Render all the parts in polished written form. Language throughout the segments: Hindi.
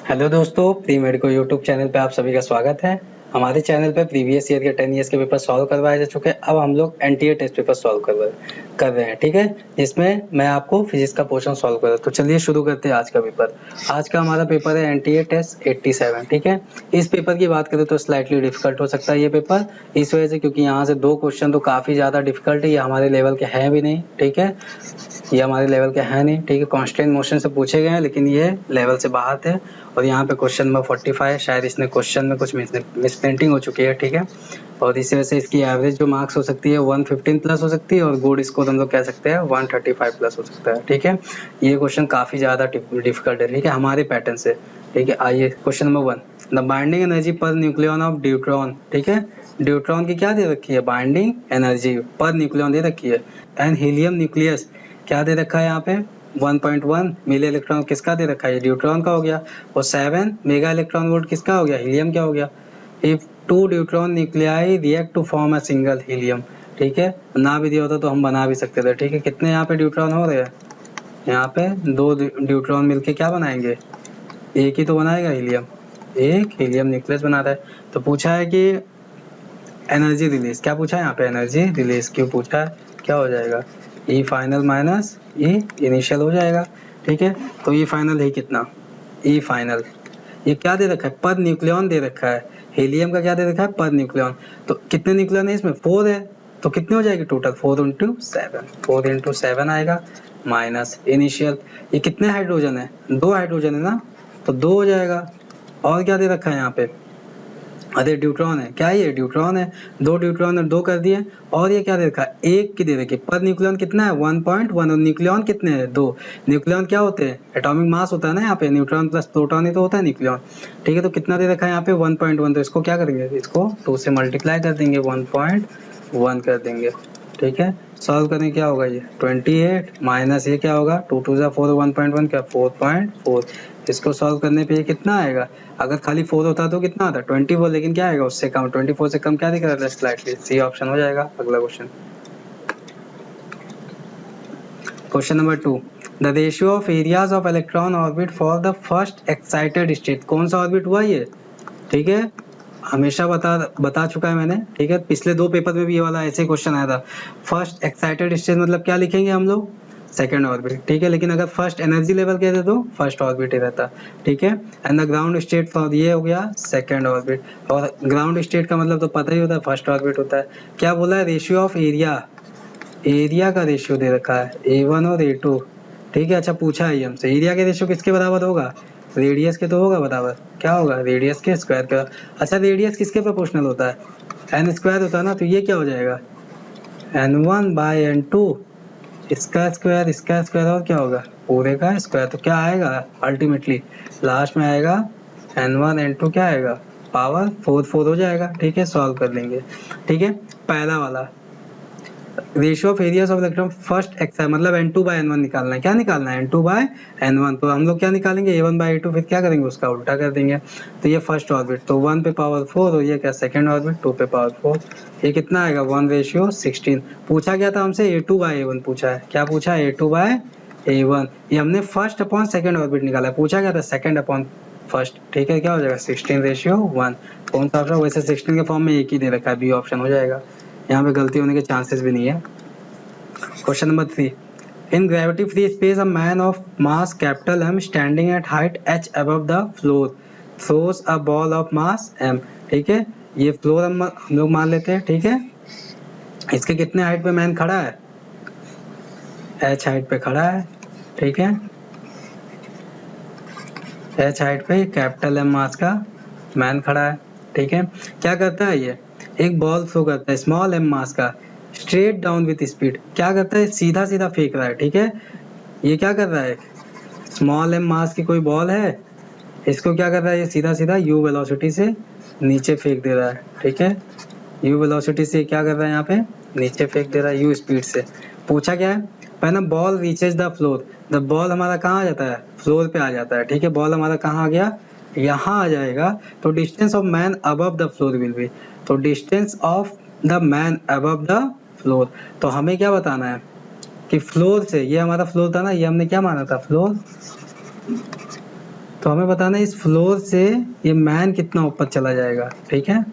हेलो दोस्तों, प्री मेडिको यूट्यूब चैनल पे आप सभी का स्वागत है। हमारे चैनल पे प्रीवियस ईयर के 10 ईयर्स के पेपर सॉल्व करवाए जा चुके हैं। अब हम लोग एनटीए टेस्ट पेपर सॉल्व कर रहे हैं, ठीक है। जिसमें मैं आपको फिजिक्स का पोर्शन सॉल्व कर रहा हूं। तो चलिए शुरू करते हैं आज का पेपर। आज का हमारा पेपर है एनटीए टेस्ट 87, ठीक है। इस पेपर की बात करें तो स्लाइटली डिफिकल्ट हो सकता है ये पेपर, इस वजह से क्योंकि यहाँ से 2 क्वेश्चन तो काफी ज्यादा डिफिकल्ट है। ये हमारे लेवल के हैं भी नहीं, ठीक है। ये हमारे लेवल के हैं नहीं, ठीक है। कांस्टेंट मोशन से पूछे गए हैं, लेकिन ये लेवल से बाहर थे। और यहाँ पे क्वेश्चन नंबर 45 शायद इसने क्वेश्चन में कुछ मिस प्रिंटिंग हो चुकी है, ठीक है। और इसी वजह से इसकी एवरेज जो मार्क्स हो सकती है 115 प्लस हो सकती है, और गुड स्कोर हम लोग कह सकते हैं 135 प्लस हो सकता है, ठीक है। ये क्वेश्चन काफी ज्यादा डिफिकल्ट है, ठीक है, हमारे पैटर्न से, ठीक है। आइए question number 1, the binding energy per nucleon of deuteron, ठीक है। ड्यूट्रॉन की क्या दे रखी है, बाइंडिंग एनर्जी पर न्यूक्लियन दे रखी है। एंड हीलियम न्यूक्लियस क्या दे रखा है यहाँ पे, 1.1 मिली इलेक्ट्रॉन किसका दे रखा है, ड्यूट्रॉन का हो गया। और 7 मेगा इलेक्ट्रॉन वोल्ट किसका हो गया, हीलियम क्या हो गया। If 2 deuteron nuclei react to form a single helium, ठीक है। ना भी दिया होता तो हम बना भी सकते थे, ठीक है। कितने यहाँ पे ड्यूट्रॉन हो रहे हैं, यहाँ पे 2 ड्यूट्रॉन मिलके क्या बनाएंगे, एक ही तो बनाएगा हीलियम, एक हीलियम न्यूक्लियस बना रहा है। तो पूछा है कि एनर्जी रिलीज, क्या पूछा है यहाँ पे, एनर्जी रिलीज क्यों पूछा है, क्या हो जाएगा, ई फाइनल माइनस ई इनिशियल हो जाएगा, ठीक है। तो ई फाइनल है कितना, ई फाइनल ये क्या दे रखा है, पर न्यूक्लियन दे रखा है। हीलियम का क्या दे रखा है, पर न्यूक्लियन। तो कितने न्यूक्लियन है इसमें, 4 है। तो कितने हो जाएगी टोटल, 4 इंटू 7 आएगा, माइनस इनिशियल। ये कितने हाइड्रोजन है, 2 हाइड्रोजन है ना, तो 2 हो जाएगा। और क्या दे रखा है यहाँ पे, अरे ड्यूट्रॉन है, क्या ये ड्यूट्रॉन है, 2 ड्यूट्रॉन और 2 कर दिए। और ये क्या दे रखा है, एक की दे रखी, पर न्यूक्लियन कितना है 1.1, और न्यूक्लियन कितने हैं 2। न्यूक्लियन क्या होते हैं, एटॉमिक मास होता है ना यहाँ पे, न्यूट्रॉन प्लस प्रोटॉन ही तो होता है न्यूक्लियन, ठीक है। तो कितना दे रखा है यहाँ पे 1.1, तो इसको क्या करेंगे, इसको 2 से मल्टीप्लाई कर देंगे, 1.1 कर देंगे, ठीक है। सॉल्व करें क्या होगा, ये 28 माइनस ये क्या होगा, 2 2 जा 4, 1.1 क्या 4.4। इसको सॉल्व करने पे ये कितना आएगा, अगर खाली 4 होता तो कितना आता 24, लेकिन क्या आएगा उससे कम, 24 से कम क्या दिख रहा है, स्लाइटली सी ऑप्शन हो जाएगा। अगला question, question number 2, the ratio of areas of electron orbit for the first excited state, कौन सा ऑर्बिट हुआ ये, ठीक है। हमेशा बता चुका है मैंने, ठीक है। पिछले 2 पेपर में भी ये वाला ऐसे क्वेश्चन आया था। फर्स्ट एक्साइटेड स्टेट मतलब क्या लिखेंगे हम लोग, सेकंड ऑर्बिट, ठीक है। लेकिन अगर फर्स्ट एनर्जी लेवल कहते तो फर्स्ट ऑर्बिट ही रहता, ठीक है। And the ground state for ये हो गया सेकंड ऑर्बिट, और ग्राउंड स्टेट का मतलब तो पता ही होता है, फर्स्ट ऑर्बिट होता है। क्या बोला है, रेशियो ऑफ एरिया, एरिया का रेशियो दे रखा है A1 और A2, ठीक है। अच्छा पूछा है हमसे एरिया के रेशियो किसके बराबर होगा, रेडियस के तो होगा बराबर, क्या होगा, रेडियस के स्क्वायर का। अच्छा रेडियस किसके प्रोपोर्शनल होता है, n स्क्वायर होता है ना, तो ये क्या हो जाएगा n1 बाय n2, इसका स्क्वायर और क्या होगा, पूरे का स्क्वायर। तो क्या आएगा अल्टीमेटली लास्ट में आएगा n1 n2 क्या आएगा, पावर 4 हो जाएगा, ठीक है। सॉल्व कर लेंगे, ठीक है। पहला वाला ratio of areas of electron first excite मतलब n2 बाय n1 निकालना है, क्या निकालना है n2 बाय n1। तो हम लोग क्या निकालेंगे A1 बाय A2, फिर क्या करेंगे उसका उल्टा कर देंगे। तो ये फर्स्ट ऑर्बिट तो 1 पे पावर 4, और ये क्या सेकंड ऑर्बिट 2 पे पावर 4, ये कितना आएगा 1:16। पूछा गया था हमसे A2 बाय A1 पूछा है, क्या पूछा है A2 बाय A1, ये हमने फर्स्ट अपॉन सेकंड ऑर्बिट निकाला है। पूछा गया था सेकंड अपॉन फर्स्ट, ठीक है। क्या हो जाएगा 16:1, कौन सा ऑप्शन, वैसे 16 के फॉर्म में एक ही दे रखा है, बी ऑप्शन हो जाएगा, यहाँ पे गलती होने के चांसेस भी नहीं है। Question number 3, in gravity free space a man of mass capital M standing at height h above the floor throws a ball of mass m, ठीक है। ये फ्लोर हम लोग मान लेते हैं, ठीक है। इसके कितने हाइट पे मैन खड़ा है, h हाइट पे खड़ा है, ठीक है। h हाइट पे कैपिटल M मास का मैन खड़ा है, ठीक है। क्या करता है ये, एक बॉल थ्रो करता है स्मॉल m मास का स्ट्रेट डाउन विथ स्पीड, क्या करता है सीधा सीधा फेंक रहा है, ठीक है। ये क्या कर रहा है, स्मॉल m मास की कोई बॉल है, इसको क्या कर रहा है, ये सीधा सीधा u वेलोसिटी से नीचे फेंक दे रहा है, ठीक है। u वेलोसिटी से क्या कर रहा है, यहाँ पे नीचे फेंक दे रहा है u स्पीड से। पूछा क्या है, पहला ball reaches the floor, the ball हमारा कहाँ आ जाता है, फ्लोर पे आ जाता है, ठीक है। बॉल हमारा कहाँ आ गया, यहाँ आ जाएगा। तो distance of man above the floor will be, तो distance of the man above the floor, तो हमें क्या बताना है कि फ्लोर से, ये हमारा फ्लोर था ना, ये हमने क्या माना था फ्लोर, तो हमें बताना है इस फ्लोर से ये मैन कितना ऊपर चला जाएगा, ठीक है,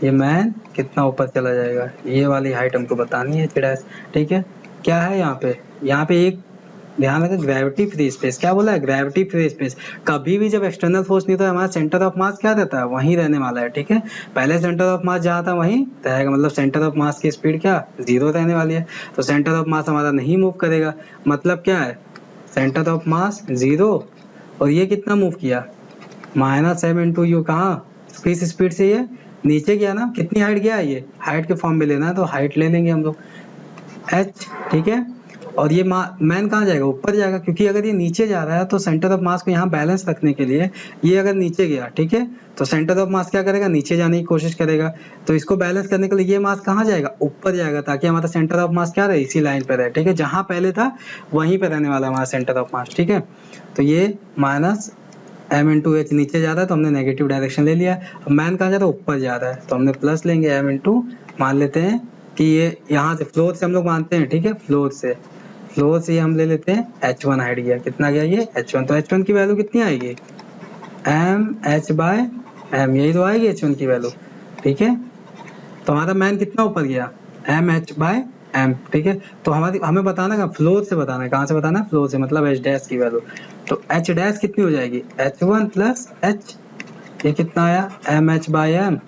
ये मैन कितना ऊपर चला जाएगा, ये वाली हाइट हमको बतानी है h', ठीक है। क्या है यहाँ पे एक ध्यान रखें, ग्रेविटी फ्री स्पेस, क्या बोला है, ग्रेविटी फ्री स्पेस। कभी भी जब एक्सटर्नल फोर्स नहीं तो हमारा सेंटर ऑफ मास क्या रहता है, वहीं रहने वाला है, ठीक है। पहले सेंटर ऑफ मास जहाँ था वहीं रहेगा, मतलब सेंटर ऑफ मास की स्पीड क्या 0 रहने वाली है, तो सेंटर ऑफ मास हमारा नहीं मूव करेगा, मतलब क्या है, सेंटर ऑफ मास 0, और ये कितना मूव किया -m इंटू यू, कहाँ किस स्पीड से ये नीचे गया ना, कितनी हाइट गया है, ये हाइट के फॉर्म में लेना है तो हाइट ले लेंगे हम लोग h, ठीक है। और ये मैन कहाँ जाएगा, ऊपर जाएगा, क्योंकि अगर ये नीचे जा रहा है तो सेंटर ऑफ मास को यहाँ बैलेंस रखने के लिए ये अगर नीचे गया, ठीक है, तो सेंटर ऑफ मास क्या करेगा, नीचे जाने की कोशिश करेगा, तो इसको बैलेंस करने के लिए ये मास कहाँ जाएगा, ऊपर जाएगा, ताकि हमारा सेंटर ऑफ मास क्या रहे, इसी लाइन पे रहे, ठीक है, जहाँ पहले था वहीं पे रहने वाला हमारा सेंटर ऑफ मास, ठीक है। तो ये -m इंटू एच नीचे जा रहा है तो हमने नेगेटिव डायरेक्शन ले लिया, अब मैन कहाँ जा रहा है, ऊपर जा रहा है, तो हमने प्लस लेंगे m इंटू, मान लेते हैं कि ये यहाँ से फ्लोर से हम लोग मानते हैं, ठीक है, फ्लोर से हम ले लेते हैं h1 हाइट गया, कितना गया ये h1, तो h1 की वैल्यू कितनी आएगी, mh/m, यही तो आएगी h1 की वैल्यू, ठीक है। तो हमारा मैन कितना ऊपर गया, mh/m, ठीक है। तो हमें बताना है, फ्लोर से बताना है, कहाँ से बताना है, फ्लोर से, मतलब h' की वैल्यू, तो h' कितनी हो जाएगी, h1 प्लस h, ये कितना आया mh/m,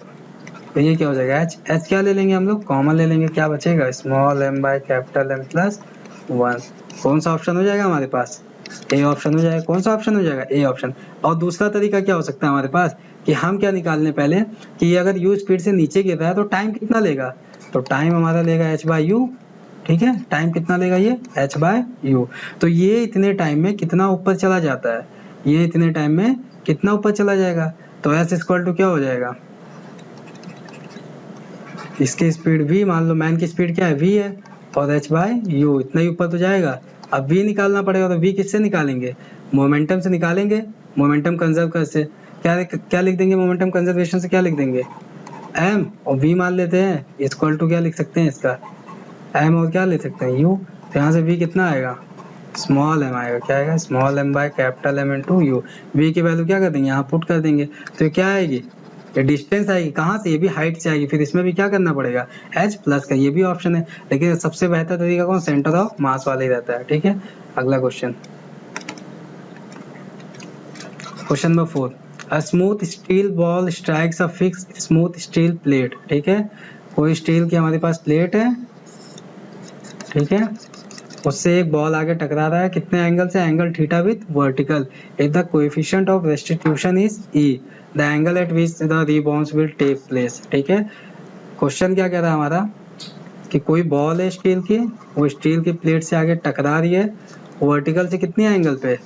तो ये क्या हो जाएगा h क्या ले लेंगे हम लोग, कॉमन ले लेंगे, क्या बचेगा, small m by capital M plus 1, कौन सा ऑप्शन हो जाएगा हमारे पास, ए ऑप्शन हो जाएगा, कौन सा ऑप्शन हो जाएगा, ए ऑप्शन। और दूसरा तरीका क्या हो सकता है हमारे पास, कि हम क्या निकालने पहले, कि अगर u स्पीड से नीचे गिर रहा है तो टाइम कितना लेगा, तो टाइम हमारा लेगा h/u, ठीक है, टाइम कितना लेगा ये h/u, तो ये इतने टाइम में कितना ऊपर चला जाता है, ये इतने टाइम में कितना ऊपर चला जाएगा, तो s इक्वल टू क्या हो जाएगा, इसकी स्पीड v, मान लो मैन की स्पीड क्या है v है, और h/u इतना ही ऊपर तो जाएगा। अब v निकालना पड़ेगा, तो v किससे निकालेंगे, मोमेंटम से निकालेंगे, मोमेंटम कंजर्व कर से क्या लिख देंगे, मोमेंटम कंजर्वेशन से क्या लिख देंगे, m, और v मान लेते हैं इक्वल टू क्या लिख सकते हैं इसका, m और क्या ले सकते हैं u, तो यहाँ से v कितना आएगा, स्मॉल m आएगा, क्या आएगा, small m by capital M into u, v की वैल्यू क्या कर देंगे, यहाँ पुट कर देंगे, तो क्या आएगी, ये डिस्टेंस आएगी, कहाँ से, ये भी हाइट से आएगी, फिर इसमें भी क्या करना पड़ेगा h प्लस का, ये भी ऑप्शन है, लेकिन सबसे बेहतर तरीका कौन, सेंटर ऑफ मास वाला ही रहता है, ठीक है। अगला question, question number 4, a smooth steel ball strikes a fix smooth steel plate, ठीक है, कोई स्टील की हमारे पास प्लेट है, ठीक है, उससे एक बॉल आगे टकरा रहा है, कितने एंगल से, angle theta with vertical, if the coefficient of restitution is e, the angle at which the rebounds will take place, ठीक है। क्वेश्चन क्या कह रहा है हमारा, कि कोई बॉल है स्टील की, वो स्टील की प्लेट से आगे टकरा रही है, वर्टिकल से कितने एंगल पे,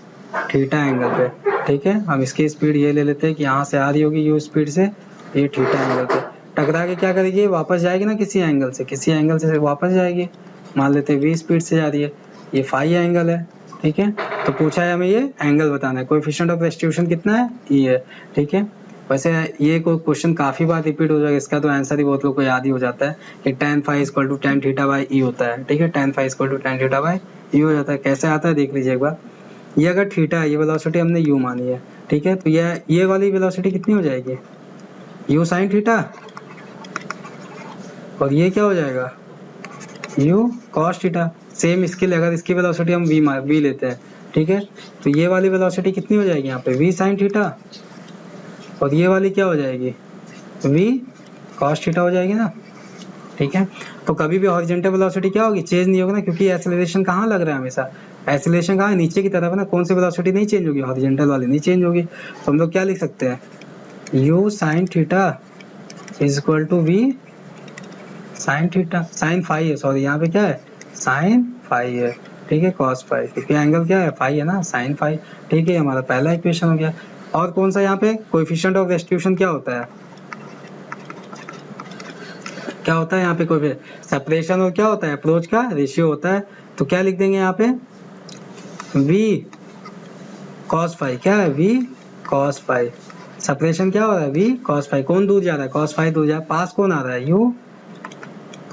थीटा एंगल पे, ठीक है। हम इसकी स्पीड ये ले लेते हैं कि यहाँ से आ रही होगी u स्पीड से, ये थीटा एंगल पे टकरा के क्या करेगी, वापस जाएगी ना, किसी एंगल से वापस जाएगी, मान लेते हैं v स्पीड से जा रही है, ये फाई एंगल है, ठीक है। तो पूछा है हमें ये एंगल बताना है, कोएफिशिएंट ऑफ रेस्टिट्यूशन कितना है, e है, ठीक है। वैसे ये कोई क्वेश्चन काफी बार रिपीट हो जाएगा, इसका तो आंसर ही बहुत लोग को याद ही हो जाता है कि tan phi equal to tan theta by e होता है, ठीक है, tan phi equal to tan theta by e हो जाता है। कैसे आता है देख लीजिए एक बार, ये अगर थीटा है, ये वेलोसिटी हमने u मानी है, ठीक है, तो ये वाली वेलोसिटी कितनी हो जाएगी, u sin थीटा, और ये क्या हो जाएगा, u cos थीटा, सेम इसके लिए अगर इसकी वेलोसिटी हम v लेते हैं, ठीक है, तो ये वाली वेलोसिटी कितनी हो जाएगी यहाँ पे, v sin थीटा, और ये वाली क्या हो जाएगी, v cos थीटा हो जाएगी ना, ठीक है। तो कभी भी हॉरिजॉन्टल वेलोसिटी क्या होगी, चेंज नहीं होगी ना, क्योंकि एक्सेलरेशन कहाँ लग रहा है हमेशा, एक्सेलरेशन कहाँ है, नीचे की तरफ है ना, कौन सी वेलोसिटी नहीं चेंज होगी, हॉरिजॉन्टल वाली नहीं चेंज होगी, तो हम लोग क्या लिख सकते हैं, u sin theta is equal to v sin theta, sin phi है, सॉरी यहाँ पे क्या है, sin फाई है, ठीक है, cos फाई, क्योंकि एंगल क्या है, फाई है ना, sin फाई, ठीक है, हमारा पहला इक्वेशन हो गया। और कौन सा यहाँ पे कोएफिशिएंट ऑफ रेस्टिट्यूशन क्या होता है, क्या होता है यहाँ पे, कोई सेपरेशन और क्या होता है, अप्रोच का रेशियो होता है, तो क्या लिख देंगे यहाँ पे, v cos फाई, क्या है, v cos फाई, सेपरेशन क्या हो रहा है, v cos फाई, कौन दूर जा रहा है, cos फाई दूर जा रहा है, पास कौन आ रहा है, u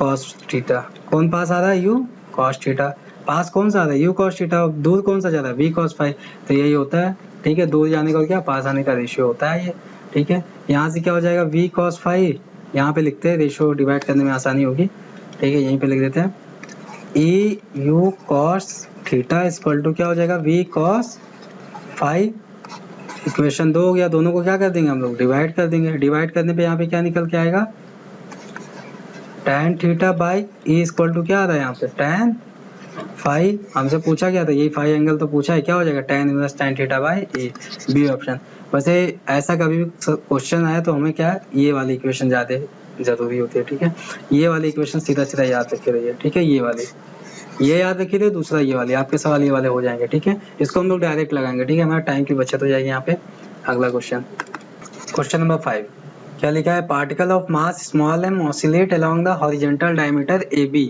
cos थीटा, कौन पास आ रहा है, u cos थीटा, पास कौन सा आ रहा है, u cos थीटा, दूर कौन सा जा रहा है, v cos फाई, तो यही होता है, ठीक है, दूर जाने का क्या पास आने का रेशियो होता है ये, ठीक है। यहाँ से क्या हो जाएगा v cos फाई, यहाँ पे लिखते हैं, रेशियो डिवाइड करने में आसानी होगी, ठीक है, यहीं पे लिख देते हैं e u cos theta equal to क्या हो जाएगा v cos फाई। इक्वेशन 2 हो गया, दोनों को क्या कर देंगे हम लोग डिवाइड कर देंगे, डिवाइड करने पे यहाँ पे क्या निकल के आएगा tan theta by e equal to क्या आ रहा है यहाँ पे tan फाई, हमसे पूछा गया था यही फाई एंगल तो पूछा है, क्या हो जाएगा tan inverse tan theta by e, B option. वैसे ऐसा कभी भी क्वेश्चन आया तो हमें क्या ये वाली इक्वेशन ज़्यादा जरूरी होती है, ठीक है, ये वाली इक्वेशन सीधा सीधा याद रखे रहिए, ठीक है, ये वाली ये याद रखिए थे, दूसरा ये वाले आपके सवाल ये वाले हो जाएंगे, ठीक है, इसको हम लोग डायरेक्ट लगाएंगे, ठीक है, हमारा टाइम की बचत हो जाएगी यहाँ पे। अगला क्वेश्चन, क्वेश्चन नंबर 5, क्या लिखा है, particle of mass small m oscillate along the horizontal diameter AB,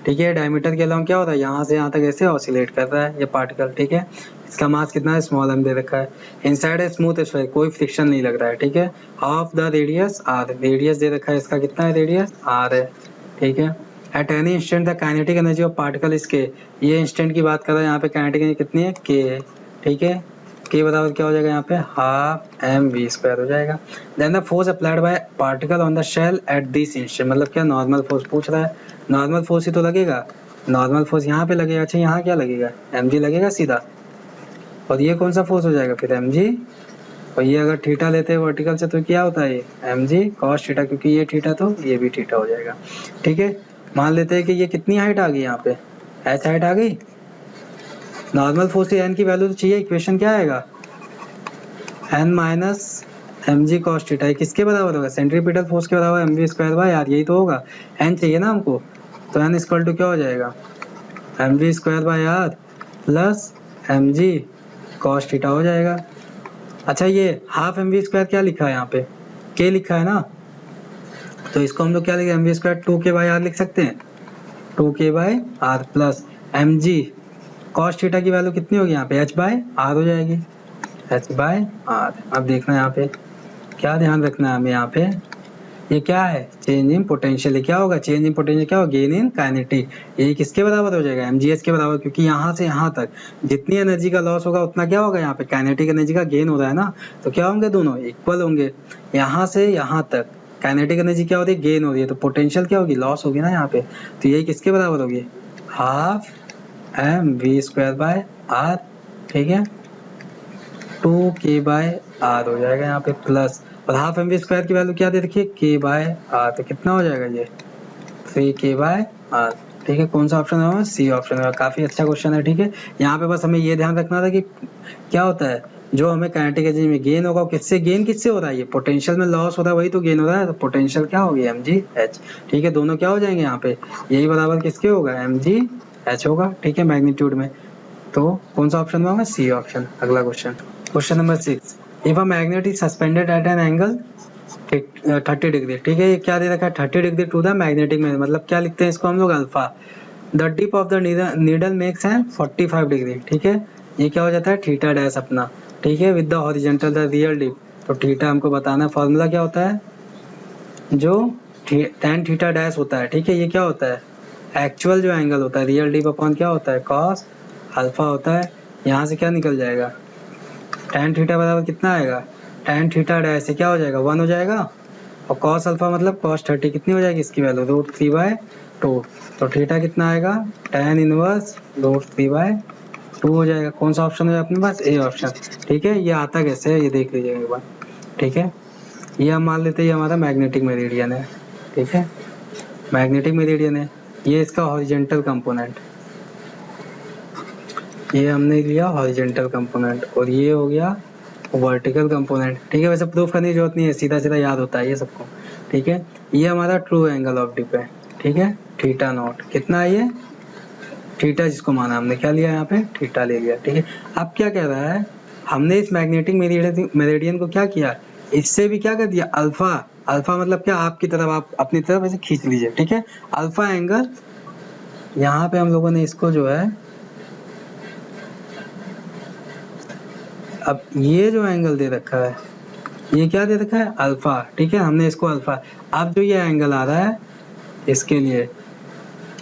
ठीक है, डायमीटर के अलोंग क्या होता है, यहाँ से यहाँ तक ऐसे ऑसिलेट कर रहा है ये पार्टिकल, ठीक है, इसका मास कितना है स्मॉल m दे रखा है, इनसाइड है स्मूथ स्फीयर, कोई फ्रिक्शन नहीं लग रहा है, ठीक है, half the radius r, radius दे रखा है इसका कितना है रेडियस r है, ठीक है, at any instant the kinetic energy of particle is k, ये इंस्टेंट की बात कर रहा है, यहाँ पे काइनेटिक एनर्जी कितनी है k है, ठीक है, k बराबर क्या हो जाएगा यहाँ पे हाफ mv स्क्वायर हो जाएगा। Then the force applied by particle on the shell at this instant, मतलब क्या नॉर्मल फोर्स पूछ रहा है, नॉर्मल फोर्स ही तो लगेगा, नॉर्मल फोर्स यहाँ पे लगेगा, अच्छा यहाँ क्या लगेगा mg लगेगा सीधा, और ये कौन सा फोर्स हो जाएगा फिर mg, और ये अगर थीटा लेते हैं वर्टिकल से तो क्या होता है ये mg cos थीटा, क्योंकि ये थीटा तो ये भी थीटा हो जाएगा, ठीक है। मान लेते हैं कि ये कितनी हाइट आ गई यहाँ पे h हाइट आ गई, नॉर्मल फोर्स की n की वैल्यू तो चाहिए, इक्वेशन क्या आएगा n minus mg cos theta, किसके बराबर होगा सेंट्रीपिटल फोर्स के बराबर mv स्क्वायर बाय यार, यही तो होगा, n चाहिए ना हमको, तो n इक्वल टू क्या हो जाएगा mv स्क्वायर बाय यार प्लस mg cos थीटा हो जाएगा। अच्छा ये हाफ mv स्क्वायर क्या लिखा है यहाँ पे k लिखा है ना, तो इसको हम लोग क्या लिखेंगे mv square 2k by r लिख सकते हैं, 2k by r plus mg cos theta की वैल्यू कितनी होगी यहाँ पे h बाय r हो जाएगी, h बाय r। अब देखना यहाँ पे क्या ध्यान रखना है हमें, यहाँ पे ये क्या है चेंज इन पोटेंशियल, क्या होगा चेंज इन पोटेंशियल, क्या होगा गेन इन काइनेटिक, ये किसके बराबर हो जाएगा mgs के बराबर, क्योंकि यहाँ से यहाँ तक जितनी एनर्जी का लॉस होगा उतना क्या होगा यहाँ पे काइनेटिक एनर्जी का गेन हो रहा है ना, तो क्या होंगे दोनों इक्वल होंगे, यहाँ से यहाँ तक काइनेटिक एनर्जी क्या हो रही है गेन हो रही है, तो पोटेंशियल क्या होगी लॉस होगी ना यहाँ पे, तो यही किसके बराबर होगी half mv square by r, ठीक है, 2k बाय r हो जाएगा यहाँ पे प्लस, और हाफ mv स्क्वायर की वैल्यू क्या दे रखी है k बाय r, तो कितना हो जाएगा ये 3k बाय r, ठीक है, कौन सा ऑप्शन है सी ऑप्शन है, काफी अच्छा क्वेश्चन है, ठीक है। यहाँ पे बस हमें ये ध्यान रखना था कि क्या होता है जो हमें काइनेटिक एनर्जी में गेन होगा, किससे गेन किससे हो रहा है, ये पोटेंशियल में लॉस हो रहा है वही तो गेन हो रहा है, तो पोटेंशियल क्या होगी mg h, ठीक है, दोनों क्या हो जाएंगे यहाँ पे यही बराबर किसके होगा mg h होगा, ठीक है, मैग्नीट्यूड में, तो कौन सा ऑप्शन में होगा सी ऑप्शन। अगला question, question number 6, if a magnet is suspended at an angle 30 degree, ठीक है, ये क्या दे रखा है 30 डिग्री टू द मैग्नेटिक में, मतलब क्या लिखते हैं इसको हम लोग alpha, the dip of the needle makes an 45 degree, ठीक है, ये क्या हो जाता है थीटा डैश अपना, ठीक है, with the horizontal the real dip, तो थीटा हमको बताना है, फॉर्मूला क्या होता है जो tan थीटा डैश होता है, ठीक है, ये क्या होता है एक्चुअल जो एंगल होता है रियल डिप अपॉन क्या होता है कॉस अल्फा होता है, यहाँ से क्या निकल जाएगा tan थीटा बराबर कितना आएगा tan थीटा डैश से क्या हो जाएगा 1 हो जाएगा, और cos अल्फा मतलब cos 30 कितनी हो जाएगी इसकी वैल्यू √3/2, तो थीटा कितना आएगा tan इनवर्स √3/2 हो जाएगा, कौन सा ऑप्शन है अपने पास ए ऑप्शन, ठीक है। ये आता कैसे है ये देख लीजिएगा एक बार, ठीक है, ये हम मान लेते हैं ये हमारा मैग्नेटिक मेरिडियन है, ठीक है, मैग्नेटिक मेरिडियन है, ये इसका हॉरिजॉन्टल कंपोनेंट, ये हमने लिया हॉरिजॉन्टल कंपोनेंट, और ये हो गया वर्टिकल कंपोनेंट, ठीक है, वैसे प्रूफ करने की जरूरत नहीं है, सीधा सीधा याद होता है ये सबको, ठीक है। ये हमारा ट्रू एंगल ऑफ डिप है, ठीक है, थीटा नॉट कितना है ये थीटा, जिसको माना हमने क्या लिया यहाँ पे थीटा ले लिया, ठीक है। अब क्या कह रहा है हमने इस मैग्नेटिक मेरिडियन को क्या किया इससे भी क्या कर दिया अल्फा, अल्फा मतलब क्या आपकी तरफ आप अपनी तरफ ऐसे खींच लीजिए, ठीक है, अल्फा एंगल, यहाँ पे हम लोगों ने इसको जो है अब ये जो एंगल दे रखा है ये क्या दे रखा है अल्फा, ठीक है, हमने इसको अल्फा, अब जो ये एंगल आ रहा है इसके लिए,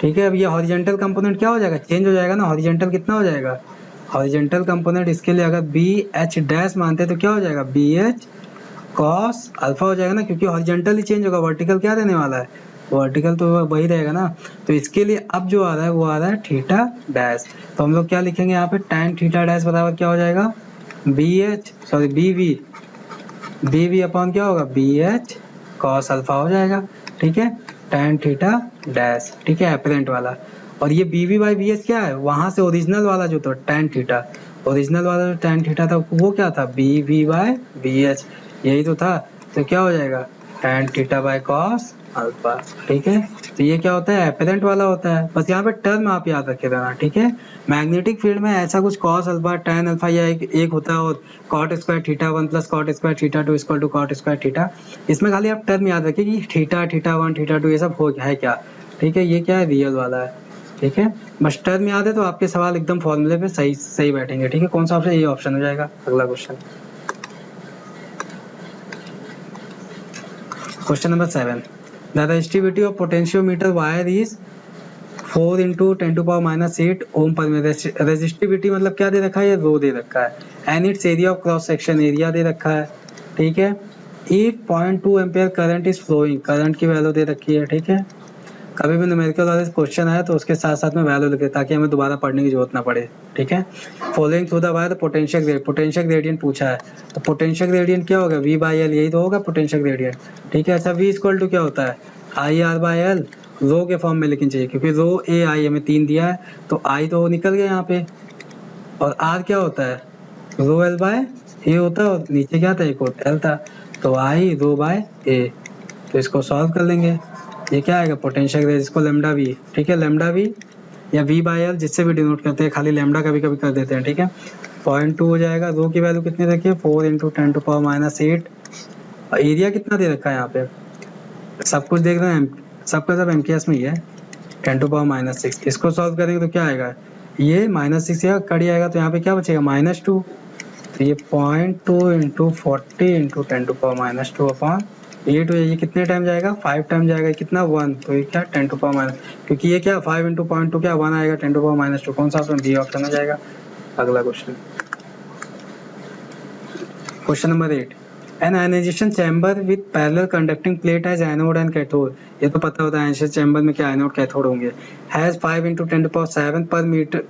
ठीक है, अब ये हॉरिजॉन्टल कंपोनेंट क्या हो जाएगा चेंज हो जाएगा ना, हॉरिजॉन्टल कितना हो जाएगा हॉरिजेंटल कंपोनेंट इसके लिए अगर बी एच डैश मानते तो क्या हो जाएगा, बी एच कॉस अल्फा हो जाएगा ना, क्योंकि हॉरिजेंटल ही चेंज होगा, वर्टिकल क्या रहने वाला है, वर्टिकल तो वही रहेगा ना। तो इसके लिए अब जो आ रहा है वो आ रहा है थीटा डैश। तो हम लोग क्या लिखेंगे यहाँ पे, tan थीटा डैश बराबर क्या हो जाएगा, बी वी अपॉन क्या होगा, बी एच कॉस अल्फा हो जाएगा। ठीक है, tan थीटा डैश, ठीक है, एपरेंट वाला। और ये B V by B H क्या है, वहां से ओरिजिनल वाला जो था tan थीटा, ओरिजिनल वाला जो tan थीटा था वो क्या था, B V by B H, यही तो था। तो क्या हो जाएगा, tan theta by cos alpha. ठीक है, तो ये क्या होता है, एपरेंट वाला होता है। बस यहाँ पे टर्म आप याद रखे रहना। ठीक है, मैग्नेटिक फील्ड में ऐसा कुछ कॉस अल्फा tan अल्फा या एक होता है, और cot square theta 1 plus cot square theta 2 equal to cot square theta. इसमें खाली आप टर्म याद रखिए कि थीटा थीटा 1 थीटा 2 ये सब हो है क्या। ठीक है, ये क्या है, रियल वाला है। ठीक है, बस टर्म याद है तो आपके सवाल एकदम फॉर्मूले पे सही सही बैठेंगे। ठीक है, कौन सा ऑप्शन, ये ऑप्शन हो जाएगा। अगला question, question number 7, the resistivity of potentiometer wire is 4 into 10⁻⁸ ओम पर में। रेजिस्टिविटी मतलब क्या दे रखा है, ये रो दे रखा है, and it's area of cross section area दे रखा है। ठीक है, 8.2 ampere current is flowing, current की वैल्यू दे रखी है। ठीक है, कभी भी न्यूमेरिकल वाले क्वेश्चन आए तो उसके साथ साथ में वैल्यू लिखे ताकि हमें दोबारा पढ़ने की जरूरत ना पड़े। ठीक है, following through the wire potential gradient पूछा है, तो पोटेंशियल ग्रेडियंट क्या होगा, V बाई एल, यही तो होगा पोटेंशियल ग्रेडियंट। ठीक है, अच्छा V इक्वल टू क्या होता है, आई आर बाई एल, रो के फॉर्म में लेकिन चाहिए, क्योंकि रो ए आई हमें 3 दिया है, तो आई तो निकल गया यहाँ पे, और आर क्या होता है, रो एल बाय ए होता है, और नीचे क्या था, एक और एल था, तो आई रो बाय ए। तो इसको सॉल्व कर लेंगे, ये क्या आएगा, पोटेंशियल ग्रेडियंट, इसको लेमडा वी। ठीक है, लेमडा वी या V बाई एल जिससे भी डिनोट करते हैं, खाली लेमडा कभी कभी कर देते हैं। ठीक है, 0.2 हो जाएगा। रो की वैल्यू कितनी रखी है, 4 इंटू 10⁻⁸। और एरिया कितना दे रखा है यहाँ पे, सब कुछ देख रहे हैं, सबका सब MKS में ही है, 10⁻⁶। इसको सॉल्व करेंगे तो क्या आएगा, ये -6 या कड़ी आएगा, तो यहाँ पे क्या बचेगा, -2। तो ये 0.2 इंटू 40 इंटू 10⁻² अपॉन 8 हो, ये कितने टाइम जाएगा, 5 टाइम जाएगा, कितना 1, तो ये क्या 10⁻, क्योंकि ये क्या 5 इंटू 0.2 क्या 1 आएगा, 10⁻², कौन सा ऑप्शन, बी ऑप्शन हो जाएगा। अगला question, question number 8, an ionisation chamber with parallel conducting plate as anode and cathode, ये तो पता होता है आयनाइजेशन चैम्बर में क्या एनोड कैथोड होंगे, has 5 into 10⁻7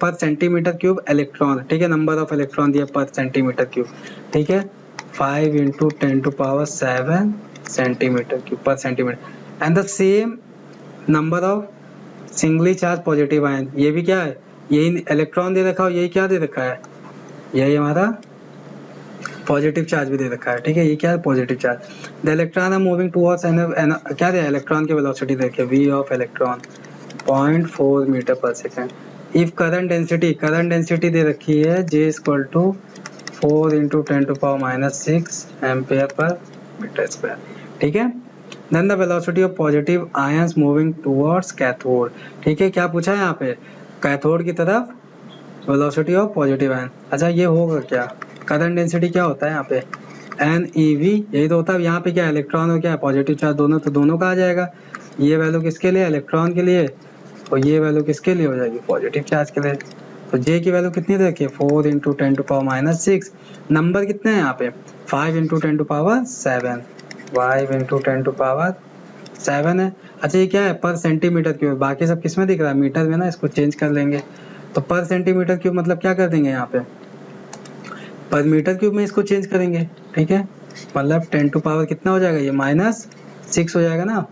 per centimetre cube electron. ठीक है, नंबर ऑफ इलेक्ट्रॉन दिया पर सेंटीमीटर क्यूब। ठीक है, 5 इंटू 10⁻7 सेंटीमीटर क्यूब पर centimetre, and the same number of singly charge positive ion, ये भी क्या है, यही इलेक्ट्रॉन दे रखा है, यही क्या दे रखा है, यही हमारा पॉजिटिव चार्ज भी दे रखा है। ठीक है, ये क्या है, positive charge. The electron are moving towards क्या दे, इलेक्ट्रॉन की वेलोसिटी देखिए, v of electron 0.4 metre per second. If current density दे रखी है J equal to 4 into 10⁻⁶ ampere per metre square. ठीक है, then the velocity of positive ions moving towards cathode. ठीक है, क्या पूछा है यहाँ पे, कैथोड की तरफ वेलोसिटी ऑफ पॉजिटिव आयन। अच्छा, ये होगा क्या, करंट डेंसिटी क्या होता है यहाँ पे, NeV, यही तो होता है। यहाँ पे क्या इलेक्ट्रॉन और क्या पॉजिटिव चार्ज दोनों, तो दोनों का आ जाएगा। ये वैल्यू किसके लिए, इलेक्ट्रॉन के लिए, और ये वैल्यू किसके लिए हो जाएगी, पॉजिटिव चार्ज के लिए। तो J की वैल्यू कितनी रखिए, 4 इंटू 10⁻⁶। नंबर कितने हैं यहाँ पे, 5 इंटू 10⁻7, 5 इंटू 10⁻7 है। अच्छा, ये क्या है, पर सेंटीमीटर क्यूब, बाकी सब किस में दिख रहा है, मीटर में ना, इसको चेंज कर लेंगे। तो पर सेंटीमीटर क्यूब मतलब क्या कर देंगे यहाँ पे, पर मीटर क्यूब में इसको चेंज करेंगे। ठीक है, मतलब 10⁻ कितना हो जाएगा, ये -6 हो जाएगा ना,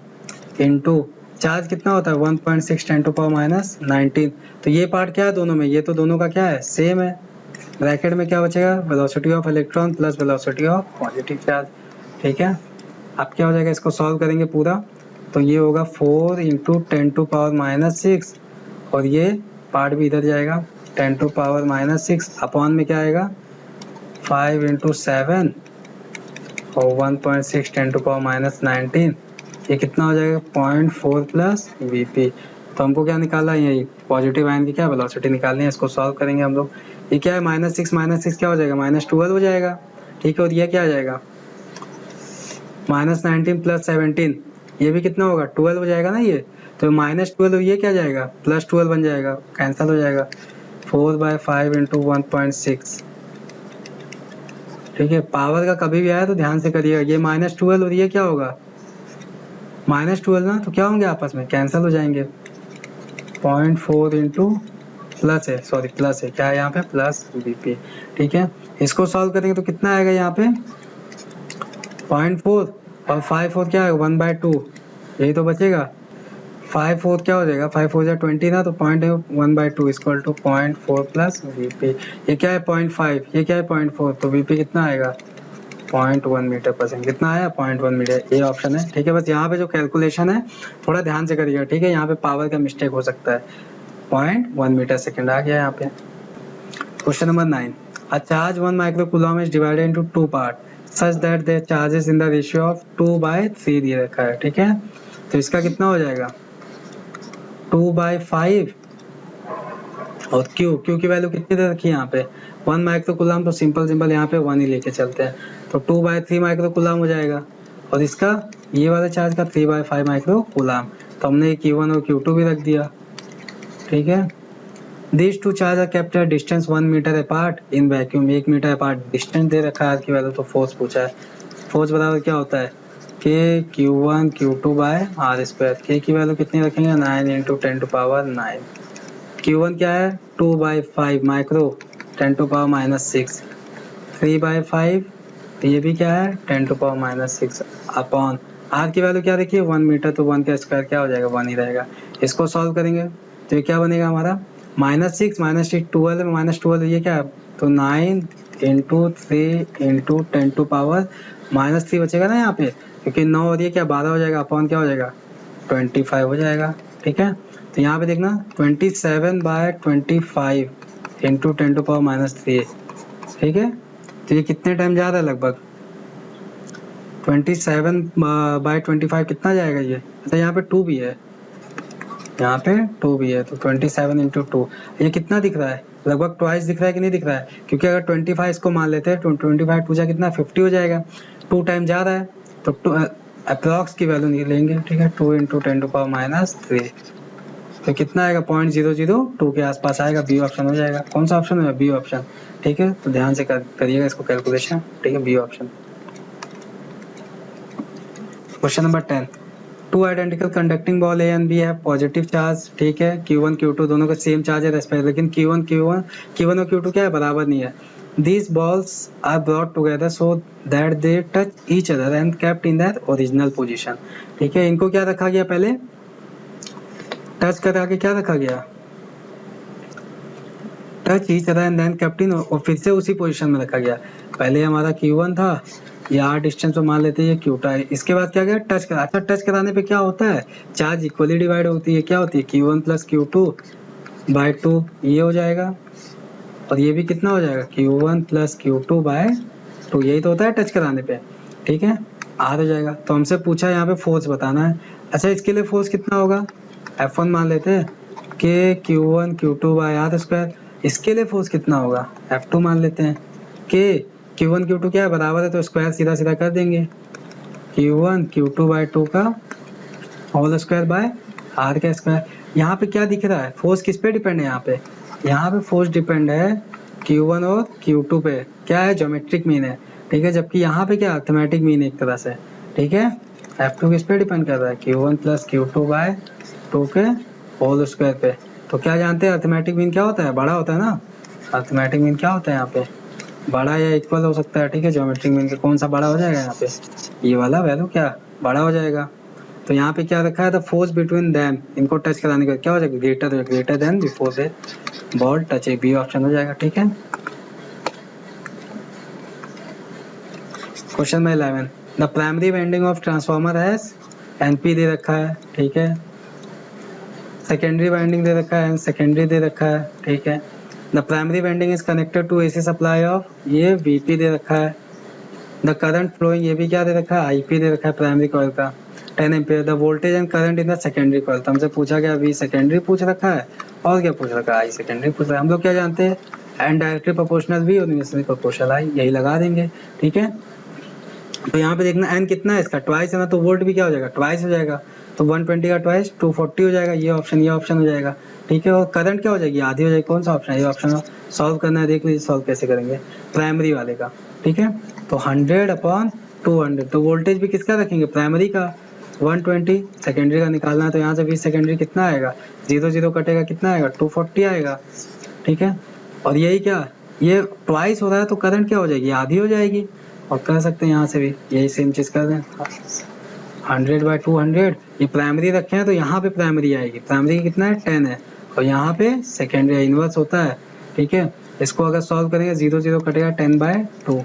इंटू चार्ज कितना होता है 1.6 10⁻⁹। तो ये पार्ट क्या है दोनों में, ये तो दोनों का क्या है, सेम है। ब्रैकेट में क्या बचेगा, velocity of electron plus velocity of positive charge. ठीक है, अब क्या हो जाएगा, इसको सॉल्व करेंगे पूरा, तो ये होगा 4 इंटू 10⁻⁶, और ये पार्ट भी इधर जाएगा, 10⁻⁻6 अपॉन में क्या आएगा, 5 इंटू 7 और 1.6 10⁻⁻19, ये कितना हो जाएगा, 0.4 प्लस Vp। तो हमको क्या निकाला है, यही पॉजिटिव आयन की क्या वेलोसिटी निकालनी है, इसको सॉल्व करेंगे हम लोग। ये क्या है, -6 क्या हो जाएगा, -12 हो जाएगा। ठीक है, और ये क्या आ जाएगा, -19 प्लस 17, ये भी कितना होगा, 12 हो जाएगा ना ये, तो -12 ये क्या जाएगा, +12 बन जाएगा, कैंसिल हो जाएगा। 4/5 इंटू 1.6। ठीक है, पावर का कभी भी आया तो ध्यान से करिएगा। ये -12 और ये क्या होगा, -12 ना, तो क्या होंगे आपस में कैंसिल हो जाएंगे। 0.4 इंटू प्लस है, सॉरी प्लस है, क्या है यहाँ पे प्लस बीपी। ठीक है, इसको सॉल्व करेंगे तो कितना आएगा यहाँ पे 0.4 और 5/4 क्या है 1/2, यही तो बचेगा। 5/4 क्या हो जाएगा, 5/4 या 20 ना, तो 1/2 इक्वल टू 0.4 प्लस वीपी। ये क्या है 0.5, ये क्या है 0.4, तो वीपी कितना आएगा 0.1 मीटर पर सेकंड। कितना आया 0.1 मीटर, ये ऑप्शन है। ठीक है, बस यहाँ पे जो कैलकुलेशन है थोड़ा ध्यान से करिएगा। ठीक है, यहाँ पे पावर का मिस्टेक हो सकता है। 0.1 मीटर सेकंड आ गया यहाँ पे। Question number 9, a charge 1 microcoulomb is divided into 2 part such that the charges in the ratio of 2/3 दिए रखा है। ठीक है, तो इसका कितना हो जाएगा 2/5 और Q की वैल्यू कितनी दे रखी है यहाँ पे 1 माइक्रोकूलम, तो सिंपल यहाँ पे 1 ही लेके चलते हैं, तो 2/3 माइक्रोकूलम हो जाएगा। और इसका ये वाला चार्ज का 3/5 माइक्रोकूलम, तो हमने Q1 और Q2 भी रख दिया। ठीक है, These two charges are kept at distance 1 metre apart in vacuum. 1 metre apart distance दे रखा है की वैल्यू, तो फोर्स पूछा है। फोर्स बराबर क्या होता है K Q1 Q2 by R square. K की वैल्यू कितनी रखेंगे 9 इंटू 10⁻⁹। Q1 क्या है 2/5 माइक्रो 10⁻⁻6। 3/5 ये भी क्या है 10⁻⁻6 अपॉन R की वैल्यू क्या देखिए 1 मीटर, तो 1 का स्क्वायर क्या हो जाएगा 1 ही रहेगा। इसको सॉल्व करेंगे तो ये क्या बनेगा हमारा -6 -12 -12 ये क्या है, तो 9 इंटू 3 इंटू 10⁻³ बचेगा ना यहाँ पे, क्योंकि 9 और ये क्या 12 हो जाएगा, अपॉन क्या हो जाएगा 25 हो जाएगा। ठीक है, तो यहाँ पे देखना 27/25 इंटू 10⁻³ ठीक है, तो ये कितने टाइम जा रहा है लगभग 27/25 कितना जाएगा ये, अच्छा यहाँ पे 2 भी है, यहाँ पे 2 भी है, तो 27 इंटू 2 ये कितना दिख रहा है लगभग ट्वाइस दिख रहा है कि नहीं दिख रहा है, क्योंकि अगर 25 इसको मान लेते हैं तो 25 2 जा कितना 50 हो जाएगा, 2 टाइम जा रहा है तो अप्रॉक्स की वैल्यू नहीं लेंगे। ठीक है, 2 इंटू 10⁻³ तो कितना आएगा 0.002 के आसपास आएगा। बी ऑप्शन हो जाएगा। कौन सा ऑप्शन है बी ऑप्शन। ठीक है, तो ध्यान से करिएगा इसको कैलकुलेशन। ठीक है, B option. Question number 10, two identical conducting ball A and B है पॉजिटिव चार्ज। ठीक है, Q1 Q2 दोनों का सेम चार्ज है रेस्पेक्ट, लेकिन Q1 और Q2 क्या है बराबर नहीं है। These balls are brought together so that they touch each other and kept in their original position। ठीक है, इनको क्या रखा गया पहले टच करा के क्या रखा गया touch each other and then kept in, और फिर से उसी पोजीशन में रखा गया। पहले हमारा Q1 था, या डिस्टेंस पे मान लेते हैं ये Q2 है, इसके बाद क्या गया टच करा। अच्छा, टच कराने पे क्या होता है चार्ज इक्वली डिवाइड होती है, क्या होती है Q1 प्लस Q2/2 ये हो जाएगा, और ये भी कितना हो जाएगा Q1 प्लस Q2/2, यही तो होता है टच कराने पे। ठीक है, R हो जाएगा। तो हमसे पूछा यहाँ पे फोर्स बताना है। अच्छा, इसके लिए फोर्स कितना होगा F1 मान लेते हैं कि Q1 Q2/R²। इसके लिए फोर्स कितना होगा F2 मान लेते हैं कि Q1 Q2 क्या है बराबर है, तो स्क्वायर सीधा सीधा कर देंगे Q1 Q2/2 का होल स्क्वायर बाय R का स्क्वायर। यहाँ पे क्या दिख रहा है फोर्स किस पे डिपेंड है, यहाँ पे फोर्स डिपेंड है Q1 और Q2 पे, क्या है ज्योमेट्रिक मीन है। ठीक है, जबकि यहाँ पे क्या अर्थमेटिक मीन है एक तरह से। ठीक है, F2 किस पे डिपेंड कर रहा है Q1 प्लस Q2/2 के होल स्क्वायर पे। तो क्या जानते हैं अर्थमेटिक मीन क्या होता है, बड़ा होता है ना। अर्थमेटिक मीन क्या होता है यहाँ पे बड़ा या इक्वल हो सकता है। ठीक है, ज्योमेट्रिक मीन के कौन सा बड़ा हो जाएगा यहाँ पे, ये वाला वैल्यू क्या बड़ा हो जाएगा। तो यहाँ पे क्या रखा है द फोर्स बिटवीन देम, इनको टच कराने का क्या हो जाएगा greater than before they ball touch, B option हो जाएगा। ठीक है, question number 11, the primary winding of transformer has NP दे रखा है। ठीक है, सेकेंडरी वाइंडिंग दे रखा है, सेकेंडरी दे रखा है। ठीक है, the primary winding is connected to AC supply of, ये VP दे रखा है। द करंट फ्लोइंग, ये भी क्या दे रखा है IP दे रखा है प्राइमरी कॉइल का 10 ampere. The voltage and current in the secondary coil, तो हमसे पूछा गया V सेकेंडरी पूछ रखा है, और क्या पूछ रखा है I सेकेंडरी पूछ रखा है। हम लोग क्या जानते हैं एंड डायरेक्टली प्रोपोर्शनल V और इनवर्सली प्रोपोर्शनल I, यही लगा देंगे। ठीक है, तो यहाँ पे देखना n कितना है इसका ट्वाइस है ना, तो वोल्ट भी क्या हो जाएगा ट्वाइस हो जाएगा। तो 120 का ट्वाइस 240 हो जाएगा, ये ऑप्शन हो जाएगा, ठीक है। और करंट क्या हो जाएगी, आधी हो जाएगी, कौन सा ऑप्शन है, ये ऑप्शन सॉल्व करना है, देख लीजिए सॉल्व कैसे करेंगे प्राइमरी वाले का, ठीक है। तो 100/200, तो वोल्टेज भी किसका रखेंगे, प्राइमरी का 120, सेकेंडरी का निकालना है, तो यहाँ से 20 सेकेंडरी कितना आएगा, 0 0 कटेगा, कितना आएगा 240 आएगा, ठीक है। और यही क्या, ये ट्वाइस हो रहा है तो करंट क्या हो जाएगी, आधी हो जाएगी। और कर सकते हैं यहाँ से भी यही सेम चीज कर दें, 100/200, ये प्राइमरी रखे हैं तो यहाँ पे प्राइमरी आएगी, प्राइमरी कितना है 10 है, और यहाँ पे सेकेंडरी इनवर्स होता है, ठीक है। इसको अगर सॉल्व करेंगे 0 0 कटेगा 10/2,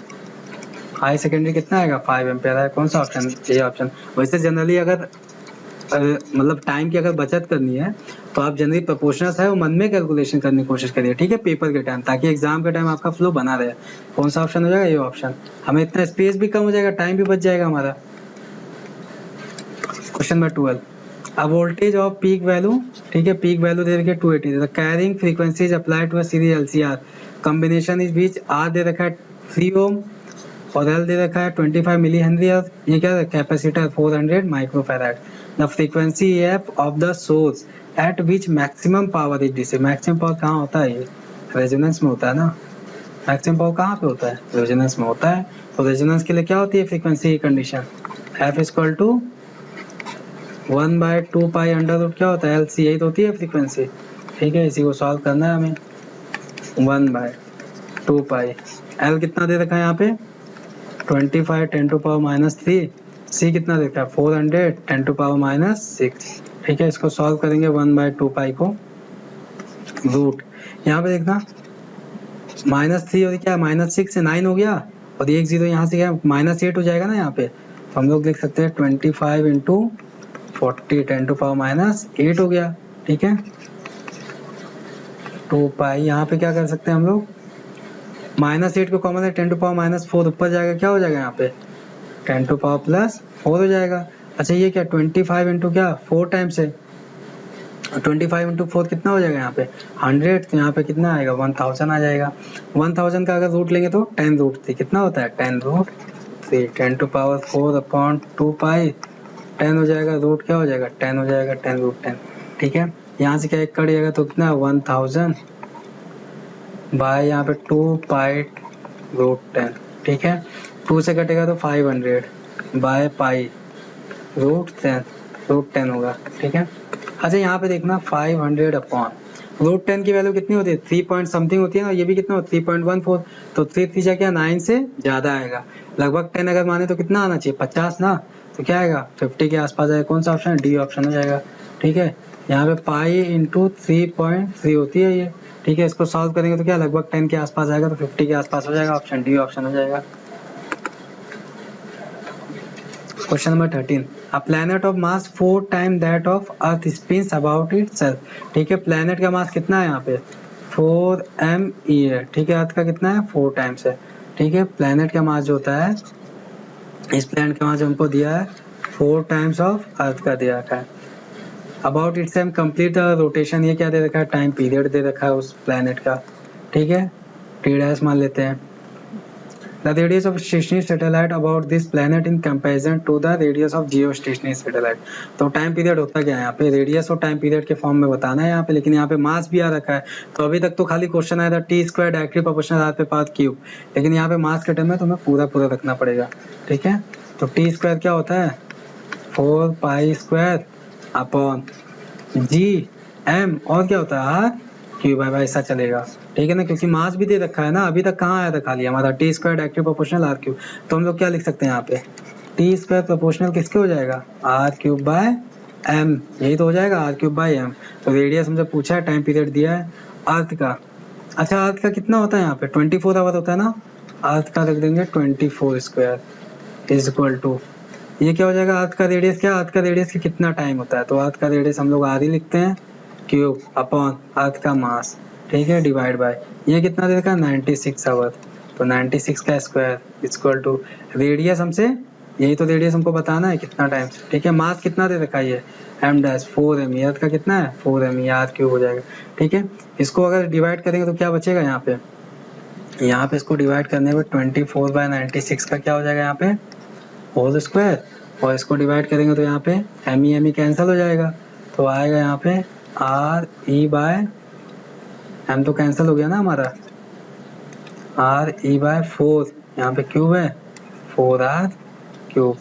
आई सेकेंडरी कितना आएगा 5 एम्पियर है, कौन सा ऑप्शन, ये ऑप्शन। वैसे जनरली अगर मतलब टाइम की अगर बचत करनी है तो आप जनरली प्रोपोर्शनल्स है वो मन में कैलकुलेशन करने की कोशिश करिए, ठीक है, पेपर के टाइम, ताकि एग्जाम के टाइम आपका फ्लो बना रहे। कौन सा ऑप्शन हो जाएगा, ये ऑप्शन, हमें इतना स्पेस भी कम हो जाएगा, टाइम भी बच जाएगा हमारा। Question number 12, a voltage of peak value, ठीक है, पीक वैल्यू दे रखी है 280, the carrying frequency is applied to a series LCR, combination is बीच, आर दे रखा है 3 ओम और एल दे रखा है 25 मिली हेनरी, और ये क्या है, capacitor 400 microfarad. The frequency F of the source eight which maximum power is dissipated, maximum power कहाँ होता है, ये रेजोनेंस में होता है ना, मैक्सिमम पावर कहाँ पे होता है, रेजोनेंस में होता है। तो रेजोनेंस के लिए क्या होती है फ्रीक्वेंसी की condition, F equal to 1/2 pi under root क्या होता है, एल सी, यही तो होती है फ्रीक्वेंसी, ठीक है। इसी को सॉल्व करना है हमें, 1/2 पाई, एल कितना दे रखा है यहाँ पे 25 10⁻³ सी कितना देखा है 400 10⁻⁶, ठीक है। इसको सॉल्व करेंगे 1/2 पाई को रूट, यहाँ पे देखना -3 और क्या -6 से 9 हो गया, और एक 0 यहाँ से क्या -8 हो जाएगा ना यहाँ पे, तो हम लोग लिख सकते हैं 25 × 40 10⁻⁸ हो गया, ठीक है। 2 पाई यहाँ पे क्या कर सकते हैं हम लोग, -8 को कॉमन है 10⁻⁴ ऊपर जाएगा, क्या हो जाएगा यहाँ पे 10⁻+4 हो जाएगा। अच्छा ये क्या 25 इंटू क्या 4 टाइम्स है, 25 इंटू 4 कितना हो जाएगा यहाँ पे 100, तो यहाँ पे कितना आएगा 1000 आ जाएगा। 1000 का अगर रूट लेंगे तो 10√3 कितना होता है 10√3, 10⁻⁴/2 पाई 10 हो जाएगा, रूट क्या हो जाएगा 10 हो जाएगा, 10√10, ठीक है। यहाँ से क्या एक कट जाएगा तो कितना 1000 बाय यहाँ पे 2 पाई√10, ठीक है। 2 से कटेगा तो 500 बाय पाई √10 होगा, ठीक है। अच्छा यहाँ पे देखना 500/√10 की वैल्यू कितनी होती है 3 पॉइंट समथिंग होती है ना, ये भी कितना होता है 3.14, तो 3 3 क्या 9 से ज्यादा आएगा, लगभग 10 अगर माने तो कितना आना चाहिए 50 ना, तो क्या आएगा 50 के आसपास आएगा, कौन सा ऑप्शन है डी ऑप्शन हो जाएगा, ठीक है। यहाँ पे पाई इंटू 3.3 होती है ये, ठीक है। इसको सॉल्व करेंगे तो क्या लगभग 10 के आसपास आएगा, तो 50 के आसपास हो जाएगा, ऑप्शन डी ऑप्शन हो जाएगा। Question number 13, a planet of mass 4 time that of earth spins about itself, ठीक है। प्लैनेट का मास कितना है यहाँ पे 4 me है, ठीक है। अर्थ का कितना है 4 टाइम्स है, ठीक है। प्लैनेट का मास जो होता है, इस प्लैनेट का मास हमको दिया है 4 टाइम्स ऑफ अर्थ का दिया रखा है। अबाउट इटसेल्फ कंप्लीट रोटेशन, ये क्या दे रखा है टाइम पीरियड दे रखा है उस प्लैनेट का, ठीक है। t' मान लेते हैं। The radius of stationary satellite about this planet in comparison to the radius of geostationary satellite, तो टाइम पीरियड होता क्या है यहाँ पे, रेडियस और टाइम पीरियड के फॉर्म में बताना है यहाँ पे, लेकिन यहाँ पे मास भी आ रखा है। तो अभी तक तो खाली क्वेश्चन आया था t² डायरेक्टली प्रोपोर्शनल r पे पाथ क्यूब, लेकिन यहाँ पे मास के टर्म में तुम्हें पूरा रखना पड़ेगा, ठीक है। तो t² क्या होता है 4π² और क्या होता है r क्यूब, ऐसा चलेगा, ठीक है ना, क्योंकि मास भी दे रखा है ना। अभी तक कहाँ आया था खाली हमारा t² directly proportional r cube, तो हम लोग क्या लिख सकते हैं यहाँ पे t² प्रोपोर्शनल किसके हो जाएगा r³/m, यही तो हो जाएगा r³/m। तो रेडियस हमसे पूछा है, टाइम पीरियड दिया है अर्थ का। अच्छा अर्थ का कितना होता है यहाँ पे 24 आवर होता है ना, अर्थ का रख देंगे 24² इज इक्वल टू, ये क्या हो जाएगा अर्थ का रेडियस, क्या अर्थ का रेडियस की कितना टाइम होता है, तो अर्थ का रेडियस हम लोग r ही लिखते हैं क्यूब अपॉन अर्थ का मास, ठीक है, डिवाइड बाय ये कितना दे रखा है 96 आवर, तो 96 का स्क्वायर इक्वल टू रेडियस, हमसे यही तो रेडियस हमको बताना है कितना टाइम, ठीक है। मास कितना दे रखा है ये m'4m, अर्थ का कितना है 4m, r³ हो जाएगा, ठीक है। इसको अगर डिवाइड करेंगे तो क्या बचेगा यहाँ पे इसको डिवाइड करने पर 24/96 का क्या हो जाएगा यहाँ पे होल स्क्वायर, और इसको डिवाइड करेंगे तो यहाँ पे एम ई कैंसिल हो जाएगा, तो आएगा यहाँ पे आर ई बाय एम तो कैंसिल हो गया ना हमारा, आर ई बाय 4, यहाँ पे क्यूब है 4r क्यूब,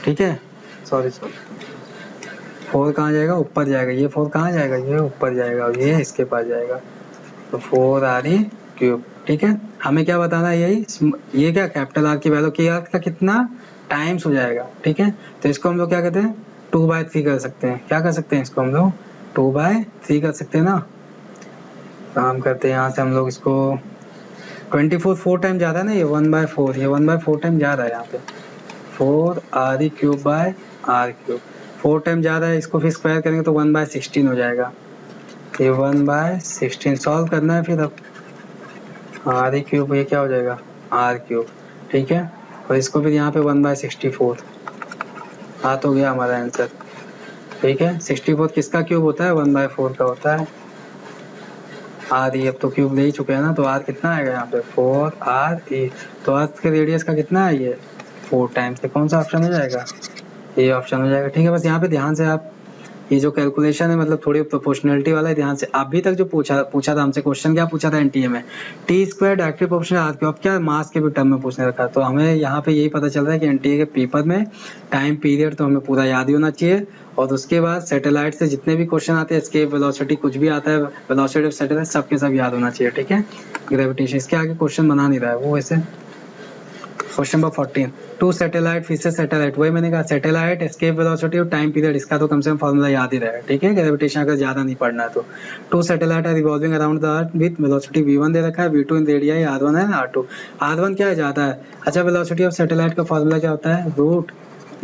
ठीक है। सॉरी 4 कहाँ जाएगा, ऊपर जाएगा, ये 4 कहाँ जाएगा, ये ऊपर जाएगा और ये इसके पास जाएगा, तो 4r क्यूब, ठीक है। हमें क्या बताना है, यही ये क्या कैपिटल आर की वैल्यू, के आर का कितना टाइम्स हो जाएगा, ठीक है। तो इसको हम लोग क्या कहते हैं 2/3 कर सकते हैं, क्या कर सकते हैं इसको हम लोग 2/3 कर सकते हैं ना। काम करते हैं यहाँ से हम लोग इसको 24 4 टाइम ज़्यादा है ना, ये 1/4, ये 1/4 टाइम ज़्यादा है यहाँ पे, 4r cube by r cube, 4 time ज़्यादा है, इसको फिर स्क्वायर करेंगे तो 1/16 हो जाएगा, ये 1/16 सॉल्व करना है फिर अब, r क्यूब ये क्या हो जाएगा r क्यूब, ठीक है। और इसको फिर यहाँ पे 1/64 आ तो गया हमारा आंसर, ठीक है। 64 किसका क्यूब होता है, 1/4 का होता है। आर ई अब तो क्यूब ले ही चुके हैं ना, तो आर कितना आएगा यहाँ पे 4r, तो अर्थ के रेडियस का कितना है ये 4 टाइम्स, कौन सा ऑप्शन हो जाएगा, ये ऑप्शन हो जाएगा, ठीक है। बस यहाँ पे ध्यान से आप ये जो कैलकुलेशन है मतलब थोड़ी प्रोपोर्शनलिटी वाला है, ध्यान से। अभी तक जो पूछा था हमसे क्वेश्चन, क्या पूछा था एनटीए में, T square directly proportional R cube, अब क्या मास के भी टर्म में पूछने रखा, तो हमें यहाँ पे यही पता चल रहा है कि एनटीए के पेपर में टाइम पीरियड तो हमें पूरा याद ही होना चाहिए, और उसके बाद सैटेलाइट से जितने भी क्वेश्चन आते हैं, एस्केप वेलोसिटी कुछ भी आता है, वेलोसिटी ऑफ सैटेलाइट सबके सब याद होना चाहिए, ठीक है। ग्रेविटेशन इसके आगे क्वेश्चन बना नहीं रहा है वो वैसे। क्वेश्चन नंबर 14, टू सैटेलाइट फिर से सैटेलाइट, वही मैंने कहा सैटेलाइट एस्केप वेलोसिटी और टाइम पीरियड, इसका तो कम से कम फॉर्मूला याद ही रहे, ठीक है। ग्रेविटेशन अगर ज्यादा नहीं पढ़ना है तो two satellite are revolving around the earth with velocity v1 दे रखा है, v2 इन रेडियाई r1 है r2, r1 क्या है ज्यादा है, अच्छा वेलोसिटी ऑफ सैटेलाइट का फॉर्मूला क्या होता है रूट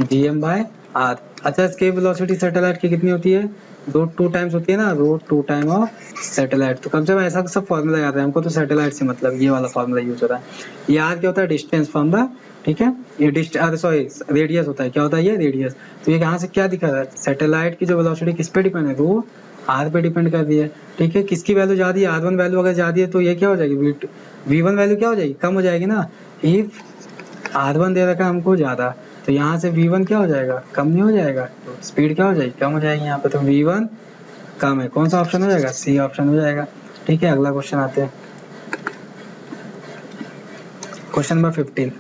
gm/r, अच्छा एस्केप वेलोसिटी सैटेलाइट की कितनी होती है रूट 2 टाइम्स होती है ना, रूट 2 टाइम ऑफ सैटेलाइट, तो कम से कम ऐसा सब फॉर्मूला याद है हमको, तो सैटेलाइट से मतलब ये वाला फॉर्मूला यूज होता है। ये आर क्या होता है डिस्टेंस फ्रॉम द, ठीक है, ये सॉरी रेडियस होता है, क्या होता है ये रेडियस, तो ये कहाँ से क्या दिखा रहा है सैटेलाइट की जो वेलोसिटी किस पे डिपेंड है रूट आर पे डिपेंड कर रही है, ठीक है। किसकी वैल्यू ज्यादा है, r1 वैल्यू अगर ज्यादा है तो ये क्या हो जाएगी v1 वैल्यू क्या हो जाएगी कम हो जाएगी ना, इफ r1 दे रखा है हमको ज्यादा, तो यहाँ से v1 क्या हो जाएगा कम नहीं हो जाएगा, तो स्पीड क्या हो जाएगी कम हो जाएगी यहाँ पे, तो v1 कम है, कौन सा ऑप्शन हो जाएगा सी ऑप्शन हो जाएगा, ठीक है। अगला क्वेश्चन आते हैं, question number 15,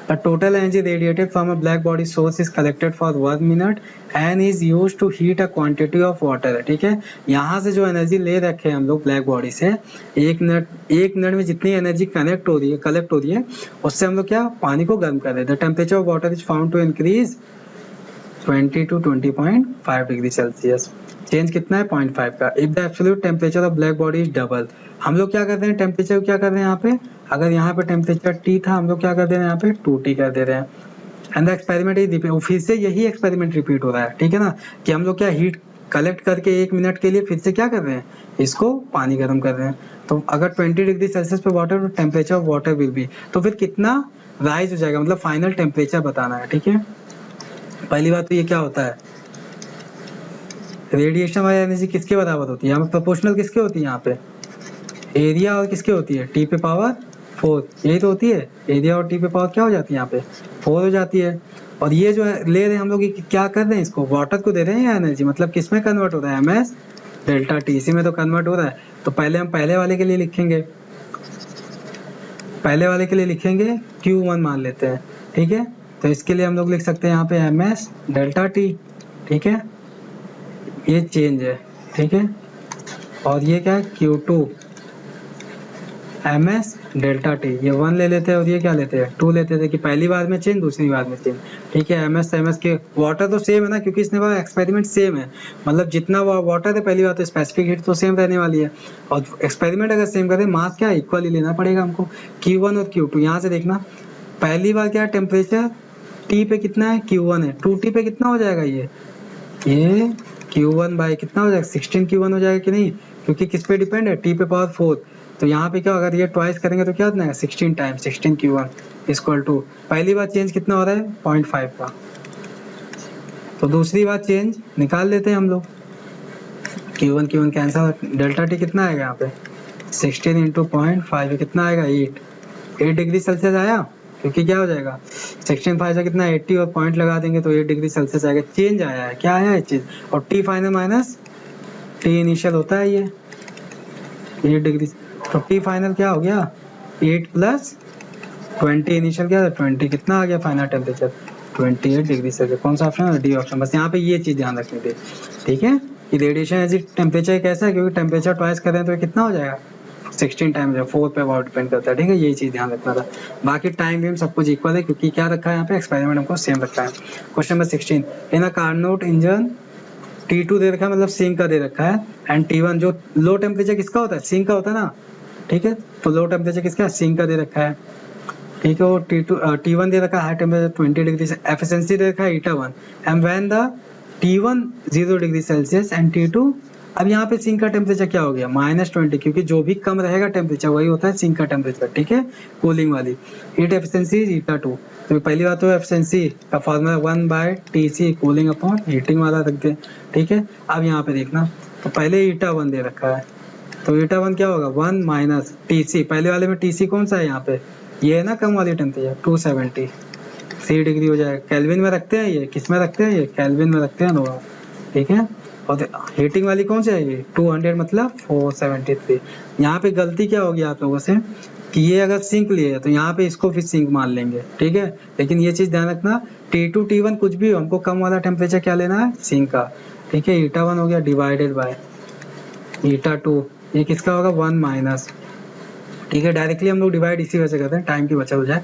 the total energy radiated from a black body source is collected for 1 minute and is used to heat a quantity of water, ठीक है। यहाँ से जो एनर्जी ले रखे हैं हम लोग ब्लैक बॉडी से, एक मिनट में जितनी एनर्जी कलेक्ट हो रही है उससे हम लोग क्या पानी को गर्म कर रहे हैं। The temperature of water is found to increase 20 to 20.5 degree Celsius, change कितना है 0.5 का। If the absolute temperature of black body is double, हम लोग क्या कर रहे हैं टेम्परेचर क्या कर रहे हैं यहाँ पे, अगर यहाँ पे टेम्परेचर T था हम लोग क्या कर दे रहे हैं यहाँ पे 2T कर दे रहे हैं, and the experiment is repeat, फिर से यही एक्सपेरिमेंट रिपीट हो रहा है, ठीक है ना, कि हम लोग क्या हीट कलेक्ट करके 1 मिनट के लिए फिर से क्या कर रहे हैं इसको पानी गर्म कर रहे हैं, तो अगर 20 डिग्री सेल्सियस पे वाटर तो temperature of water will be, तो फिर कितना राइज हो जाएगा मतलब फाइनल टेम्परेचर बताना है, ठीक है। पहली बात तो ये क्या होता है रेडिएशन वाली एनर्जी किसके बराबर होती है, यहाँ पे प्रोपोर्शनल किसके होती है, यहाँ पे एरिया और किसके होती है टी पे पावर 4, यही तो होती है, एरिया और टी पे पावर क्या हो जाती है यहाँ पे 4 हो जाती है। और ये जो है ले रहे हैं हम लोग क्या कर रहे हैं इसको वाटर को दे रहे हैं या एनर्जी, मतलब किस में कन्वर्ट हो रहा है ms डेल्टा टी, इसी में तो कन्वर्ट हो रहा है। तो पहले हम पहले वाले के लिए लिखेंगे, Q1 मान लेते हैं, ठीक है। तो इसके लिए हम लोग लिख सकते हैं यहाँ पे ms डेल्टा टी, ठीक है, ये चेंज है, ठीक है। और ये क्या है Q2 ms डेल्टा टी, ये 1 ले लेते हैं और ये क्या लेते हैं 2 लेते थे, कि पहली बार में चेंज दूसरी बार में चेंज, ठीक है। ms के वाटर तो सेम है ना, क्योंकि इसने बार एक्सपेरिमेंट सेम है, मतलब जितना वाटर है पहली बार तो स्पेसिफिक हीट तो सेम रहने वाली है, और एक्सपेरिमेंट अगर सेम करें मास क्या इक्वल ही लेना पड़ेगा हमको, Q1 और Q2। यहाँ से देखना पहली बार क्या टेम्परेचर T पे कितना है Q1 है, 2T पे कितना हो जाएगा ये Q1 बाय कितना हो जाएगा 16 Q1 हो जाएगा कि नहीं, क्योंकि किस पे डिपेंड है T पे पावर 4, तो यहाँ पे क्या अगर ये ट्वाइस करेंगे तो क्या होता है 16 टाइम्स 16 Q1 इक्वल टू पहली बार चेंज कितना हो रहा है 0.5 का, तो दूसरी बार चेंज निकाल लेते हैं हम लोग, Q1 कैंसिल, डेल्टा टी कितना आएगा यहाँ पे 16 इंटू 0.5 कितना आएगा 8 डिग्री सेल्सियस आया, क्योंकि क्या हो जाएगा 16 से कितना 80 और पॉइंट लगा देंगे तो 8 डिग्री सेल्सियस आएगा। चेंज आया है, क्या आया है चीज, और T final minus T initial होता है ये 8 डिग्री, तो टी फाइनल क्या हो गया 8 प्लस 20 इनिशियल क्या था 20, कितना आ गया फाइनल टेम्परेचर 28 डिग्री सेल्सियस। कौन सा ऑप्शन है, डी ऑप्शन। बस यहाँ पे ये चीज ध्यान रखनी थी, ठीक है, कि रेडिएशन एज टेम्परेचर कैसा है, क्योंकि टेम्परेचर ट्वाइस कर रहे हैं तो कितना हो जाएगा 16 टाइम्स है, 4 पे बहुत डिपेंड करता है, ठीक है, यही चीज ध्यान रखना था। बाकी टाइम भी सब कुछ इक्वल है क्योंकि क्या रखा है यहाँ पे एक्सपेरिमेंट हमको सेम रखा है। क्वेश्चन नंबर 16, इन अ कार्नोट इंजन T2 दे रखा है, मतलब सिंक का दे रखा है, एंड T1 जो लो टेम्परेचर किसका होता है, सिंक का होता है ना, ठीक है, तो लो टेम्परेचर किसका है, सिंक का दे रखा है, ठीक है, और T1 दे रखा है हाई टेम्परेचर 20 डिग्री से, एफिशिएंसी दे रखा है eta1, and when the T1 0 degree Celsius and T2, अब यहाँ पे सिंक का टेम्परेचर क्या हो गया -20, क्योंकि जो भी कम रहेगा टेम्परेचर वही होता है सिंक का टेम्परेचर, ठीक है, कूलिंग वाली। हीट एफिशिएंसी इज eta2, तो पहली बात तो एफिशिएंसी का formula 1/TC cooling upon heating वाला रख दे, ठीक है। अब यहाँ पे देखना, तो पहले eta1 दे रखा है, तो eta1 क्या होगा 1 माइनस TC, पहले वाले में TC कौन सा है यहाँ पे, ये है ना कम वाली टेम्परेचर 273 डिग्री हो जाएगा। केल्विन में रखते हैं, ये किस में रखते हैं, ये केल्विन में रखते हैं दोनों, ठीक है। और हीटिंग वाली कौन सी है, ये 200 मतलब 473। यहाँ पे गलती क्या होगी आप लोगों से कि ये अगर सिंक लिए तो यहाँ पे इसको फिर सिंक मान लेंगे, ठीक है, लेकिन ये चीज ध्यान रखना T2 T1 कुछ भी हो, हमको कम वाला टेम्परेचर क्या लेना है, सिंक का, ठीक है। eta1 हो गया डिवाइडेड बाय eta2, ये किसका होगा 1 माइनस, ठीक है, डायरेक्टली हम लोग डिवाइड इसी वजह से करते हैं टाइम की बचत हो जाए।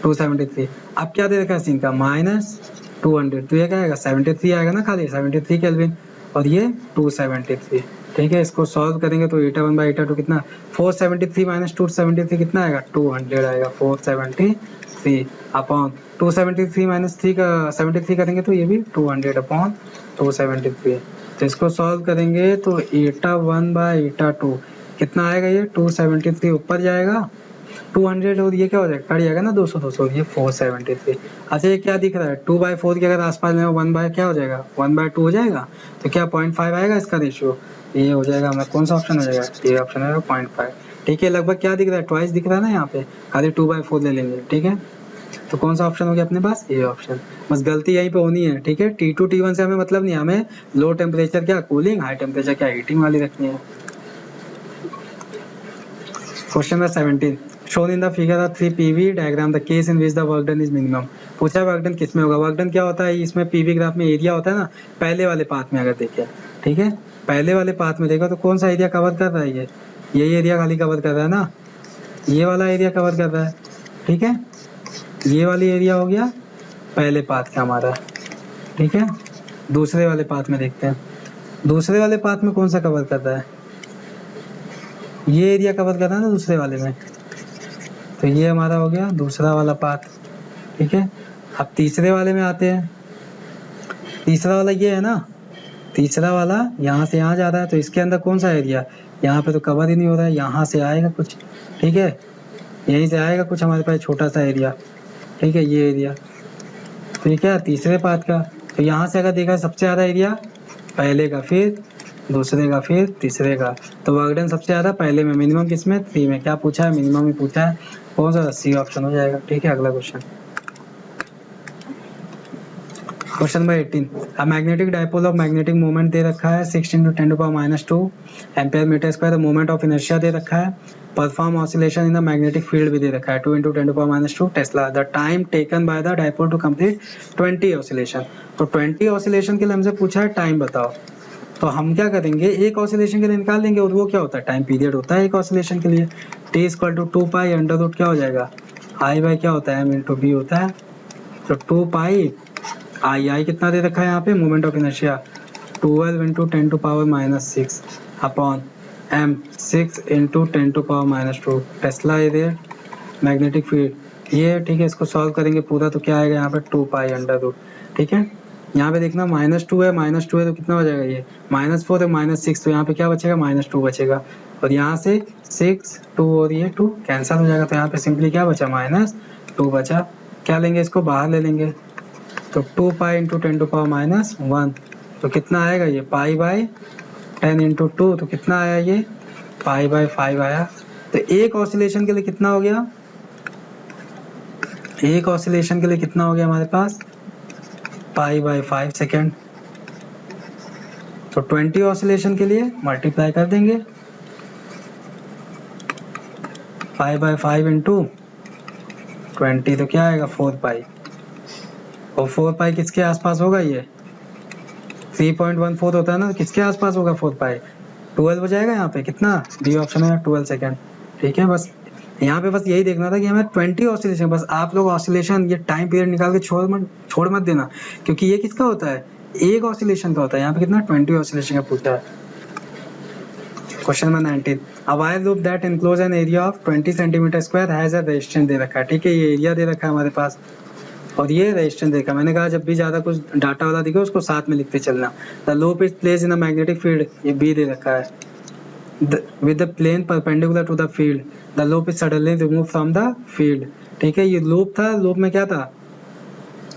273, अब क्या दे रखा है सिंक का -200, तो ये क्या आएगा 73 आएगा ना, खाली 73 केल्विन, और ये 273, ठीक है। इसको सॉल्व करेंगे तो eta1 बाई eta2 कितना 473 माइनस 273 कितना आएगा 200 आएगा, 473 अपॉन 273 माइनस 3 का 73 करेंगे तो ये भी 200 अपॉन 273। तो इसको सॉल्व करेंगे तो eta1 बाई eta2 कितना आएगा, ये 273 ऊपर जाएगा 200, और ये क्या हो जाएगा कट जाएगा ना 200 200, ये 473। अच्छा ये क्या दिख रहा है 2/4 के अगर आसपास में 1 बाय क्या हो जाएगा 1/2 हो जाएगा, तो क्या 0.5 आएगा इसका रेशियो, ये हो जाएगा हमारा कौन सा ऑप्शन हो जाएगा, ये ऑप्शन है 0.5, ठीक है। लगभग क्या दिख रहा है ट्वाइस दिख रहा है ना, यहाँ पे खाली 2/4 ले लेंगे, ठीक है। तो कौन सा ऑप्शन हो गया अपने पास, ये ऑप्शन। बस गलती यहीं पे होनी है, ठीक है। T2 T1 से हमें मतलब नहीं, हमें लो टेम्परेचर क्या कूलिंग, हाई टेम्परेचर क्या हीटिंग वाली रखनी है। Question number 17, shown in the figure of 3 PV diagram the case in which the work done is minimum। पूछा वर्क डन किस में होगा, वर्क डन क्या होता है, इसमें PV ग्राफ में एरिया होता है ना, पहले वाले पाथ में अगर देखें, ठीक है, पहले वाले पाथ में देखो तो कौन सा एरिया कवर कर रहा है, ये यही एरिया खाली कवर कर रहा है ना, ये वाला एरिया कवर कर रहा है, ठीक है, ये वाली एरिया हो गया पहले पाथ का हमारा, ठीक है। दूसरे वाले पाथ में देखते हैं, दूसरे वाले पाथ में कौन सा कवर कर रहा है, ये एरिया कवर कर रहा है ना दूसरे वाले में, तो ये हमारा हो गया दूसरा वाला पाथ, ठीक है। अब तीसरे वाले में आते हैं, तीसरा वाला ये है ना, तीसरा वाला यहाँ से यहाँ जा रहा है, तो इसके अंदर कौन सा एरिया, यहाँ पे तो कवर ही नहीं हो रहा है, यहाँ से आएगा कुछ, ठीक है, यहीं से आएगा कुछ हमारे पास छोटा सा एरिया, ठीक है, ये एरिया, तो ये क्या तीसरे पाथ का, तो यहाँ से अगर देखा सबसे ज़्यादा एरिया पहले का, फिर दूसरे का, फिर तीसरे का, तो वर्क डन सबसे ज़्यादा पहले में, मिनिमम किसमें 3 में, क्या पूछा है मिनिमम ही पूछा है, कौन सा सी ऑप्शन हो जाएगा, ठीक है। अगला question, question number 18, a magnetic dipole of magnetic moment दे रखा है 16 × 10⁻² ampere metre square, moment of inertia दे रखा है, perform oscillation in the magnetic field भी दे रखा है 2 × 10⁻² tesla, the time taken by the dipole to complete 20 oscillation. तो 20 ऑसिलेशन के लिए हमसे पूछा है टाइम बताओ, तो हम क्या करेंगे एक ऑसिलेशन के लिए निकाल देंगे, और वो क्या होता है टाइम पीरियड होता है एक ऑसिलेशन के लिए, t = 2π √ क्या हो जाएगा i बाय क्या होता है m × b होता है, तो 2π i कितना दे रखा है यहाँ पे moment of inertia 12 × 10⁻⁻6 upon m 6 × 10⁻⁻2 Tesla area magnetic field ये, ठीक है। इसको सॉल्व करेंगे पूरा तो क्या आएगा यहाँ पे 2π√, ठीक है। यहाँ पे देखना -2 है, -2 है तो कितना हो जाएगा ये -4 है, -6, तो यहाँ पे क्या बचेगा -2 बचेगा, और यहाँ से 6 2 और ये 2 कैंसिल हो जाएगा, तो यहाँ पे सिंपली क्या बचा -2 बचा, क्या लेंगे इसको बाहर ले लेंगे, तो 2π × 10⁻⁻1, तो कितना आएगा ये π/10 × 2, तो कितना आया ये π/5 आया। तो एक ऑसिलेशन के लिए कितना हो गया, एक ऑसिलेशन के लिए कितना हो गया हमारे पास, π/5 सेकेंड। तो 20 ऑसिलेशन के लिए मल्टीप्लाई कर देंगे, π/5 इंटू 20, तो क्या आएगा 4π। और 4π किसके आसपास होगा, ये 3.14 होता है ना, किसके आसपास होगा 4π, 12 हो जाएगा यहाँ पे, कितना डी ऑप्शन है 12 सेकेंड। ठीक है, बस यहाँ पे बस यही देखना था कि हमें 20 ऑसिलेशन, बस आप लोग ऑसिलेशन ये टाइम पीरियड निकाल के छोड़ मत देना, क्योंकि ये किसका होता है, एक ऑसिलेशन का होता है। यहाँ पे कितना 20 ऑसिलेशन का पूछा है। Question number 19, a wire loop that enclose an area of 20 centimetre square has a resistance दे रखा है। ठीक है, ये एरिया दे रखा है हमारे पास और ये रेजिस्टेंस देखा। मैंने कहा जब भी ज्यादा कुछ डाटा वाला दिखे उसको साथ में लिखते चलना। The loop is placed in a magnetic field, ये बी दे रखा है, with the plane perpendicular to the field, the loop is suddenly removed from the field। ठीक है, ये लूप था, लूप में क्या था,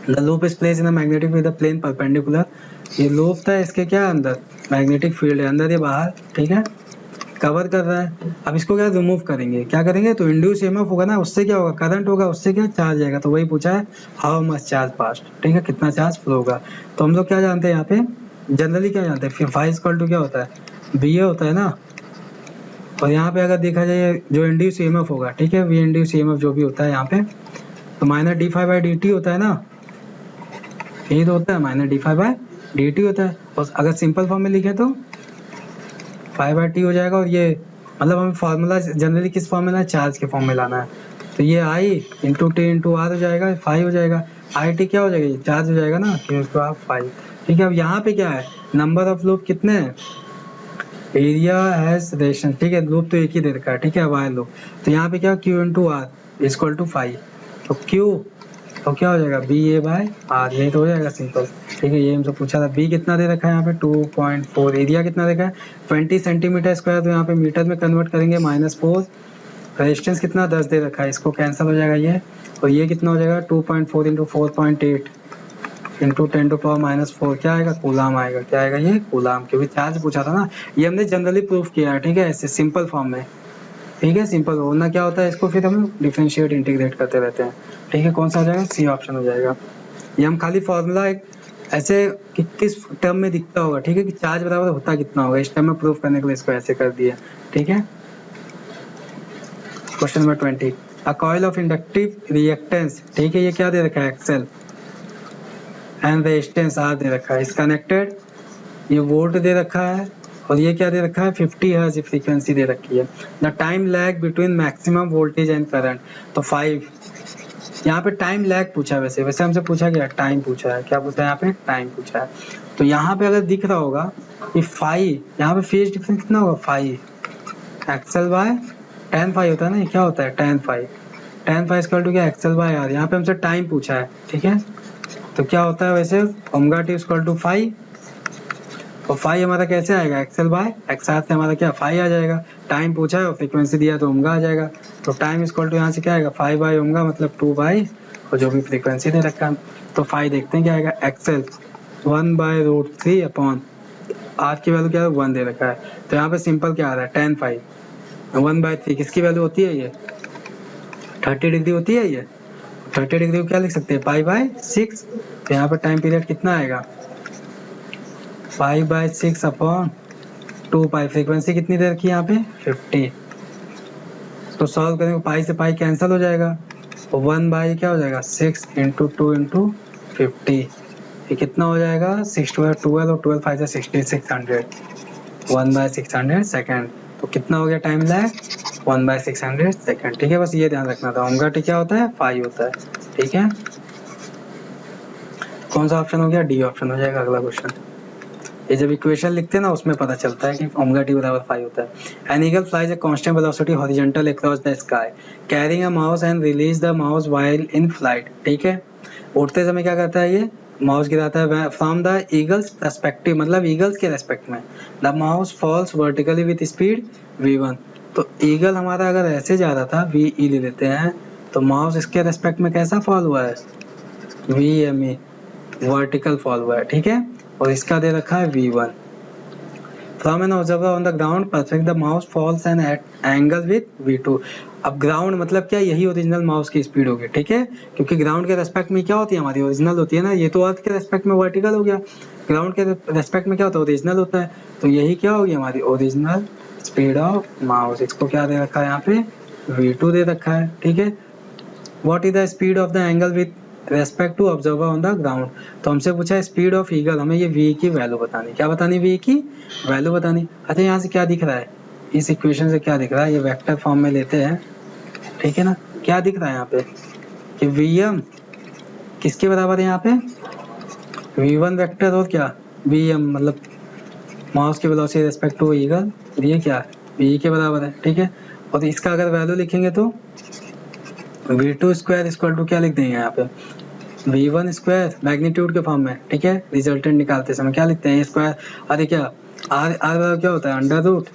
the loop is placed in a magnetic with the plane perpendicular, ये लूप था, इसके क्या अंदर मैग्नेटिक फील्ड है, अंदर ये बाहर। ठीक है, कवर कर रहा है। अब इसको क्या रिमूव करेंगे, क्या करेंगे, तो इंड्यूस ईएमएफ होगा ना, उससे क्या होगा, करंट होगा, उससे क्या चार्ज आएगा। तो वही पूछा है, हाउ मच चार्ज पास्ट। ठीक है, कितना चार्ज फ्लो होगा। तो हम लोग क्या जानते हैं यहाँ पे, जनरली क्या जानते हैं, फाई इक्वल टू क्या होता है, बी ए होता है ना। और यहाँ पे अगर देखा जाए जो इंड्यूस ईएमएफ होगा, ठीक है, वी इंड्यूस ईएमएफ जो भी होता है यहाँ पे, तो माइनस d∅/dt होता है ना, यही तो होता है, माइनस d∅/dt होता है। और अगर सिंपल फॉर्म में लिखे तो 5/t हो जाएगा। और ये मतलब हमें फार्मूला जनरली किस फॉर्म में लाना है, चार्ज के फॉर्म में लाना है। तो ये I into T into R हो जाएगा, 5 हो जाएगा। IT क्या हो जाएगा, ये चार्ज हो जाएगा ना, Q इंटू आर 5। ठीक है, अब यहाँ पे क्या है, नंबर ऑफ लूप कितने हैं, एरिया हैज रेजिस्टेंस। ठीक है, लूप तो एक ही दे रखा है। ठीक है, वायर लूप, तो यहाँ पे क्या Q into R equal to 5। तो Q तो क्या हो जाएगा, BA/R, यही तो हो जाएगा सिंपल। ठीक है, ये हमसे पूछा था। B कितना दे रखा है यहाँ पे 2.4, एरिया कितना देखा है 20 सेंटीमीटर स्क्वायर, तो यहाँ पे मीटर में कन्वर्ट करेंगे -4। रेजिस्टेंस कितना 10 दे रखा है, इसको कैंसिल हो जाएगा ये। और ये कितना हो जाएगा 2.4 इंटू 4.8 इंटू 10⁻⁻⁴, क्या आएगा, कूलाम आएगा। क्या आएगा, ये कूलाम, क्योंकि चार्ज पूछा था ना। ये हमने जनरली प्रूफ किया है। ठीक है, ऐसे सिंपल फॉर्म में। ठीक है, सिंपल होना क्या होता है, इसको फिर हम डिफरेंशिएट इंटीग्रेट करते रहते हैं। ठीक है, कौन सा हो जाएगा, सी ऑप्शन हो जाएगा। ये हम खाली फॉर्मूला एक ऐसे कि किस टर्म में दिखता होगा, ठीक है, कि चार्ज बराबर होता कितना होगा, इस टर्म में प्रूफ करने के लिए इसको ऐसे कर दिया। ठीक है, question number 20, a coil of inductive reactance. ठीक है, ये क्या दे रखा है, एक्सेल एंड रेजिस्टेंस आर दे रखा है, इस कनेक्टेड, ये वोल्ट दे रखा है। और ये क्या दे रखा है, 50 हर्ट्ज फ्रीक्वेंसी दे रखी है। The time lag between maximum voltage and current, तो 5। यहाँ पे टाइम लैग पूछा है, वैसे हमसे पूछा गया टाइम पूछा है, क्या पूछा है यहाँ पे, टाइम पूछा है। तो यहाँ पे अगर दिख रहा होगा कि 5, यहाँ पे फेज डिफरेंस कितना होगा, 5 एक्सेल बाय tan phi होता है ना, ये क्या होता है tan phi इक्वल टू क्या, एक्सेल बाय आर। यहाँ पे हमसे टाइम पूछा है। ठीक है, तो क्या होता है वैसे, ओमेगा टी इक्वल टू 5, और 5 हमारा कैसे आएगा, एक्सेल बाय एक्स आर से हमारा क्या 5 आ जाएगा। टाइम पूछा है और फ्रीक्वेंसी दिया तो ओमेगा आ जाएगा। तो टाइम इक्वल टू यहाँ से क्या आएगा, 5/ओमेगा मतलब 2 और जो भी फ्रीक्वेंसी दे रखा है। तो 5 देखते हैं क्या आएगा, एक्सेल 1/√3 अपॉन आर की वैल्यू क्या है 1 दे रखा है। तो यहाँ पे सिंपल क्या आ रहा है, tan phi 1/3 किसकी वैल्यू होती है, ये 30 डिग्री होती है। ये 30 डिग्री को क्या लिख सकते हैं, π/6। तो यहाँ पर टाइम पीरियड कितना आएगा, π/6 अपॉन 2π। फ्रीक्वेंसी कितनी दे रखी है यहाँ पे 50। तो सॉल्व करेंगे, पाई से पाई कैंसिल हो जाएगा, तो 1 क्या हो जाएगा 6 इंटू 2 इंटू 50। ये कितना हो जाएगा 6×12 और 12 5 से 60, 600 1/600 सेकेंड। तो कितना हो गया टाइम लैग 1/600 सेकेंड। ठीक है, बस ये ध्यान रखना था। ओमेगा टी क्या होता है 5 होता है। ठीक है, कौन सा ऑप्शन हो गया, डी ऑप्शन हो जाएगा अगला क्वेश्चन। ये जब इक्वेशन लिखते हैं ना उसमें पता चलता है कि ओमेगा टी बराबर 5 होता है। An eagle flies a constant velocity horizontal across the sky carrying a mouse and release the mouse while in flight. ठीक है, उड़ते समय क्या करता है, ये माउस गिराता है फ्रॉम द ईगल्स पर्सपेक्टिव, मतलब ईगल्स के रेस्पेक्ट में। The mouse falls vertically with speed v1। तो ईगल हमारा अगर ऐसे जा रहा था, वी ई ले लेते हैं, तो माउस इसके रेस्पेक्ट में कैसा फॉल हुआ है, VME वर्टिकल फॉल हुआ है। ठीक है, और इसका दे रखा है v1। From an observer on the ground perfect the mouse falls an at angle with v2। अब ग्राउंड मतलब क्या, यही ओरिजिनल माउस की स्पीड होगी, ठीक है, क्योंकि ग्राउंड के रेस्पेक्ट में क्या होती है हमारी, ओरिजिनल होती है ना, ये तो अर्थ के रेस्पेक्ट में वर्टिकल हो गया, ग्राउंड के रेस्पेक्ट में क्या होता है, ओरिजिनल होता है, तो यही क्या होगी हमारी ओरिजिनल स्पीड ऑफ माउस। इसको क्या दे रखा है यहाँ पे, v2 दे रखा है, ठीक है। What is the speed of the angle with respect to observer on the ground, तो हमसे पूछा है स्पीड ऑफ ईगल, हमें ये v की वैल्यू बतानी, क्या बतानी, v की वैल्यू बतानी। अच्छा यहाँ से क्या दिख रहा है, इस इक्वेशन से क्या दिख रहा है, ये वेक्टर फॉर्म में लेते हैं, ठीक है ना, क्या दिख रहा है यहाँ पे कि vm किसके बराबर है यहाँ पे, v1 वेक्टर और क्या vm मतलब माउस की वेलोसिटी रेस्पेक्ट टू ईगल, ये क्या है v के बराबर है, ठीक है। और इसका अगर वैल्यू लिखेंगे तो v2 स्क्वायर इक्वल टू क्या लिख देंगे यहाँ पे, v1 स्क्वायर मैग्नीट्यूड के फॉर्म में, ठीक है, रिजल्टेंट निकालते समय क्या लिखते हैं, a स्क्वायर, अरे क्या r बराबर क्या होता है, under root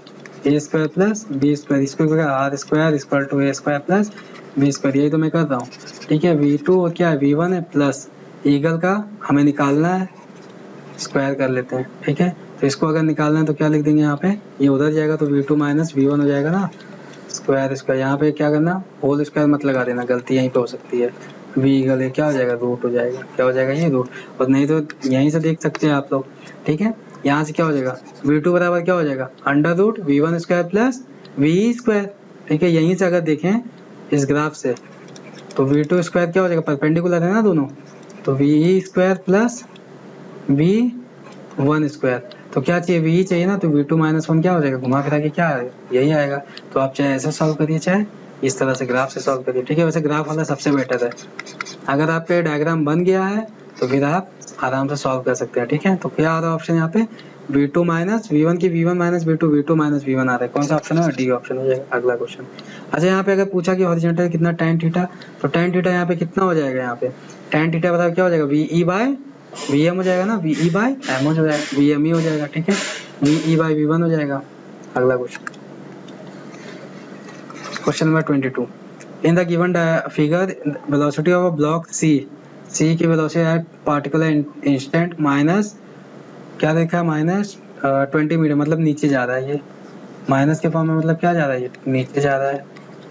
a square plus b square, इसको क्या r square equal to a square plus b square, यही तो मैं कर रहा हूँ, ठीक है। v2 और क्या है v1 है, प्लस ईगल का हमें निकालना है, स्क्वायर कर लेते हैं, ठीक है। तो इसको अगर निकालना है तो क्या लिख देंगे यहाँ पे, ये उधर जाएगा तो v2 माइनस v1 हो जाएगा ना, स्क्वायर स्क्वायर, यहाँ पे क्या करना, होल स्क्वायर मत लगा देना, गलती यहीं पे हो सकती है, v ईगल क्या हो जाएगा, रूट हो जाएगा, क्या हो जाएगा ये रूट, और नहीं तो यहीं से देख सकते हैं आप लोग, ठीक है। यहाँ से क्या हो जाएगा, v2 बराबर क्या हो जाएगा, under root v1 square plus v square, ठीक है। यहीं से अगर देखें इस ग्राफ से तो v2 स्क्वायर क्या हो जाएगा, परपेंडिकुलर है ना दोनों, तो v square plus v1 square, तो क्या चाहिए, v चाहिए ना, तो v2 माइनस 1 क्या हो जाएगा, घुमा फिरा के क्या आएगा, यही आएगा। तो आप चाहे ऐसे सॉल्व करिए चाहे इस तरह से ग्राफ से सॉल्व करिए, ठीक है। वैसे ग्राफ वाला सबसे बेटर है, अगर आपका डायग्राम बन गया है तो फिर आप आराम से सॉल्व कर सकते हैं, ठीक है। तो क्या आ रहा है ऑप्शन यहाँ पे, v2 माइनस v1 की v1 minus v2 minus v1 आ रहा है, कौन सा ऑप्शन है, डी ऑप्शन हो जाएगा अगला क्वेश्चन। अच्छा यहाँ पे अगर पूछा कि हॉरिजॉन्टल कितना tan थीटा, तो tan थीटा यहाँ पे कितना हो जाएगा, यहाँ पे tan थीटा बता क्या हो जाएगा, ve बाय vm हो जाएगा ना, ve बाय m हो जाएगा, vme हो जाएगा, ठीक है, ve बाय v1 हो जाएगा। अगला question, question number 22, in the given figure velocity of a block c की velocity at particular instant minus क्या देखा है, माइनस 20 मीटर, मतलब नीचे जा रहा है, ये माइनस के फॉर्म में मतलब क्या जा रहा है, ये नीचे जा रहा है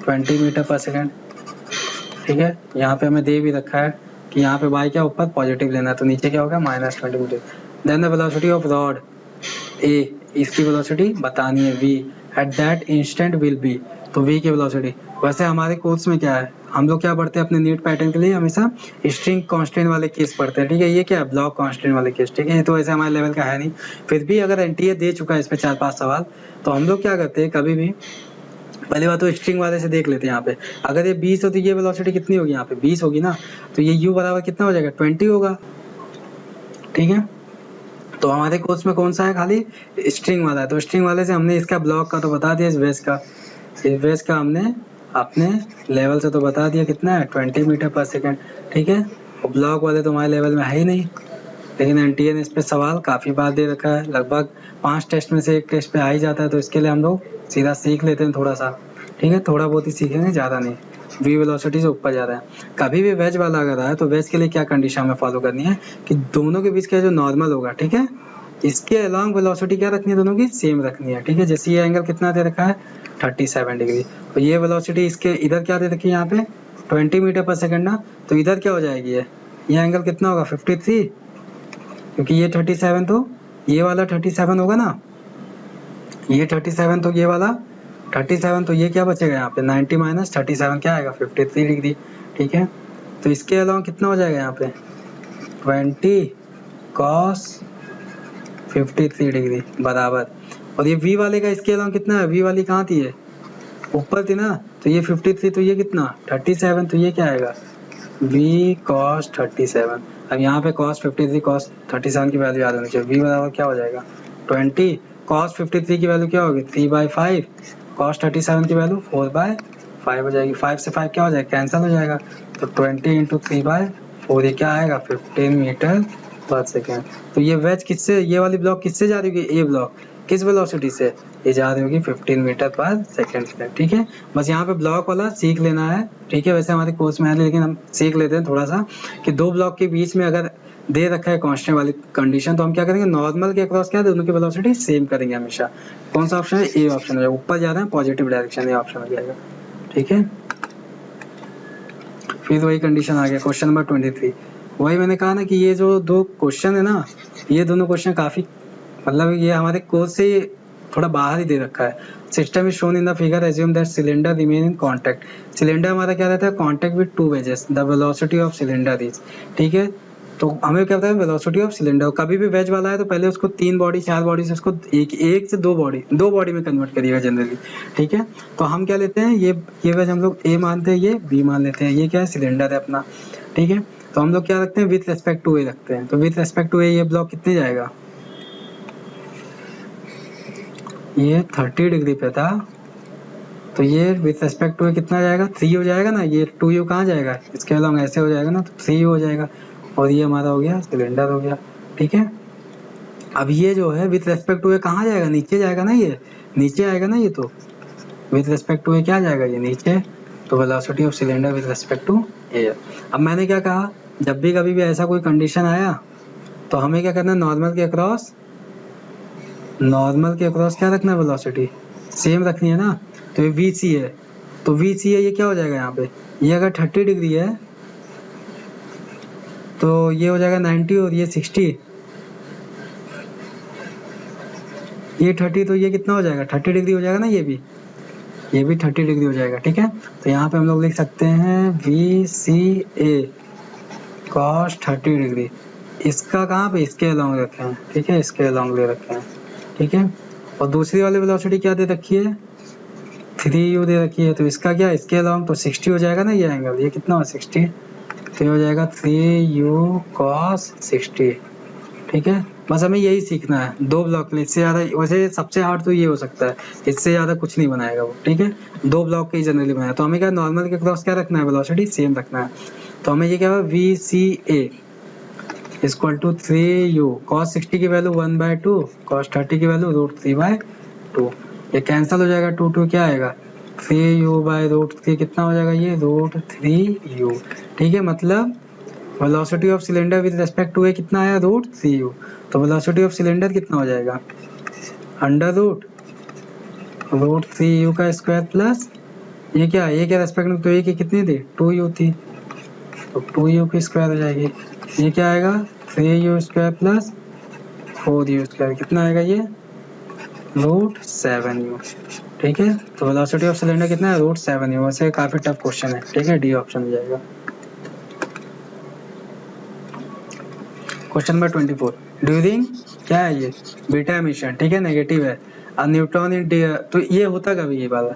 20 मीटर पर सेकेंड, ठीक है। यहाँ पे हमें दे भी रखा है कि यहाँ पे y क्या ऊपर पॉजिटिव लेना है, तो नीचे क्या होगा, minus 20 metre. Then the velocity of rod a, इसकी वेलोसिटी बतानी है v at that instant will be, तो v की वेलोसिटी, वैसे हमारे कोर्स में क्या है, हम लोग क्या पढ़ते हैं अपने नीट पैटर्न के लिए हमेशा स्ट्रिंग कांस्टेंट वाले केस पढ़ते हैं, ठीक है। ये क्या है, ब्लॉक कांस्टेंट वाले केस, ठीक है, ये तो वैसे हमारे लेवल का है नहीं, फिर भी अगर एनटीए दे चुका है इस पे 4-5 सवाल, तो हम लोग क्या करते हैं कभी भी, पहली बात तो स्ट्रिंग वाले से देख लेते हैं। यहाँ पे अगर ये 20 हो तो ये वेलोसिटी कितनी होगी, यहाँ पे 20 होगी ना, तो ये u बराबर कितना हो जाएगा, 20 होगा, ठीक है। तो हमारे कोर्स में कौन सा है, खाली स्ट्रिंग वाला है, तो स्ट्रिंग वाले से हमने इसका ब्लॉक का तो बता दिया, इस बेस का हमने अपने लेवल से तो बता दिया कितना है, 20 मीटर पर सेकेंड, ठीक है। और ब्लॉक वाले तो हमारे लेवल में है ही नहीं, लेकिन एनटीए ने इस पे सवाल काफ़ी बार दे रखा है, लगभग 5 टेस्ट में से एक टेस्ट पे आ ही जाता है, तो इसके लिए हम लोग सीधा सीख लेते हैं थोड़ा सा, ठीक है, थोड़ा बहुत ही सीखेंगे, ज़्यादा नहीं। वी वेलोसिटी से ऊपर जा रहा है, कभी भी वेज वाला अगर आए तो वेज के लिए क्या कंडीशन हमें फॉलो करनी है कि दोनों के बीच का जो नॉर्मल होगा, ठीक है, इसके अलॉन्ग वेलोसिटी क्या रखनी है, दोनों की सेम रखनी है, ठीक है। जैसे ये एंगल कितना दे रखा है 37 डिग्री, और ये वेलोसिटी इसके इधर क्या दे रखी है यहाँ पे 20 मीटर पर सेकेंड ना, तो इधर क्या हो जाएगी, ये एंगल कितना होगा 53, क्योंकि ये 37 तो ये वाला 37 होगा ना, ये 37 तो ये वाला 37, तो ये क्या बचेगा यहाँ पे 90 माइनस 37 क्या आएगा 53 डिग्री, ठीक है। तो इसके अलावा कितना हो जाएगा यहाँ पे 20 cos 53 डिग्री बराबर, और ये v वाले का इसके अलावा कितना है, v वाली कहाँ थी, ये ऊपर थी ना, तो ये 53, तो ये कितना 37, तो ये क्या आएगा v cos 37। अब यहाँ पे cos 53 cos 37 की वैल्यू याद होनी चाहिए, v बराबर क्या हो जाएगा 20, cos 53 की वैल्यू क्या होगी 3/5, cos 37 की वैल्यू 4/5 हो जाएगी, 5 से 5 क्या हो जाएगा कैंसिल हो जाएगा, तो 20 × 3/4 ये क्या आएगा 15 मीटर पर सेकेंड। तो ये वेज किससे, ये वाली ब्लॉक किससे जा रही है, ए ब्लॉक, किस वेलोसिटी से, ये जा रही होगी 15 मीटर पर सेकेंड से, ठीक है। बस यहाँ पे ब्लॉक वाला सीख लेना है, ठीक है। वैसे हमारे कोर्स में है लेकिन हम सीख लेते हैं थोड़ा सा कि दो ब्लॉक के बीच में अगर दे रखा है कांस्टेंट वाली कंडीशन तो हम क्या करेंगे, नॉर्मल के अक्रॉस क्या दोनों की वेलोसिटी सेम करेंगे हमेशा। कौन सा ऑप्शन है, ए ऑप्शन है, ऊपर जा रहे हैं पॉजिटिव डायरेक्शन, ये ऑप्शन हो जाएगा, ठीक है। फिर वही कंडीशन आ गया क्वेश्चन नंबर 23। वही मैंने कहा ना कि ये जो दो क्वेश्चन है ना, ये दोनों क्वेश्चन काफी मतलब ये हमारे कोर्स से थोड़ा बाहर ही दे रखा है। System is shown in the figure, assume that cylinder remain in contact. Cylinder हमारा क्या रहता है, contact with two wages, the velocity of cylinder is, ठीक है। तो हमें क्या होता है, वेलोसिटी ऑफ सिलेंडर, कभी भी वेज वाला है तो पहले उसको 3 बॉडी 4 बॉडी से उसको एक से 2 बॉडी में कन्वर्ट करिएगा जनरली, ठीक है। तो हम क्या लेते हैं, ये वेज हम लोग ए मानते हैं, ये बी मान लेते हैं, ये क्या है सिलेंडर है अपना, ठीक है। तो हम लोग क्या रखते हैं, विथ रेस्पेक्ट टू ए रखते हैं। तो विथ रेस्पेक्ट टू ए ये ब्लॉक कितने जाएगा, ये 30 डिग्री पे था, तो ये विथ रेस्पेक्ट टू कितना जाएगा, 3 हो जाएगा ना। ये 2u कहाँ जाएगा, इसके अलॉन्ग ऐसे हो जाएगा ना, तो 3u हो जाएगा। और ये हमारा हो गया सिलेंडर हो गया, ठीक है। अब ये जो है विथ रेस्पेक्ट टू कहाँ जाएगा, नीचे जाएगा ना, ये नीचे आएगा ना, ये तो विथ रेस्पेक्ट टू क्या जाएगा, ये नीचे। तो velocity of cylinder with respect to air. अब मैंने क्या कहा, जब भी कभी भी ऐसा कोई कंडीशन आया तो हमें क्या करना है, नॉर्मल के अक्रॉस क्या रखना है, वेलोसिटी सेम रखनी है ना। तो ये वी सी है, तो वी सी है, ये क्या हो जाएगा यहाँ पे, ये अगर 30 डिग्री है तो ये हो जाएगा 90 और ये 60, ये 30, तो ये कितना हो जाएगा, 30 डिग्री हो जाएगा ना, ये भी 30 डिग्री हो जाएगा, ठीक है। तो यहाँ पे हम लोग लिख सकते हैं वी सी ए कॉस 30 डिग्री। इसका कहाँ पे, इसके अलॉन्ग रखे हैं, ठीक है, इसके अलॉन्ग ले रखे हैं, ठीक है। और दूसरी वाली वेलोसिटी क्या दे रखी है, 3u दे रखी है, तो इसका क्या, इसके अलॉन्ग तो 60 हो जाएगा ना, ये एंगल, ये कितना हो 60, तो ये हो जाएगा 3u cos 60, ठीक है। बस हमें यही सीखना है, दो ब्लॉक में, इससे ज़्यादा, वैसे सबसे हार्ड तो ये हो सकता है, इससे ज़्यादा कुछ नहीं बनाएगा वो, ठीक है। दो ब्लॉक के ही जनरली बनाया, तो हमें क्या नॉर्मल के क्रॉस क्या रखना है, वेलोसिटी सेम रखना है। तो हमें ये क्या है, V C A equal to 3u cos 60 की वैल्यू 1/2, cos 30 की वैल्यू √3/2, ये कैंसिल हो जाएगा, 2 क्या आएगा, 3u/√3 कितना हो जाएगा, ये √3u, ठीक है। मतलब velocity of cylinder with respect to a कितना आया, √3u। तो वेलोसिटी ऑफ सिलेंडर कितना हो जाएगा, √3u का स्क्वायर प्लस ये क्या रेस्पेक्ट में, तो ये की कितनी थी, 2u थी, तो 2u की स्क्वायर हो जाएगी। ये क्या आएगा, 3u square plus 4u square, कितना आएगा, ये √7u, ठीक है। तो वेलोसिटी ऑफ सिलेंडर कितना है, √7u। वैसे काफी टफ क्वेश्चन है, ठीक है, डी ऑप्शन हो जाएगा। क्वेश्चन नंबर 24, ड्यूरिंग क्या है ये, बीटा एमिशन, ठीक है, नेगेटिव है, न्यूट्रॉन इन, तो ये होता कभी, ये वाला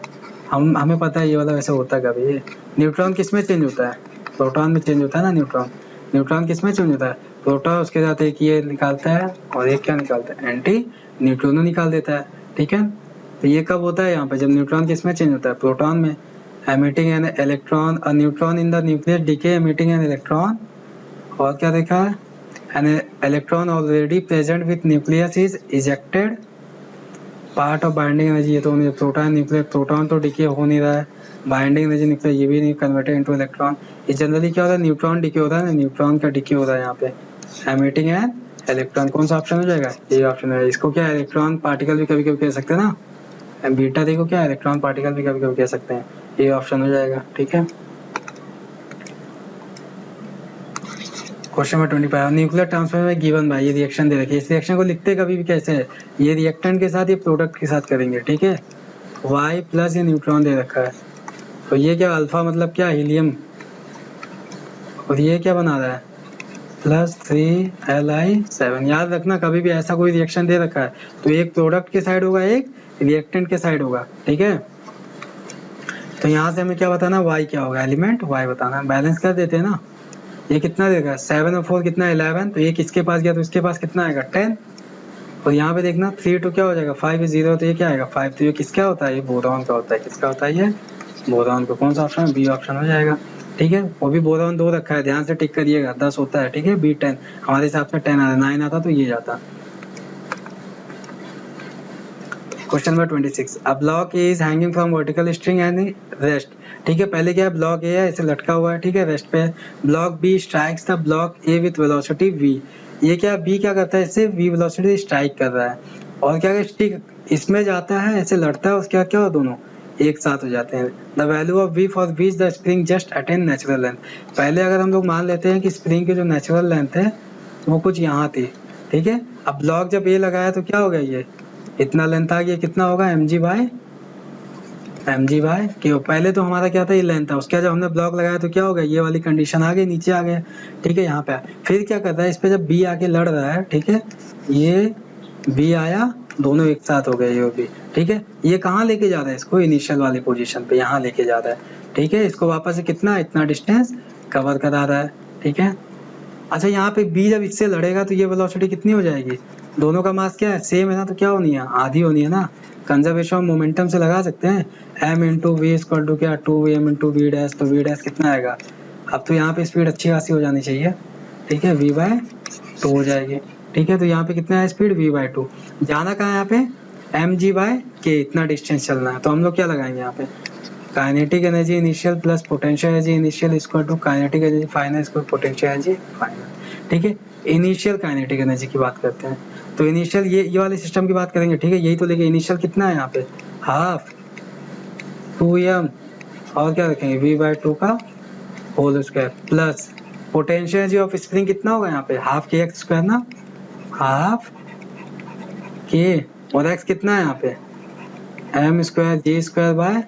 हमें पता है, ये वाला वैसे होता कभी, ये न्यूट्रॉन किस में चेंज होता है, प्रोटॉन में चेंज होता है ना, न्यूट्रॉन किस में चेंज होता है, प्रोटॉन, उसके साथ एक ये निकालता है और एक क्या निकालता है, एंटी न्यूट्रिनो निकाल देता है, ठीक है। तो ये कब होता है यहाँ पे, जब न्यूट्रॉन किस में चेंज होता है, प्रोटॉन में, emitting an electron, a neutron in the nucleus decay emitting an electron, और क्या देखा है, an electron already present with nucleus is ejected part of binding energy। ये तो प्रोटॉन न्यूक्लियस, प्रोटॉन तो डिके हो नहीं रहा है, बाइंडिंग एनर्जी निकले, ये भी नहीं कन्वर्टेड इनटू इलेक्ट्रॉन। ये जनरली क्या होता है, न्यूट्रॉन डिके होता है ना, न्यूट्रॉन का डिके हो रहा है यहाँ पे, एमिटिंग एन इलेक्ट्रॉन, कौन सा ऑप्शन हो जाएगा, ये ऑप्शन है। इसको क्या इलेक्ट्रॉन पार्टिकल भी कभी कभी कह सकते हैं ना, बीटा देखो क्या इलेक्ट्रॉन पार्टिकल भी कभी कभी कह सकते हैं, ये ऑप्शन हो जाएगा, ठीक है। क्वेश्चन नंबर 25, न्यूक्लियर ट्रांसफर में गिवन बाय, ये रिएक्शन दे रखी है, इस रिएक्शन को लिखते कभी भी कैसे है, ये रिएक्टेंट के साथ, ये प्रोडक्ट के साथ करेंगे, ठीक है। Y प्लस ये न्यूट्रॉन दे रखा है, तो ये क्या अल्फा मतलब क्या, हीलियम, और ये क्या बना रहा है, +3Li7। याद रखना कभी भी ऐसा कोई रिएक्शन दे रखा है तो एक प्रोडक्ट के साइड होगा, एक रिएक्टेंट के साइड होगा, ठीक है। तो यहाँ से हमें क्या बताना, Y क्या होगा, एलिमेंट Y बताना, बैलेंस कर देते हैं ना। ये कितना देगा, 7 और 4 कितना, 11, तो ये किसके पास गया, तो इसके पास कितना आएगा, 10। और यहाँ पे देखना 3 2 क्या हो जाएगा, 5 0, तो ये क्या आएगा 5, तो ये किसका होता है, ये बोरॉन का होता है, किसका होता है, ये बोरॉन का। कौन सा ऑप्शन है, बी ऑप्शन हो जाएगा, ठीक है। वो भी बोरॉन 2 रखा है, ध्यान से टिक करिएगा, 10 होता है, ठीक है, B10, हमारे हिसाब से 10 आता, 9 आता तो ये जाता। Question number 26, a block A is hanging from vertical string and rest. ठीक है, पहले क्या है, ब्लॉक ए है, इसे लटका हुआ है, ठीक है, रेस्ट पे। Block B strikes the block A with velocity v। ये क्या, बी क्या करता है, इससे v वेलोसिटी स्ट्राइक कर रहा है, और क्या स्टिक इसमें जाता है, ऐसे लड़ता है, उसके बाद क्या हो, दोनों एक साथ हो जाते हैं। The value of v for which the spring just attain natural length. पहले अगर हम लोग मान लेते हैं कि स्प्रिंग की जो नेचुरल लेंथ है वो कुछ यहाँ थी, ठीक है। अब ब्लॉक जब ये लगाया तो क्या हो गया, ये इतना लेंथ आ गया, कितना होगा, mg बाय के। पहले तो हमारा क्या था, ये लेंथ था, उसके बाद जब हमने ब्लॉक लगाया तो क्या हो गया, ये वाली कंडीशन आ गई, नीचे आ गया, ठीक है। यहाँ पे फिर क्या करता है, इस पे जब बी आके लड़ रहा है, ठीक है, ये बी आया, दोनों एक साथ हो गए ये भी, ठीक है। ये कहाँ लेके जा रहा है इसको, इनिशियल वाली पोजीशन पे यहाँ लेके जा रहा है, ठीक है। इसको वापस से कितना, इतना डिस्टेंस कवर करा रहा है, ठीक है। अच्छा, यहाँ पे बी जब इससे लड़ेगा तो ये वेलोसिटी कितनी हो जाएगी, दोनों का मास क्या है, सेम है ना, तो क्या होनी है, आधी होनी है ना। कंजर्वेशन ऑफ मोमेंटम से लगा सकते हैं, m into V equal to क्या, 2m इंटू वी डैश, तो वी डैश कितना आएगा। अब तो यहाँ पे स्पीड अच्छी खासी हो जानी चाहिए, ठीक है, v/2 हो जाएगी, ठीक है। तो यहाँ पे कितना है स्पीड, v/2। जाना कहाँ है यहाँ पे, mg/k, इतना डिस्टेंस चलना है। तो हम लोग क्या लगाएंगे यहाँ पे, kinetic energy initial plus potential energy initial equal to kinetic energy final equal potential energy final, ठीक है। इनिशियल काइनेटिक एनर्जी की बात करते हैं, तो इनिशियल ये वाले सिस्टम की बात करेंगे, ठीक है। यही तो लेके इनिशियल कितना है यहाँ पे, हाफ 2m, और क्या रखेंगे, v/2 का whole square plus potential energy of spring कितना होगा यहाँ पे, हाफ के एक्स स्क्वायर ना, हाफ के, और एक्स कितना है यहाँ पे, m square G square by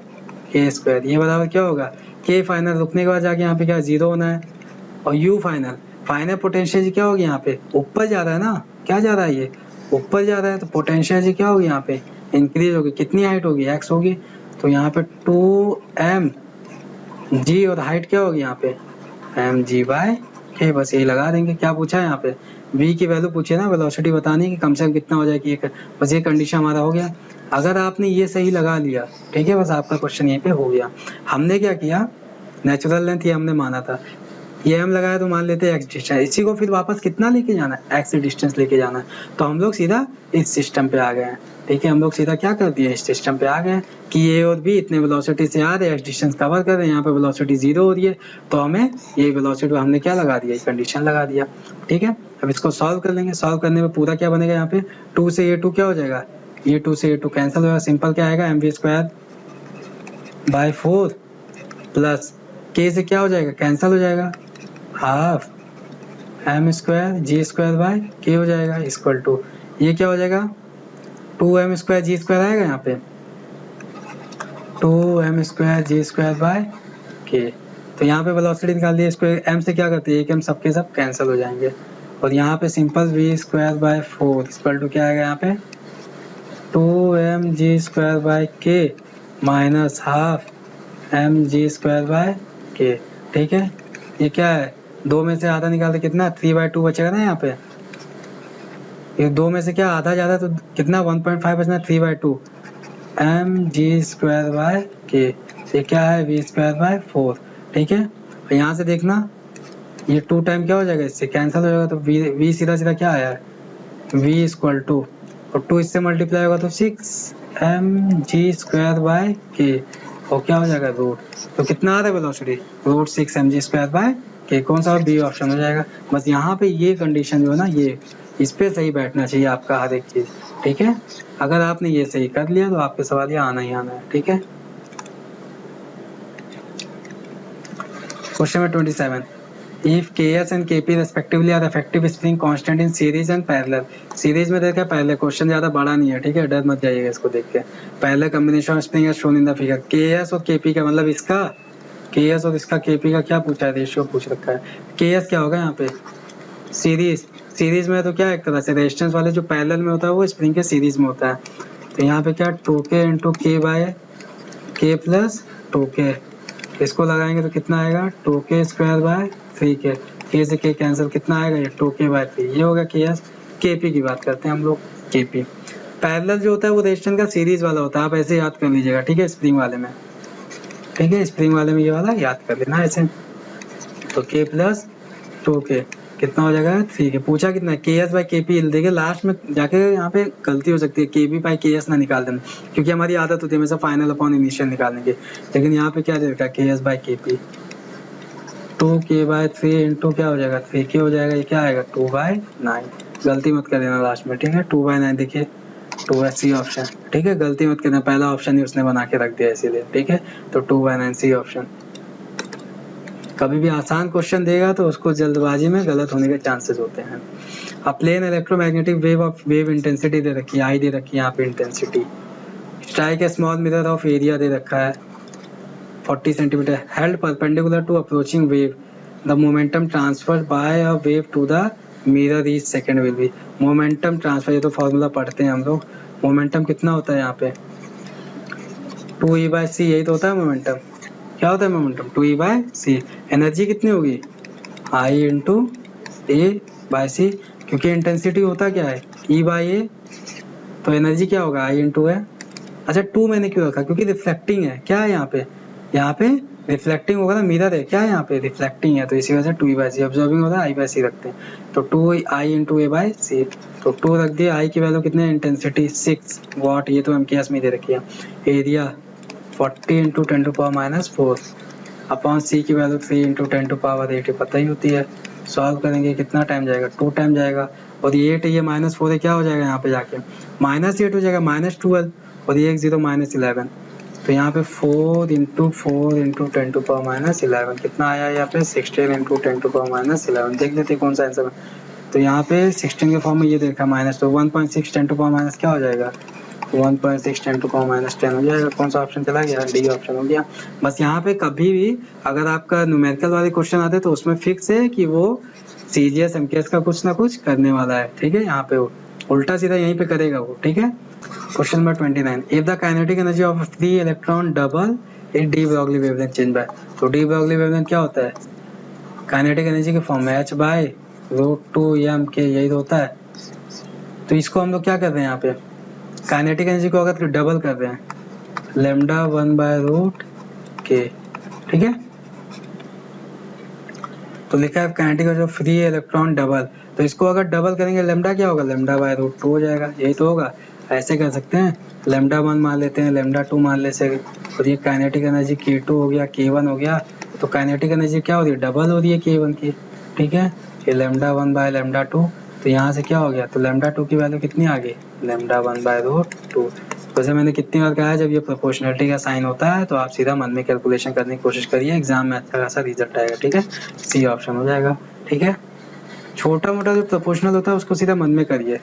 K square. ये बराबर क्या होगा, के फाइनल रुकने के बाद जाके यहाँ पे क्या जीरो होना है, और u फाइनल पोटेंशियल क्या होगी यहाँ पे, ऊपर जा रहा है ना, क्या जा रहा है, ये ऊपर जा रहा है, तो पोटेंशियल क्या होगी यहाँ पे, इंक्रीज होगी, कितनी हाइट होगी, x होगी, तो यहाँ पे 2m g, और हाइट क्या होगी यहाँ पे, mg/k। बस यही लगा देंगे। क्या पूछा है यहाँ पे, v की वैल्यू पूछे ना, वेलोसिटी बतानी कि कम से कम कितना हो जाएगी, बस ये कंडीशन हमारा हो गया। अगर आपने ये सही लगा लिया, ठीक है, बस आपका क्वेश्चन यहीं पे हो गया। हमने क्या किया, नेचुरल लेंथ ये हमने माना था, ये हम लगाया तो मान लेते हैं x डिस्टेंस, इसी को फिर वापस कितना लेके जाना है, x डिस्टेंस लेके जाना है। तो हम लोग सीधा इस सिस्टम पे आ गए हैं, ठीक है। हम लोग सीधा क्या कर दिए, इस सिस्टम पे आ गए कि ए और बी इतने वेलोसिटी से आ रहे हैं, x डिस्टेंस कवर कर रहे हैं, यहाँ पे वेलोसिटी 0 हो रही है, तो हमें ये वेलोसिटी हमने क्या लगा दिया, कंडीशन लगा दिया, ठीक है। अब इसको सॉल्व कर लेंगे, सॉल्व करने में पूरा क्या बनेगा, यहाँ पे 2 से ये 2 क्या हो जाएगा, ये 2 से ये 2 कैंसिल होगा, सिंपल क्या आएगा, mv²/4 प्लस k से क्या हो जाएगा, कैंसिल हो जाएगा, हाफ m² g² हो जाएगा, इक्वल टू ये क्या हो जाएगा, 2m² g² आएगा यहाँ पे, 2m² g²/k। तो यहाँ पे वेलोसिटी निकाल दी, इसको m से क्या करते हैं, एक m सबके सब कैंसिल हो जाएंगे, और यहाँ पे सिंपल v²/4 इक्वल टू क्या आएगा, यहाँ पे 2m g²/k minus half m g²/k, ठीक है। ये क्या है, 2 में से आधा निकालते कितना, 3/2 बचेगा ना यहाँ पे, ये 2 में से क्या आधा जाता है तो कितना 1.5 बचना, 3/2 mg²/k, ये क्या है v²/4, ठीक है। और यहाँ से देखना ये 2 टाइम क्या हो जाएगा, इससे कैंसिल हो जाएगा, तो v सीधा सीधा क्या आया है, v इक्वल टू, और 2 इससे मल्टीप्लाई होगा तो 6 mg²/k, और क्या हो जाएगा रूट, तो कितना आ रहा है वेलोसिटी, रूट 6 mg²/k, कौन सा बी ऑप्शन हो जाएगा। बस यहाँ पे ये कंडीशन जो है ना, ये इस पे सही बैठना चाहिए आपका हर एक चीज, ठीक है। अगर आपने ये सही कर लिया तो आपके सवाल ये आना ही आना है, ठीक है। Question number 27, if ks and kp respectively are effective spring constant in series and parallel। Series में देखा, पहले क्वेश्चन ज्यादा बड़ा नहीं है, ठीक है, डर मत जाइएगा इसको देख के। पहले combination of spring as shown in the figure, ks और kp का मतलब इसका ks और इसका kp का क्या पूछा है, रेशियो पूछ रखा है। ks क्या होगा यहाँ पे, सीरीज में तो क्या है, एक तरह से रेजिस्टेंस वाले जो पैरेलल में होता है वो स्प्रिंग के सीरीज में होता है, तो यहाँ पे क्या 2k into k plus 2k, इसको लगाएंगे तो कितना आएगा, 2k²/3k, k से k कैंसिल, कितना आएगा ये 2k/3, ये होगा ks। kp की बात करते हैं हम लोग, kp पैरेलल जो होता है वो रेजिस्टेंस का सीरीज वाला होता है, आप ऐसे याद कर लीजिएगा, ठीक है, स्प्रिंग वाले में, ठीक है, स्प्रिंग वाले में ये वाला याद कर लेना ऐसे, तो k प्लस 2k कितना हो जाएगा 3 के। पूछा कितना है KS बाई KP। देखिए लास्ट में जाके यहाँ पे गलती हो सकती है, KB बाई KS ना निकाल देना, क्योंकि हमारी आदत होती है हमेशा फाइनल अपॉन इनिशियल निकालने की। लेकिन यहाँ पे क्या दे रखा है KS by KP, 2K by 3 into क्या हो जाएगा 3K हो जाएगा। ये क्या आएगा 2/9। गलती मत कर देना लास्ट में, ठीक है। 2/9 देखिए 2 सी ऑप्शन, ठीक है। गलती मत करना, पहला ऑप्शन ही उसने बना के रख दिया इसीलिए, ठीक है। तो 2/9 सी ऑप्शन। कभी भी आसान क्वेश्चन देगा तो उसको जल्दबाजी में गलत होने के चांसेस होते हैं। अब plane electromagnetic wave of wave intensity दे रखी है, आई दे रखी है यहाँ पे intensity. Strike a small mirror of area दे रखा है 40 centimetre, held perpendicular to approaching wave, the momentum transfer by a wave to the mirror each second will be. Momentum transfer, ये तो फॉर्मूला पढ़ते हैं हम लोग। मोमेंटम कितना होता है यहाँ पे 2E/c, यही तो होता है मोमेंटम। क्या होता है मोमेंटम 2E/c। एनर्जी कितनी होगी I इंटू A/c, क्योंकि इंटेंसिटी होता क्या है E/a, तो एनर्जी क्या होगा I इंटू a। अच्छा 2 मैंने क्यों रखा, क्योंकि रिफ्लेक्टिंग है। क्या है यहाँ पे रिफ्लेक्टिंग होगा ना, मिरर है, क्या है यहाँ पे रिफ्लेक्टिंग है, तो इसी वजह से 2E/c। ऑब्जर्विंग होता है I/c रखते हैं, तो 2I इंटू A/c। तो 2 रख दिया। I की वैल्यू कितने है, इंटेंसिटी 6 वाट, ये तो MKS में दे रखी है। एरिया 40 इंटू 10⁻⁴ अपॉन C की वैल्यू 3 इंटू 10⁸ पता ही होती है। सॉल्व करेंगे कितना टाइम जाएगा 2 टाइम जाएगा, और ये 8 ये -4 है, क्या हो जाएगा यहाँ पे जाके -8 हो जाएगा, -12, और ये 1 0 -11। तो यहाँ पे 4 इंटू 4 इंटू 10⁻11 कितना आया यहाँ पे 16 इंटू 10⁻11। देख लेते कौन सा आंसर है। तो यहाँ पे 16 के फॉर्म में ये देखा माइनस, तो 1.6 10⁻- क्या हो जाएगा 1.6 10⁻10 हो जाएगा। कौन सा ऑप्शन चला गया, डी ऑप्शन हो गया। बस यहाँ पे कभी भी अगर आपका न्यूमेरिकल वाले क्वेश्चन आते हैं तो उसमें फिक्स है कि वो CGS MKS का कुछ ना कुछ करने वाला है, ठीक है। यहाँ पे वो उल्टा सीधा यहीं पे करेगा वो, ठीक है। Question number 29, if the kinetic energy of free electron double it de Broglie wavelength change bye. तो डी ब्रॉगली वेवलेंथ क्या होता है, काइनेटिक एनर्जी के फॉर्म में h/√2m के, यही तो होता है। तो इसको हम लोग क्या कर रहे हैं यहाँ पे, काइनेटिक एनर्जी को अगर डबल कर रहे हैं λ1/√k, ठीक है। तो लिखा है kinetic energy of free electron double, तो इसको अगर डबल करेंगे लैम्डा क्या होगा λ/√2 हो जाएगा, यही तो होगा। ऐसे कर सकते हैं λ1 मान लेते हैं, λ2 मान लेते हैं, और ये काइनेटिक एनर्जी K2 हो गया, K1 हो गया। तो काइनेटिक एनर्जी क्या हो रही है, डबल हो रही है K1 की, ठीक है। ये λ1/λ2, तो यहाँ से क्या हो गया, तो λ2 की वैल्यू कितनी आ गई λ1/√2। वैसे मैंने कितनी बार कहा है, जब ये प्रोपोर्शनलिटी का साइन होता है तो आप सीधा मन में कैलकुलेशन करने की कोशिश करिए, एग्जाम में अच्छा खासा रिजल्ट आएगा, ठीक है। सी ऑप्शन हो जाएगा, ठीक है। छोटा मोटा जो प्रोपोर्शनल होता है उसको सीधा मन में करिए,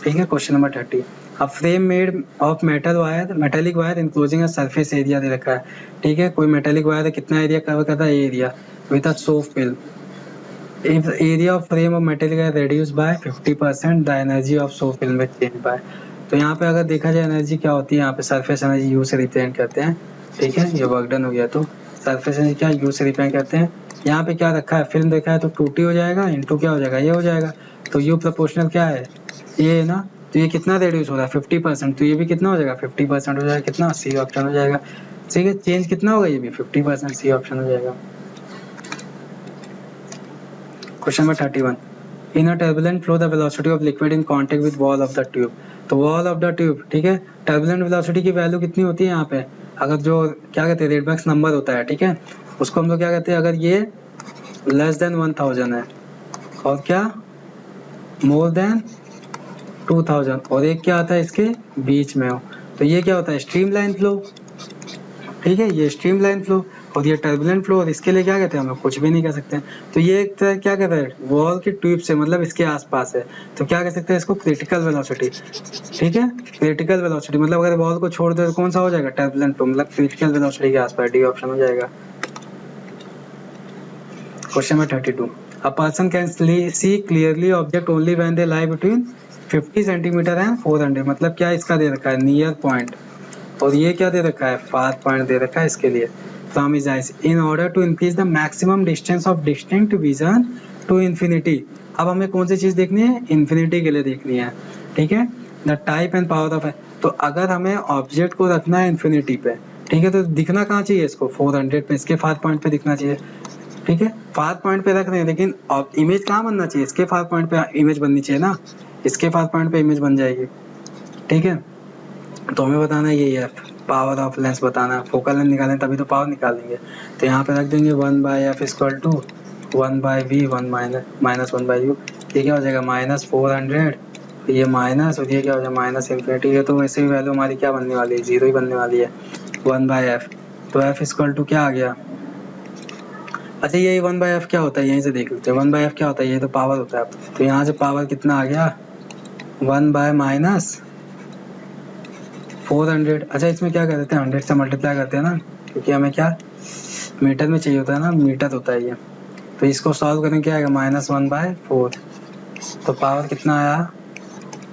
ठीक है। Question number 30, a frame made of metallic wire enclosing a surface area दे रखा है, ठीक है। कोई मेटेलिक वायर है, कितना एरिया कवर करता है, area with a soft film. If the area of frame of metal is reduced by 50%, the energy of soft film will change by। तो यहाँ पे अगर देखा जाए एनर्जी क्या होती है, यहाँ पे सरफेस एनर्जी यू से रिप्रेजेंट करते हैं, ठीक है। ये वर्क डन हो गया, तो सरफेस एनर्जी क्या यू से रिप्रेजेंट करते हैं। यहाँ पे क्या रखा है, फिल्म देखा है तो 2T हो जाएगा, इंटू क्या हो जाएगा, ये हो जाएगा। तो यू प्रोपोर्शनल क्या है, ये है ना। तो ये कितना रिड्यूस हो रहा है 50%, तो ये भी कितना हो जाएगा 50% हो जाएगा, कितना सी ऑप्शन हो जाएगा, ठीक है। चेंज कितना होगा, ये भी 50%, सी ऑप्शन हो जाएगा। Question number 31. In a turbulent flow, the velocity of liquid in contact with wall of the tube। तो wall of the tube, ठीक है। turbulent velocity की वैल्यू कितनी होती है यहाँ पे, अगर जो क्या कहते हैं रेडबैक्स नंबर होता है, ठीक है, उसको हम लोग क्या कहते हैं, अगर ये लेस देन 1000 है और क्या मोर देन 2000 और एक क्या आता है इसके बीच में हो, तो ये क्या होता है स्ट्रीमलाइन फ्लो, ठीक है। ये स्ट्रीमलाइन फ्लो और ये टर्बुलेंट फ्लो, और इसके लिए क्या कहते हैं हम लोग कुछ भी नहीं कर सकते। तो ये एक तरह क्या कहते हैं वॉल की ट्यूब से मतलब इसके आसपास है, तो क्या कह सकते हैं इसको क्रिटिकल वेलोसिटी, ठीक है। क्रिटिकल वेलोसिटी मतलब अगर वॉल को छोड़ दे तो कौन सा हो जाएगा टर्बुलेंट फ्लो, मतलब क्रिटिकल वेलोसिटी के आसपास, डी ऑप्शन हो जाएगा। Question number 32, a person can see clearly object only when they lie between 50 centimetre and 400, मतलब क्या इसका दे रखा है नियर पॉइंट, और ये क्या दे रखा है फार पॉइंट दे रखा है इसके लिए। From his eyes in order to increase the maximum distance of distinct vision to infinity. अब हमें कौन सी चीज देखनी है, इन्फिनिटी के लिए देखनी है, ठीक है। The type and power of, तो अगर हमें ऑब्जेक्ट को रखना है इन्फिनिटी पे, ठीक है, तो दिखना कहाँ चाहिए इसको 400 पे, इसके फार पॉइंट पे दिखना चाहिए, ठीक है, फार पॉइंट पे रख रहे हैं, लेकिन इमेज कहाँ बनना चाहिए, इसके फार पॉइंट पे इमेज बननी चाहिए ना, इसके फार पॉइंट पे इमेज बन जाएगी। ठीक है, तो हमें बताना ये है पावर ऑफ लेंस बताना है, फोकल लेंथ निकालें तभी तो पावर निकालेंगे। तो यहाँ पे रख देंगे 1/f equal to 1/v 1 minus 1/u। ये क्या हो जाएगा -400, ये माइनस, और ये क्या हो जाएगा माइनस इन्फिनिटी। ये तो वैसे भी वैल्यू हमारी क्या बनने वाली है, 0 ही बनने वाली है 1/f। तो f इक्वल टू क्या आ गया, अच्छा यही 1/f क्या होता है, यहीं से देख लेते हैं 1/f क्या होता है, ये तो पावर होता है। तो यहाँ से पावर कितना आ गया 1/-400। अच्छा इसमें क्या कर देते हैं 100 से मल्टीप्लाई करते हैं ना, क्योंकि हमें क्या मीटर में चाहिए होता है ना, मीटर होता है ये। तो इसको सॉल्व करें क्या आएगा -1/4, तो पावर कितना आया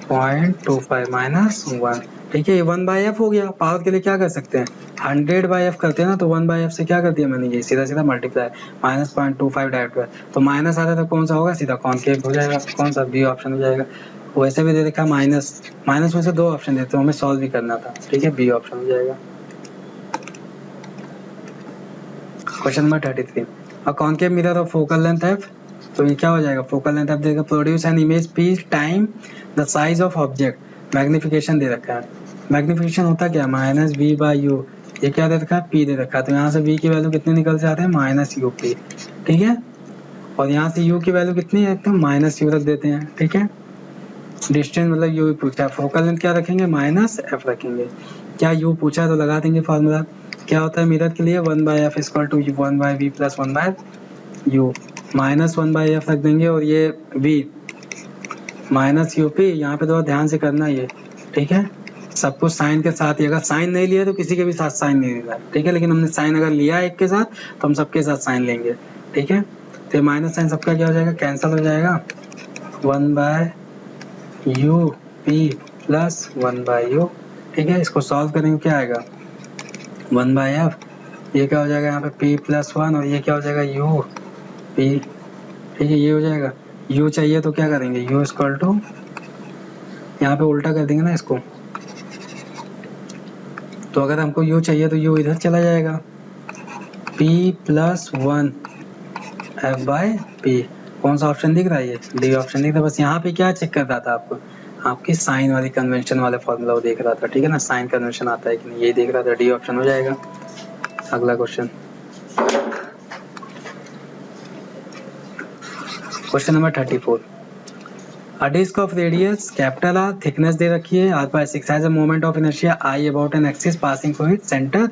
0.25 -1। ठीक है, ये 1/f हो गया। पावर के लिए क्या कर सकते हैं 100/f करते हैं ना, तो 1/f से क्या कर दिया मैंने, ये सीधा सीधा मल्टीप्लाई -0.25 डायरेक्ट है, तो माइनस आता है तो कौन सा होगा, सीधा कॉन्केव हो जाएगा, कौन सा बी ऑप्शन हो जाएगा। वैसे भी दे रखा माइनस में से 2 ऑप्शन देते, तो हमें सॉल्व भी करना था। ठीक है, बी ऑप्शन हो जाएगा। Question number 33, a concave mirror of focal length f, तो ये क्या हो जाएगा फोकल लेंथ f देगा, produce an image p time the size of object. Magnification दे रखा है, मैग्निफिकेशन होता क्या -v/u, ये क्या दे रखा है p दे रखा है, तो यहाँ से v की वैल्यू कितने निकल जाते हैं -up। ठीक है, और यहाँ से u की वैल्यू कितनी है तो -u रख देते हैं। ठीक है, डिस्टेंस मतलब u पूछा, फोकल लेंथ क्या रखेंगे -f रखेंगे, क्या u पूछा तो लगा देंगे फार्मूला। क्या होता है मिरर के लिए 1/f equal to 1/v plus 1/u, -1/f रख देंगे, और ये v -up, यहाँ पे थोड़ा ध्यान से करना ये। ठीक है, सब कुछ साइन के साथ ही, अगर साइन नहीं लिया तो किसी के भी साथ साइन नहीं लेना। ठीक है, लेकिन हमने साइन अगर लिया एक के साथ तो हम सबके साथ साइन लेंगे। ठीक है, तो माइनस साइन सबका क्या हो जाएगा, कैंसिल हो जाएगा, 1/u p प्लस 1/u। ठीक है, इसको सॉल्व करेंगे क्या आएगा 1/f, ये क्या हो जाएगा यहाँ पे p प्लस 1, और ये क्या हो जाएगा u p। ठीक है, ये हो जाएगा, u चाहिए तो क्या करेंगे u इक्वल टू, यहाँ पे उल्टा कर देंगे ना इसको, तो अगर हमको u चाहिए तो u इधर चला जाएगा, p प्लस 1 f/p। कौन सा ऑप्शन दिख रहा है, ये डी ऑप्शन दिख रहा है। बस यहाँ पे क्या चेक कर रहा था आपको, आपकी साइन वाली कन्वेंशन वाले फॉर्मूला वो देख रहा था। ठीक है ना, साइन कन्वेंशन आता है कि नहीं, ये देख रहा था, डी ऑप्शन हो जाएगा। अगला question, question number 34, a disc of radius capital R, thickness दे रखी है r/6, has a moment of inertia I about an axis passing through its centre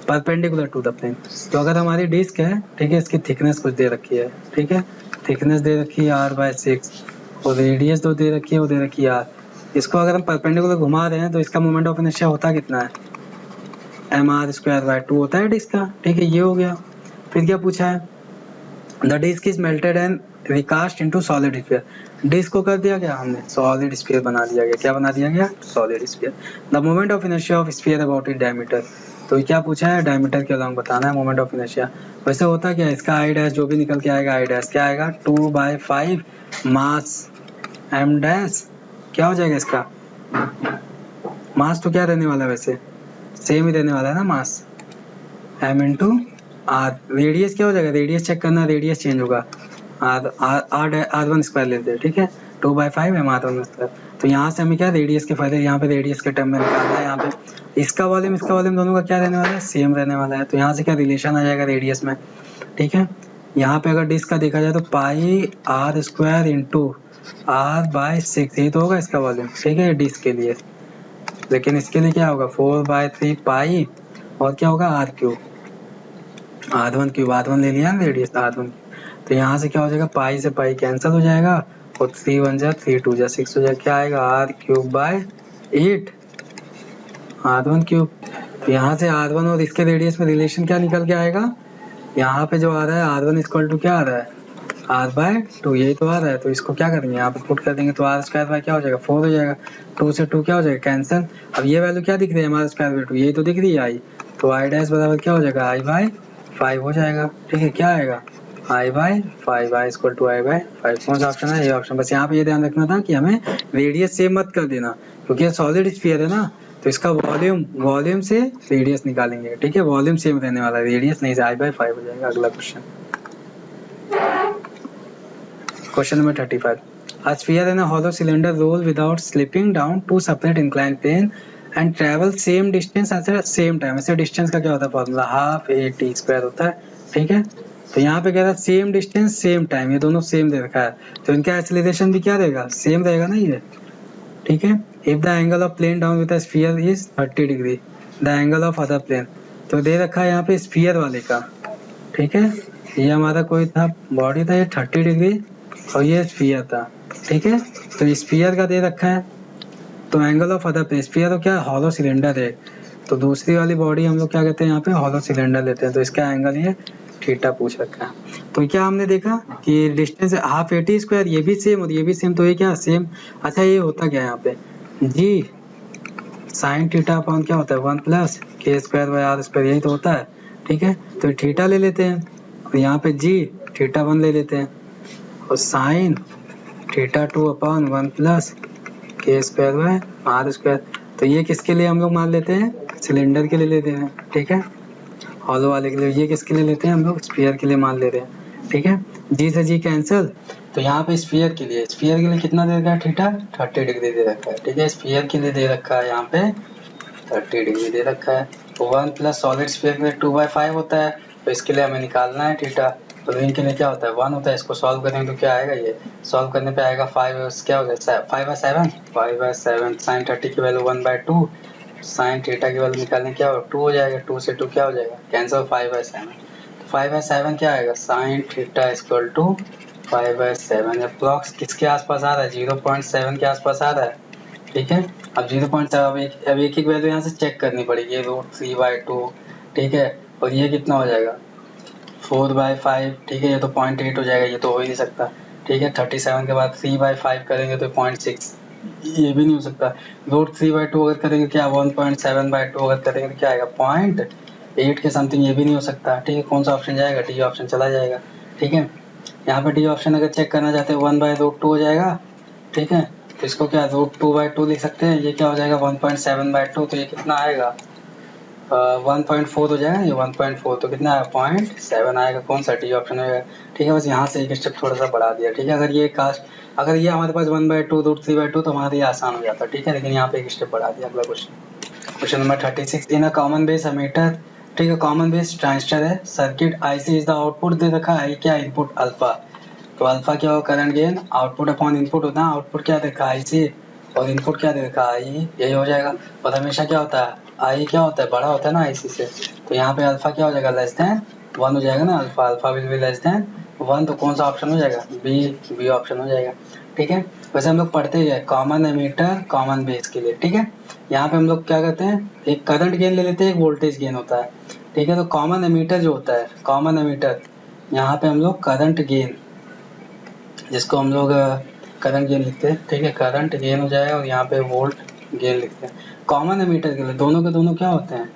perpendicular to the plane. तो अगर हमारी डिस्क है, ठीक है, इसकी थिकनेस कुछ दे रखी है। ठीक है, थिकनेस दे रखी है r/6, और रेडियस जो दे रखी है वो दे रखी है r। इसको अगर हम परपेंडिकुलर घुमा रहे हैं तो इसका मोमेंट ऑफ इनर्शिया होता कितना है, mr²/2 होता है डिस्क का। ठीक है, ये हो गया। फिर क्या पूछा है, the disc is melted and recast into solid sphere. Disc को कर दिया गया हमने सॉलिड स्फीयर बना दिया गया, क्या बना दिया गया solid sphere. The moment of inertia of sphere about it diameter, तो क्या पूछा है डायमीटर के अलॉन्ग बताना है मोमेंट ऑफ इनर्शिया। वैसे होता क्या है, इसका आई डैश जो भी निकल के आएगा, आई डैश क्या आएगा 2/5 मास m डैश, क्या हो जाएगा इसका मास, तो क्या रहने वाला है वैसे सेम ही रहने वाला है ना मास, m इंटू r। रेडियस क्या हो जाएगा, रेडियस चेक करना, रेडियस चेंज होगा, r1 स्क्वायर लेते हैं। ठीक है, 2/5 m r1 स्क्वायर। तो यहाँ से हमें क्या रेडियस के फायदे, यहाँ पे रेडियस के टर्म में निकालना है। यहाँ पे इसका वॉल्यूम दोनों का क्या रहने वाला है, सेम रहने वाला है। तो यहाँ से क्या रिलेशन आ जाएगा रेडियस में। ठीक है, यहाँ पे अगर डिस्क का देखा जाए तो πr² इंटू r/6, ये तो होगा इसका वॉल्यूम। ठीक है, डिस्क के लिए, लेकिन इसके लिए क्या होगा 4/3 पाई, और क्या होगा r3, r1 ले लिया रेडियस r1। तो यहाँ से क्या हो जाएगा पाई से पाई कैंसिल हो जाएगा, और 3 1 जा 3 2 जा 6 हो जाएगा, क्या आएगा r3/8 r1³। तो यहाँ से r1 और इसके रेडियस में रिलेशन क्या निकल के आएगा, यहाँ पे जो आ रहा है r1 इक्वल टू क्या आ रहा है r/2, यही तो आ रहा है। तो इसको क्या करेंगे यहाँ पे पुट कर देंगे, तो r² क्या हो जाएगा 4 हो जाएगा, 2 से 2 क्या हो जाएगा कैंसिल। अब ये वैल्यू क्या दिख रही है r²/2, यही तो दिख रही है i, तो i डैश बराबर क्या हो जाएगा i/5 हो जाएगा। ठीक है, क्या आएगा i/5, i equal to i/5। कौन सा ऑप्शन है, ये ऑप्शन। बस यहाँ पे ये ध्यान रखना था कि हमें रेडियस सेम मत कर देना, क्योंकि ये सॉलिड स्फीयर है ना, तो इसका वॉल्यूम से रेडियस निकालेंगे। ठीक है, वॉल्यूम सेम रहने वाला है, रेडियस नहीं से i/5 हो जाएगा। अगला question, question number 35, a sphere in a hollow cylinder roll without slipping down two separate inclined plane and travel same distance at the same time। ऐसे डिस्टेंस का क्या होता है formula, half A T square होता है, ठीक है। तो यहाँ पे कह रहा है सेम डिस्टेंस सेम टाइम, ये दोनों सेम दे रखा है, तो इनका एक्सीलरेशन भी क्या रहेगा, सेम रहेगा ना ये, ठीक है। If the angle of plane down with the sphere is 30 degree the angle of other plane, तो दे रखा है यहाँ पे स्फीयर वाले का, ठीक है। ये हमारा कोई था बॉडी था, ये 30 डिग्री और ये स्फीयर था, ठीक है। तो स्फीयर का दे रखा है, तो angle of other plane, sphere तो क्या हॉलो सिलेंडर है, तो दूसरी वाली बॉडी हम लोग क्या कहते हैं यहाँ पे हॉलो सिलेंडर लेते हैं, तो इसका एंगल ये थीटा पूछ रखा है। तो क्या हमने देखा कि distance half A T square, ये भी सेम और ये भी सेम, तो ये क्या सेम। अच्छा ये होता क्या है यहाँ पे, जी साइन थीटा अपॉन क्या होता है 1 प्लस के स्क्वायर बाय आर स्क्वायर, यही तो होता है, ठीक है। तो थीटा ले लेते हैं और यहाँ पे जी थीटा 1 ले लेते हैं और साइन थीटा 2 अपॉन 1 प्लस के स्क्वायर बाय आर स्क्वायर। तो ये किसके लिए हम लोग मान लेते हैं, सिलेंडर के लिए लेते हैं, ठीक है, हॉलो वाले के लिए। ये किसके लिए लेते हैं हम लोग, स्फीयर के लिए मान ले रहे हैं, ठीक है। जी से जी कैंसिल, तो यहाँ पे स्फीयर के लिए कितना दे रखा है थीटा 30 डिग्री दे रखा है, ठीक है। स्फीयर के लिए दे रखा है यहाँ पे 30 डिग्री दे रखा है। तो 1 प्लस सॉलिड स्फीयर के लिए 2/5 होता है, तो इसके लिए हमें निकालना है थीटा, तो रिंग के लिए क्या होता है 1 होता है। इसको सॉल्व करेंगे तो क्या आएगा, ये सॉल्व करने पे आएगा 5 क्या हो गया 5/7 साइन 30 की वैल्यू 1/2, साइन थीटा की वैल्यू निकालने क्या होगा 2 हो जाएगा, 2 से 2 क्या हो जाएगा कैंसिल, 5/7। 5/7 क्या आएगा sine theta equal to 5/7। Approx किसके आसपास आ रहा है 0.7 के आसपास आ रहा है, ठीक है। अब 0.7 अब एक वैल्यू यहाँ से चेक करनी पड़ेगी, √3/2, ठीक है। और ये कितना हो जाएगा 4/5, ठीक है। ये तो 0.8 हो जाएगा, ये तो हो ही नहीं सकता, ठीक है। 37 के बाद 3/5 करेंगे तो 0.6, ये भी नहीं हो सकता। √3/2 अगर करेंगे क्या 1.7/2 अगर करेंगे तो क्या आएगा 0.8 के समथिंग, ये भी नहीं हो सकता, ठीक है। कौन सा ऑप्शन जाएगा, डी ऑप्शन चला जाएगा, ठीक है। यहाँ पे डी ऑप्शन अगर चेक करना चाहते हैं 1/√2 हो जाएगा, ठीक है। तो इसको क्या √2/2 लिख सकते हैं, ये क्या हो जाएगा 1.7/2, तो ये कितना आएगा 1.4 हो जाएगा, ये 1.4, तो कितना आएगा 0.7 आएगा, कौन सा डी ऑप्शन होगा, ठीक है। बस यहाँ से एक स्टेप थोड़ा सा बढ़ा दिया, ठीक है। अगर ये हमारे पास 1/2 √3/2 तो हमारे लिए आसान हो जाता, ठीक है, लेकिन यहाँ पे एक स्टेप बढ़ा दिया। अगला question number 36, in a common base ammeter, ठीक है, कॉमन बेस ट्रांजिस्टर है, circuit IC is the output दे रखा है, आई क्या इनपुट अल्फा, तो अल्फा क्या होगा current gain, output upon input होता है, आउटपुट क्या देखा आईसी और इनपुट क्या देखा आई, यही हो जाएगा। और हमेशा क्या होता है आई क्या होता है बड़ा होता है ना आईसी से, तो यहाँ पे अल्फा क्या हो जाएगा लेस देन 1 हो जाएगा ना, alpha will be less than 1, तो कौन सा ऑप्शन हो जाएगा बी ऑप्शन हो जाएगा, ठीक है। वैसे हम लोग पढ़ते ही है कॉमन एमीटर कॉमन बेस के लिए, ठीक है। यहाँ पे हम लोग क्या करते हैं एक करंट गेन ले लेते हैं, एक वोल्टेज गेन होता है, ठीक है। तो कॉमन एमीटर जो होता है कॉमन एमीटर, यहाँ पे हम लोग करंट गेन, जिसको हम लोग करंट गेन लिखते हैं, ठीक है, करंट गेन हो जाएगा और यहाँ पे वोल्ट गेन लिखते हैं। कॉमन एमीटर के लिए दोनों के दोनों क्या होते हैं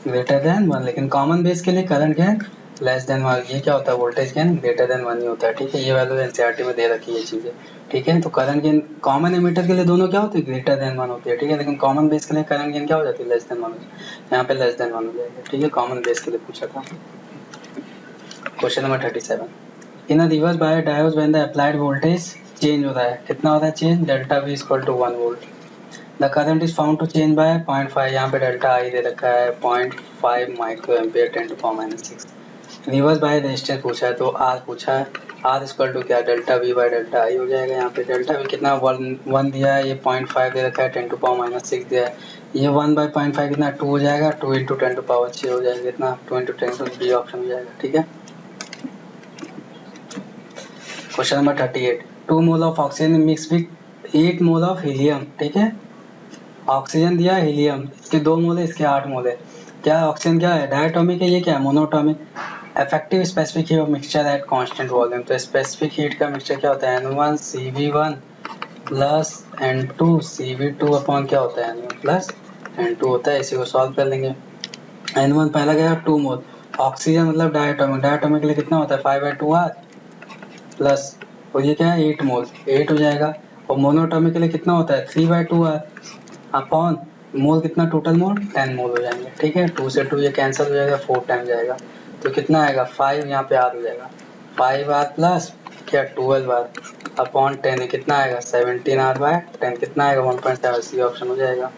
ग्रेटर देन 1, लेकिन कॉमन बेस के लिए करंट गेन लेस देन 1, ये क्या होता है वोल्टेज गेन ग्रेटर देन 1 ही होता है, ठीक है। ये वैल्यू एनसीईआरटी में दे रखी है चीजें, ठीक है। तो करंट गेन कॉमन एमीटर के लिए दोनों क्या होते हैं ग्रेटर देन 1 होती है, ठीक है, लेकिन कॉमन बेस के लिए करंट गेन क्या हो जाती है लेस देन 1, यहाँ पे लेस देन 1 हो जाएगा, ठीक है। कॉमन बेस के लिए पूछा था। Question number 37, in a reverse bias diode when the applied voltage change होता है, कितना होता है change, delta V equal to 1 volt, the current is found to change by 0.5, यहाँ पे डेल्टा आई दे रखा है 0.5 micro ampere 10⁻⁶। Reverse by resistance पूछा है, तो आर पूछा है, आर इक्वल टू क्या delta V by delta I हो जाएगा। यहाँ पे डेल्टा वी कितना 1 दिया है, ये 0.5 दे रखा है 10⁻⁶ दिया है, ये 1/0.5 कितना 2 हो जाएगा, 2 × 10⁻6 हो जाएगा, कितना 2 × 10, तो बी ऑप्शन हो जाएगा, ठीक है। Question number 38, 2 mole of oxygen mix with 8 mole of helium, ठीक है। ऑक्सीजन दिया है हीलियम, इसके 2 मोल है, इसके 8 मोल है, क्या ऑक्सीजन क्या है डायटोमिक है, ये क्या है monatomic. Effective specific heat of mixture at constant volume, तो स्पेसिफिक हीट का मिक्सचर क्या होता है N1 CV1 plus N2 CV2 upon क्या होता है N1 प्लस N2 होता है। इसी को सॉल्व कर लेंगे। N1 पहला गया 2 मोल, ऑक्सीजन मतलब डायटोमिक, डायटोमिक के लिए कितना होता है 5/2 R प्लस, और ये क्या है 8 मोल 8 हो जाएगा। और मोनोटोमिक के लिए कितना होता है 3/2 R अपॉन मोल कितना टोटल मोल 10 मोल हो जाएंगे, ठीक है। 2 से 2 ये कैंसिल हो जाएगा, 4 टाइम जाएगा, तो कितना आएगा 5, यहाँ पे R हो जाएगा 5R प्लस क्या 12 अपॉन 10 कितना आएगा 17r/10 कितना आएगा 1.7। सी ऑप्शन हो जाएगा।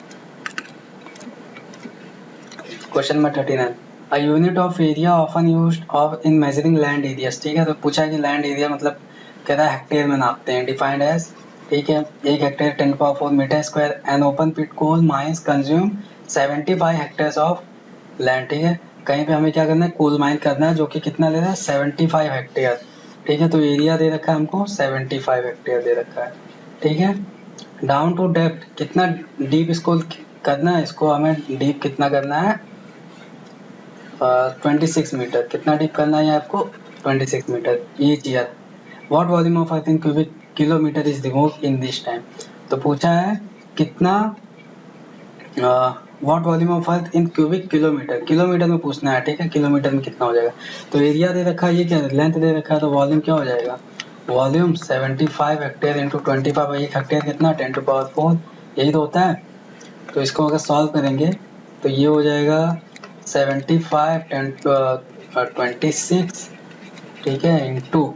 Question number 39 a unit of area often used of in measuring land areas. ठीक है, तो पूछा है कि लैंड एरिया मतलब कह रहा है हेक्टेयर में नापते हैं। डिफाइंड एज, ठीक है, 1 hectare 10⁴ metre square. An open pit coal mines consume 75 hectares of land. ठीक है, कहीं पे हमें क्या करना है, कोल माइन करना है जो कि कितना ले रहा है 75 हेक्टेयर। ठीक है, तो एरिया दे रखा है हमको 75 हेक्टेयर दे रखा है। ठीक है, डाउन टू डेप्थ कितना डीप इसको करना है, इसको हमें डीप कितना करना है 26 मीटर। कितना डीप करना है आपको 26 metre each year. What volume of earth in cubic kilometre is remove in this time. तो पूछा है कितना what volume of earth in cubic kilometre, kilometre में पूछना है। ठीक है, किलोमीटर में कितना हो जाएगा। तो एरिया दे रखा है, ये क्या लेंथ दे रखा है, तो वॉल्यूम क्या हो जाएगा, वॉल्यूम 75 हेक्टेयर इंटू 25। 1 हेक्टेयर कितना 10⁴, यही तो होता है। तो इसको अगर सॉल्व करेंगे तो ये हो जाएगा 75 26, ठीक है, इंटू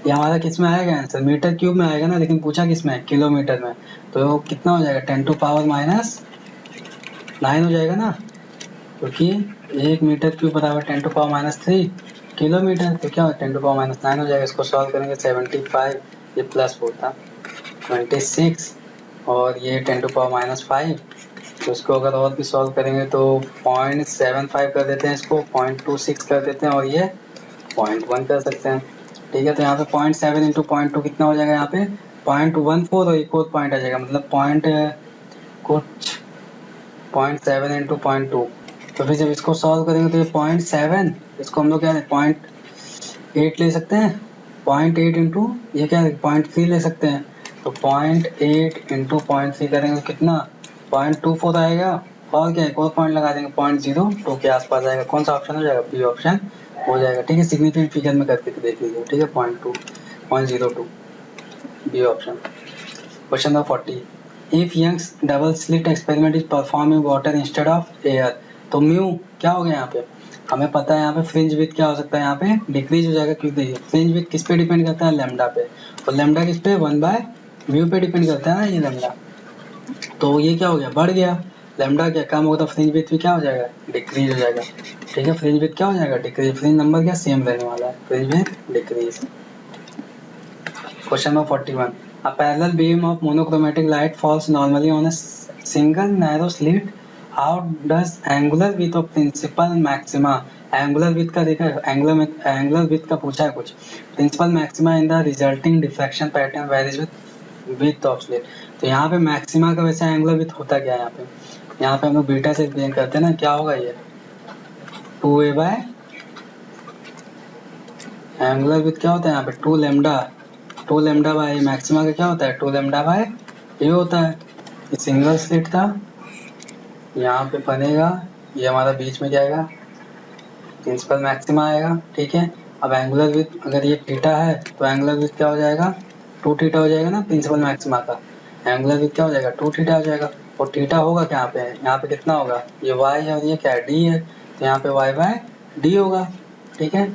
ये हमारा किस में आएगा आंसर, मीटर क्यूब में आएगा ना, लेकिन पूछा किस में, किलोमीटर में। तो कितना हो जाएगा 10⁻⁻9 हो जाएगा ना, क्योंकि 1 मीटर क्यूब बराबर 10⁻³ किलोमीटर। तो क्या 10⁻⁹ हो जाएगा। इसको सॉल्व करेंगे 75 ये प्लस होता 26 और ये 10⁻⁵। तो इसको अगर और भी सॉल्व करेंगे तो 0.75 कर देते हैं, इसको 0.26 कर देते हैं और ये 0.1 कर सकते हैं। ठीक है, तो यहाँ पे 0.7 इंटू 0.2 कितना हो जाएगा, यहाँ पे 0.14 और एक और पॉइंट आ जाएगा, मतलब पॉइंट कुछ 0.7 इंटू 0.2। तो फिर जब इसको सॉल्व करेंगे तो ये 0.7, इसको हम लोग क्या 0.8 ले सकते हैं, 0.8 इंटू ये क्या 0.3 ले सकते हैं। तो 0.8 इंटू 0.3 करेंगे तो कितना 0.24 आएगा, और क्या एक और पॉइंट लगा देंगे 0.02 के आसपास आएगा। कौन सा ऑप्शन हो जाएगा, बी ऑप्शन हो जाएगा। ठीक है, सिग्निफिकेंट फिगर में करके देख लीजिए। ठीक है, 0.02 B option. Question number 40 if Young's double slit experiment is perform in water instead of air. तो म्यू क्या हो गया यहाँ पे, हमें पता है यहाँ पे फ्रिंज विड्थ क्या हो सकता है, यहाँ पे डिक्रीज हो जाएगा, क्योंकि देखिए फ्रिंज विड्थ किस पे डिपेंड करता है, लैम्डा पे, और लैम्डा किस पे 1/μ पे डिपेंड करता है ना ये लैम्डा। तो ये क्या हो गया, बढ़ गया, लैम्डा क्या कम होगा तो फ्रिंज विड्थ भी क्या हो जाएगा, डिक्रीज हो जाएगा। ठीक है, फ्रिंज विड्थ क्या हो जाएगा, डिक्रीज, फ्रिंज नंबर क्या सेम रहने वाला है, fringe width decrease. Question number 41 A parallel beam of monochromatic light falls normally on a single narrow slit. How does angular width of principal maxima, angular width का देखा, angular width का पूछा है कुछ, principal maxima in the resulting diffraction pattern varies with width of slit। तो यहाँ पे मैक्सिमा का वैसे एंगुलर विथ होता क्या है, यहाँ पे हम लोग बीटा से एक्सप्लेन करते हैं ना, क्या होगा ये 2a बाय एंगुलर विथ क्या होता है यहाँ पे 2 लैम्डा बाय मैक्सिमा का क्या होता है 2 लैम्डा बाय ये होता है। ये सिंगल स्लिट था, यहाँ पे बनेगा, ये हमारा बीच में जाएगा, प्रिंसिपल मैक्सिमा आएगा। ठीक है, अब एंगुलर विथ अगर ये थीटा है तो एंगुलर विथ क्या हो जाएगा 2 थीटा हो जाएगा ना, प्रिंसिपल मैक्सिमा का एंगुलर विथ क्या हो जाएगा 2 थीटा हो जाएगा। और थीटा होगा क्या यहाँ पे कितना होगा, ये y है और ये क्या है d है, तो यहाँ पे y/d होगा। ठीक है,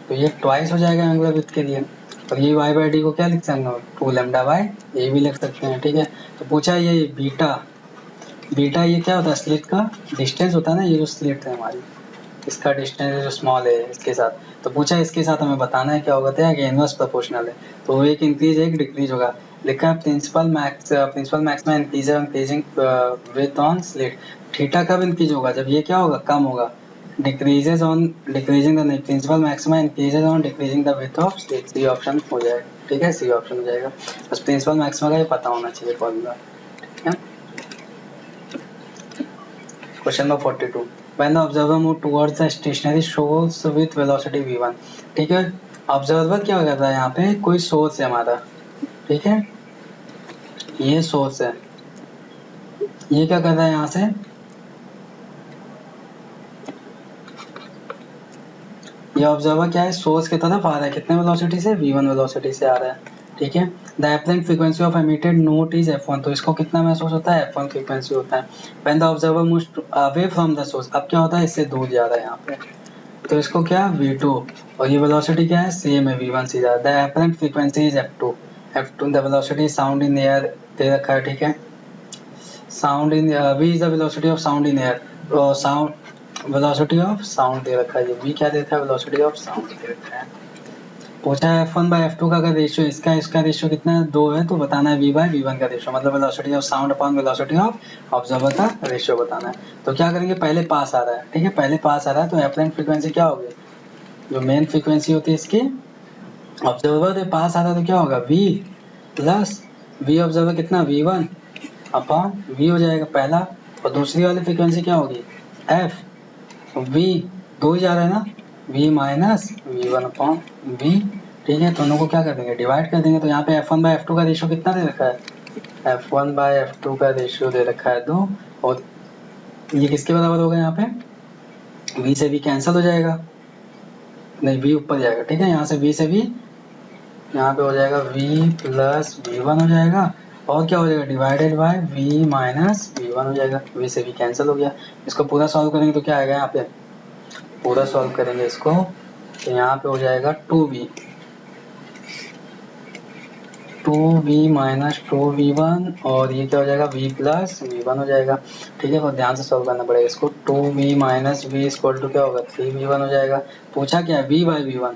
तो ये ट्वाइस हो जाएगा एंगुलर विथ के लिए, और ये y/d को क्या लिख सकते हैं 2 लैम्डा बाय ए भी लिख सकते हैं। ठीक है, तो पूछा ये बीटा ये क्या होता है, स्लिट का डिस्टेंस होता है ना, ये जो स्लिट है हमारी इसका डिस्टेंस जो स्मॉल है इसके साथ, तो पूछा इसके साथ हमें बताना है क्या होगा, तो कि इनवर्स प्रोपोर्शनल है, तो एक इंक्रीज एक डिक्रीज होगा। लिखा है principal maxima increasing with on slit. थीटा कब इंक्रीज होगा, जब ये क्या होगा कम होगा, decreases on decreasing the principal maxima increases on decreasing the with of slit. C option हो जाएगा। ठीक है, सी ऑप्शन हो जाएगा, बस प्रिंसिपल मैक्सिमा का ये पता होना चाहिए फॉर्मूला। ठीक है, question number 42 When the observer move towards the stationary source with velocity v1। ठीक है, ऑब्जर्वर क्या कर रहा है, यहाँ पे कोई सोर्स है हमारा, ठीक है, ये सोर्स है, ये क्या कर रहा है यहाँ से, ये ऑब्जर्वर क्या है सोर्स की तरफ आ रहा है, कितने वेलोसिटी से v1 वेलोसिटी से आ रहा है। ठीक है, the applied frequency of emitted note is f1, तो इसको कितना महसूस होता है f1 फ्रीक्वेंसी होता है। When the observer moves away from the source, अब क्या होता है इससे दूर जा रहा है, यहाँ पे तो इसको क्या v2 और ये वेलोसिटी क्या है सेम है v1 से ज्यादा। The apparent frequency is f2 the velocity sound in air दे रखा है, ठीक है। Sound in v is the velocity of sound in air, तो साउंड वेलोसिटी ऑफ साउंड दे रखा है, ये v क्या दे रखा है वेलोसिटी ऑफ साउंड दे रखा है। पूछा है f1 बाय f2 का अगर रेशियो इसका रेशियो कितना है 2 है, तो बताना है v बाय v1 का रेशियो, मतलब velocity of sound upon velocity of observer का रेशियो बताना है। तो क्या करेंगे, पहले पास आ रहा है, ठीक है, पहले पास आ रहा है तो एपरेंट फ्रीक्वेंसी क्या होगी, जो मेन फ्रीक्वेंसी होती है इसकी ऑब्जर्वर में पास आ रहा है तो क्या होगा v प्लस v ऑब्जर्वर कितना v1 अपॉन v हो जाएगा पहला, और दूसरी वाली फ्रीक्वेंसी क्या होगी f v, दो ही जा रहा है ना, v minus v1 upon v, ठीक है। दोनों को क्या कर देंगे डिवाइड कर देंगे, तो यहाँ पे f1 बाय f2 का रेशियो कितना दे रखा है, f1 बाय f2 का रेशियो दे रखा है 2, और ये किसके बराबर होगा, यहाँ पे v से v कैंसिल हो जाएगा, नहीं v ऊपर जाएगा, ठीक है, यहाँ से v से v यहाँ पे हो जाएगा v प्लस v1 हो जाएगा, और क्या हो जाएगा divided by v minus v1 हो जाएगा, v से v कैंसिल हो गया। इसको पूरा सॉल्व करेंगे तो क्या आएगा, यहाँ पे पूरा सॉल्व करेंगे इसको तो यहाँ पे हो जाएगा 2v माइनस 2v1, और ये क्या हो जाएगा v प्लस v1 हो जाएगा, ठीक है। तो ध्यान से सॉल्व करना पड़ेगा इसको, 2v minus v equal to क्या होगा 3v1 हो जाएगा। पूछा क्या है v बाई v1,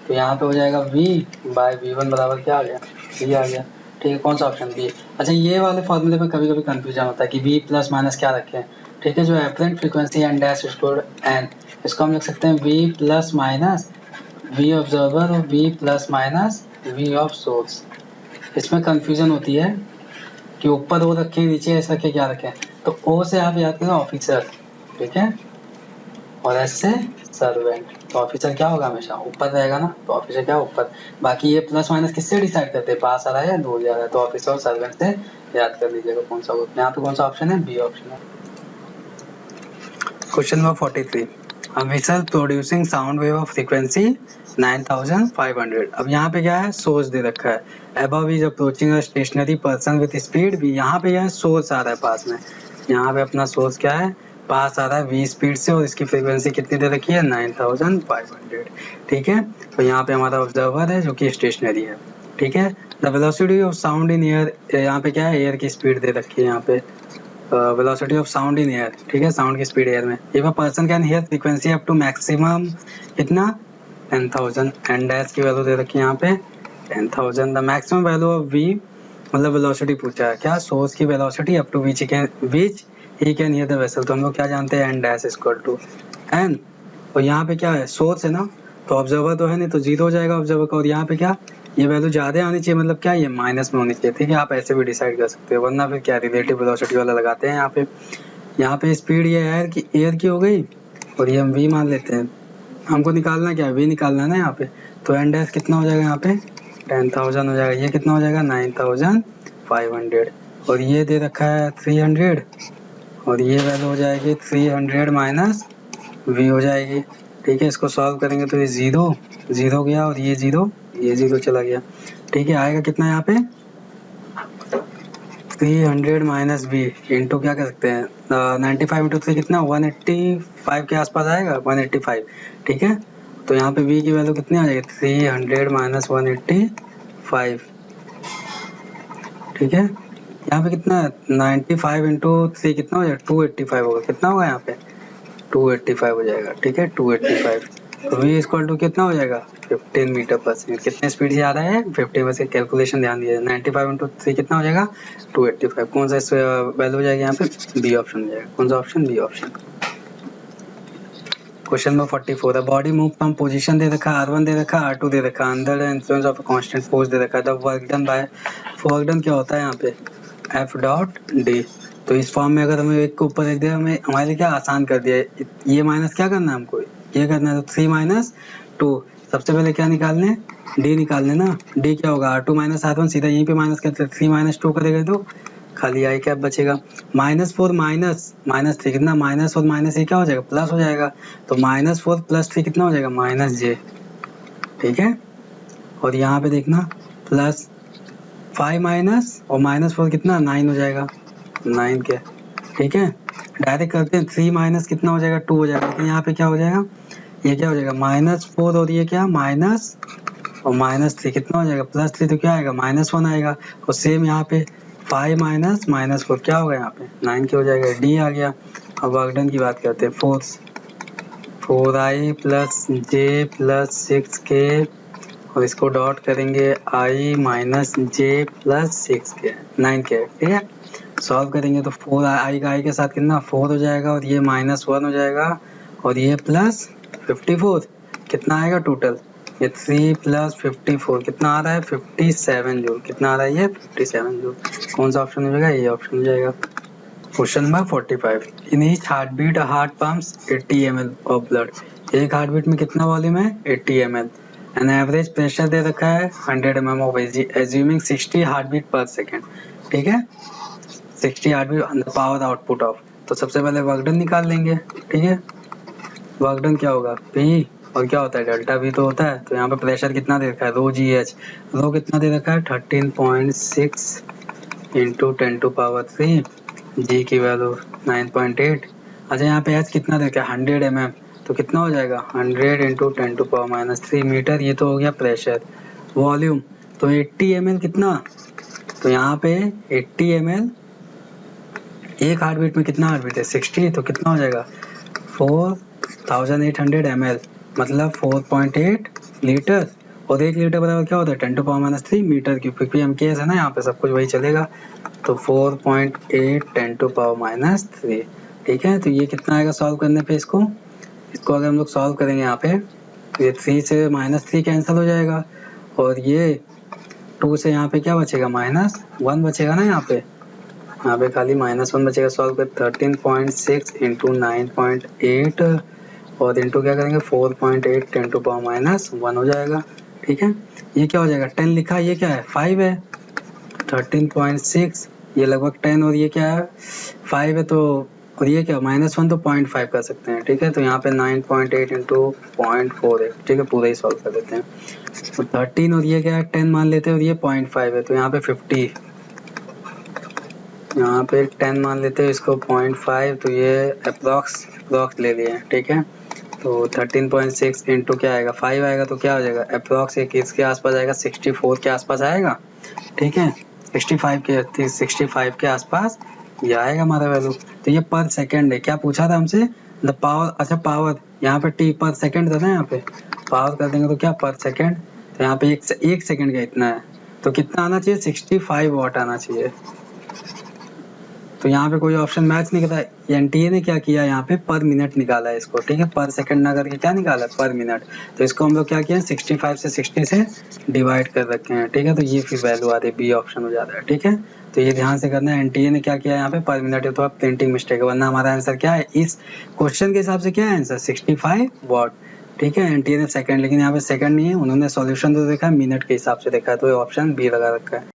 तो यहाँ पे हो जाएगा v बाई v1 बराबर क्या आ गया v आ गया, ठीक है। कौन सा ऑप्शन बी। अच्छा ये वाले फॉर्मूले पे कभी कभी कंफ्यूजन होता है कि v प्लस माइनस क्या रखें, ठीक है। जो apparent frequency N dash equal n, इसको हम लिख सकते हैं v plus minus v observer और v plus minus v of source. इसमें कंफ्यूजन होती है कि ऊपर ओ रखें नीचे एस रखें क्या रखें, तो ओ से आप याद करें ऑफिसर, ठीक है, और एस से सर्वेंट। तो ऑफिसर क्या होगा हमेशा ऊपर रहेगा ना, तो ऑफिसर क्या ऊपर। बाकी ये प्लस माइनस किससे डिसाइड करते हैं, पास आ रहा है या दूर जा रहा है, तो ऑफिसर और सर्वेंट से याद कर लीजिएगा कौन सा होगा। यहाँ पे कौन सा ऑप्शन है, बी ऑप्शन है। Question number 43, a whistle producing sound wave of frequency 9500। अब यहाँ पे क्या है सोर्स दे रखा है, above is approaching a stationary person with speed v, यहाँ पे यह सोर्स आ रहा है पास में, यहाँ पे अपना सोर्स क्या है पास आ रहा है v स्पीड से, और इसकी फ्रीक्वेंसी कितनी दे रखी है 9500, ठीक है। तो यहाँ पे हमारा ऑब्जर्वर है जो कि स्टेशनरी है, ठीक है। The velocity of sound in air, यहाँ पे क्या है एयर की स्पीड दे रखी है, यहाँ पे velocity of sound in air, ठीक है, साउंड की स्पीड एयर में। If a person can hear frequency up to maximum कितना 10,000, एंड डैश की वैल्यू दे रखी है यहाँ पे 10,000। The maximum value of v, मतलब वेलोसिटी पूछा है क्या, सोर्स की velocity up to which he can hear the vessel. तो हम लोग क्या जानते हैं N dash equal to N, और यहाँ पे क्या है सोर्स है ना, तो ऑब्जर्वर तो है नहीं तो जीरो हो जाएगा ऑब्जर्वर का, और यहाँ पे क्या ये वैल्यू ज्यादा आनी चाहिए, मतलब क्या ये माइनस में होनी चाहिए, ठीक है। आप ऐसे भी डिसाइड कर सकते हो, वरना फिर क्या रिलेटिव वेलोसिटी वाला लगाते हैं यहाँ पे स्पीड ये एयर की हो गई, और ये हम v मान लेते हैं। हमको निकालना क्या है v निकालना है ना यहाँ पे, तो एन डैश कितना हो जाएगा यहाँ पे 10,000 हो जाएगा, ये कितना हो जाएगा 9,500, और ये दे रखा है 300, और ये वैल्यू हो जाएगी 300 माइनस v हो जाएगी, ठीक है। इसको सॉल्व करेंगे तो ये जीरो गया, और ये जीरो चला गया, ठीक है। आएगा कितना यहाँ पे 300 माइनस v इंटू क्या कर सकते हैं 95 इंटू 3 कितना 185 के आसपास आएगा 185, ठीक है। तो यहाँ पे v की वैल्यू कितनी आ जाएगी 300 माइनस 185, ठीक है। यहाँ पे कितना 95 इंटू 3 कितना हो जाएगा 285 होगा, कितना होगा यहाँ पे 285 हो जाएगा, ठीक है 285। तो v इक्वल टू कितना हो जाएगा 15 मीटर पर सेकंड, कितने स्पीड से आ रहा है 15 पर सेकंड, कैलकुलेशन ध्यान दीजिए 95 इंटू 3 कितना हो जाएगा 285, कौन सा वैल्यू हो जाएगा यहाँ पे बी ऑप्शन हो जाएगा, कौन सा option B option. Question number 44, the body move from position दे रखा r1 दे रखा r2 दे रखा under the influence of a constant force दे रखा, the work done by, work done क्या होता है यहाँ पे f डॉट d। तो इस फॉर्म में अगर हमें एक के ऊपर एक दे हमें हमारे लिए क्या आसान कर दिया है, ये माइनस क्या करना है हमको ये करना है, तो 3 माइनस 2, सबसे पहले क्या निकालने d निकालने ना, d क्या होगा r2 माइनस r1, सीधा यहीं पे माइनस करते हैं 3 माइनस 2 करेगा तो खाली आई कैप बचेगा, -4 माइनस 3 कितना माइनस और माइनस ये क्या हो जाएगा प्लस हो जाएगा, तो -4 प्लस 3 कितना हो जाएगा -j, ठीक है। और यहाँ पे देखना प्लस 5 माइनस और -4 कितना 9 हो जाएगा 9 के, ठीक है। डायरेक्ट करते हैं 3 माइनस कितना हो जाएगा 2 हो जाएगा, लेकिन यहाँ पे क्या हो जाएगा ये क्या हो जाएगा -4 और ये क्या माइनस और -3 कितना हो जाएगा +3 तो क्या आएगा -1 आएगा। और सेम यहाँ पे 5 माइनस -4 क्या होगा यहाँ पे 9 के हो जाएगा, डी आ गया। अब वर्क डन की बात करते हैं, 4i + j + 6k और इसको डॉट करेंगे i - j + 6k 9k, ठीक है। सॉल्व करेंगे तो 4i का i के साथ कितना 4 हो जाएगा और ये -1 हो जाएगा और ये +54 कितना आएगा टोटल, ये 3 + 54 कितना आ रहा है 57 जूल, कितना आ रहा है ये 57 जूल। कौन सा ऑप्शन हो जाएगा, ये ऑप्शन हो जाएगा। Question number 45, in each heart beat heart pumps 80 ml of blood. एक हार्ट बीट में कितना वॉल्यूम है 80 ml। एन एवरेज प्रेशर दे रखा है 100 mm of assuming 60 heart beat per second, ठीक है। 60 heart beat power output of, तो सबसे पहले वर्क डन निकाल लेंगे, ठीक है। वर्क डन क्या होगा P और क्या होता है डेल्टा V तो होता है। तो यहाँ पे प्रेशर कितना दे रखा है रो GH, रो कितना दे रखा है 13.6 इंटू 10⁻³ जी की वैल्यू 9.8। अच्छा यहाँ पे H कितना दे रखा है 100 mm, तो कितना हो जाएगा 100 इंटू 10⁻³ मीटर, ये तो हो गया प्रेशर। वॉल्यूम तो 80 ml कितना, तो यहाँ पे 80 ml एक हार्ट बीट में कितना हार्ट बीट है 60, तो कितना हो जाएगा 4800 ml मतलब 4.8 लीटर। और 1 लीटर बराबर क्या होता है 10⁻³ मीटर क्यूब, क्योंकि हम केस है ना यहाँ पे सब कुछ वही चलेगा। तो 4.8 10⁻³, ठीक है। तो ये कितना आएगा सॉल्व करने पे, इसको अगर हम लोग सॉल्व करेंगे यहाँ पे तो ये 3 से -3 कैंसिल हो जाएगा और ये 2 से यहाँ पे क्या बचेगा -1 बचेगा ना, यहाँ पे खाली -1 बचेगा। सॉल्व कर 13.6 इंटू 9.8 और इंटू क्या करेंगे 4.8 10⁻⁻1 हो जाएगा, ठीक है। ये क्या हो जाएगा 10 लिखा, ये क्या है 5 है, 13.6 ये लगभग 10 और ये क्या है 5 है, तो और ये क्या -1 तो 0.5 कर सकते हैं, ठीक है। तो यहाँ पे 9.8 इंटू 0.4 है, ठीक है। पूरा ही सॉल्व कर देते हैं। तो 13 और ये क्या है 10 मान लेते हैं और ये 0.5 है, तो यहाँ पे 50, यहाँ पे 10 मान लेते हैं इसको 0.5, तो ये अप्रॉक्स ले लिए, ठीक है। तो 13.6 इंटू क्या आएगा 5 आएगा, तो क्या हो जाएगा अप्रॉक्स एक इसके आसपास आएगा 64 के आसपास आएगा, ठीक है। 65 के आसपास ये आएगा हमारा वैल्यू। तो ये पर सेकंड है, क्या पूछा था हमसे द पावर, अच्छा पावर यहाँ पे टी पर सेकंड था ना, यहाँ पे पावर कर देंगे तो क्या पर सेकंड, तो यहाँ पे एक सेकंड का इतना है, तो कितना आना चाहिए 65 वाट आना चाहिए। तो यहाँ पे कोई ऑप्शन मैच नहीं करता, एनटीए ने क्या किया यहाँ पे पर मिनट निकाला है इसको, ठीक है। पर सेकंड ना करके क्या निकाला पर मिनट, तो इसको हम लोग क्या किया 65 से 60 से डिवाइड कर रखे हैं, ठीक है। तो ये फिर वैल्यू आती है बी ऑप्शन हो जाता है, ठीक है। तो ये ध्यान से करना है, एनटीए ने क्या किया यहाँ पे पर मिनट है, तो आप प्रिंटिंग मिस्टेक है, वरना हमारा आंसर क्या है इस क्वेश्चन के हिसाब से क्या है आंसर 65 वाट, ठीक है। एनटीए ने सेकंड, लेकिन यहाँ पे सेकंड नहीं है, उन्होंने सॉल्यूशन तो देखा है मिनट के हिसाब से देखा है, तो ये ऑप्शन बी लगा रखा है।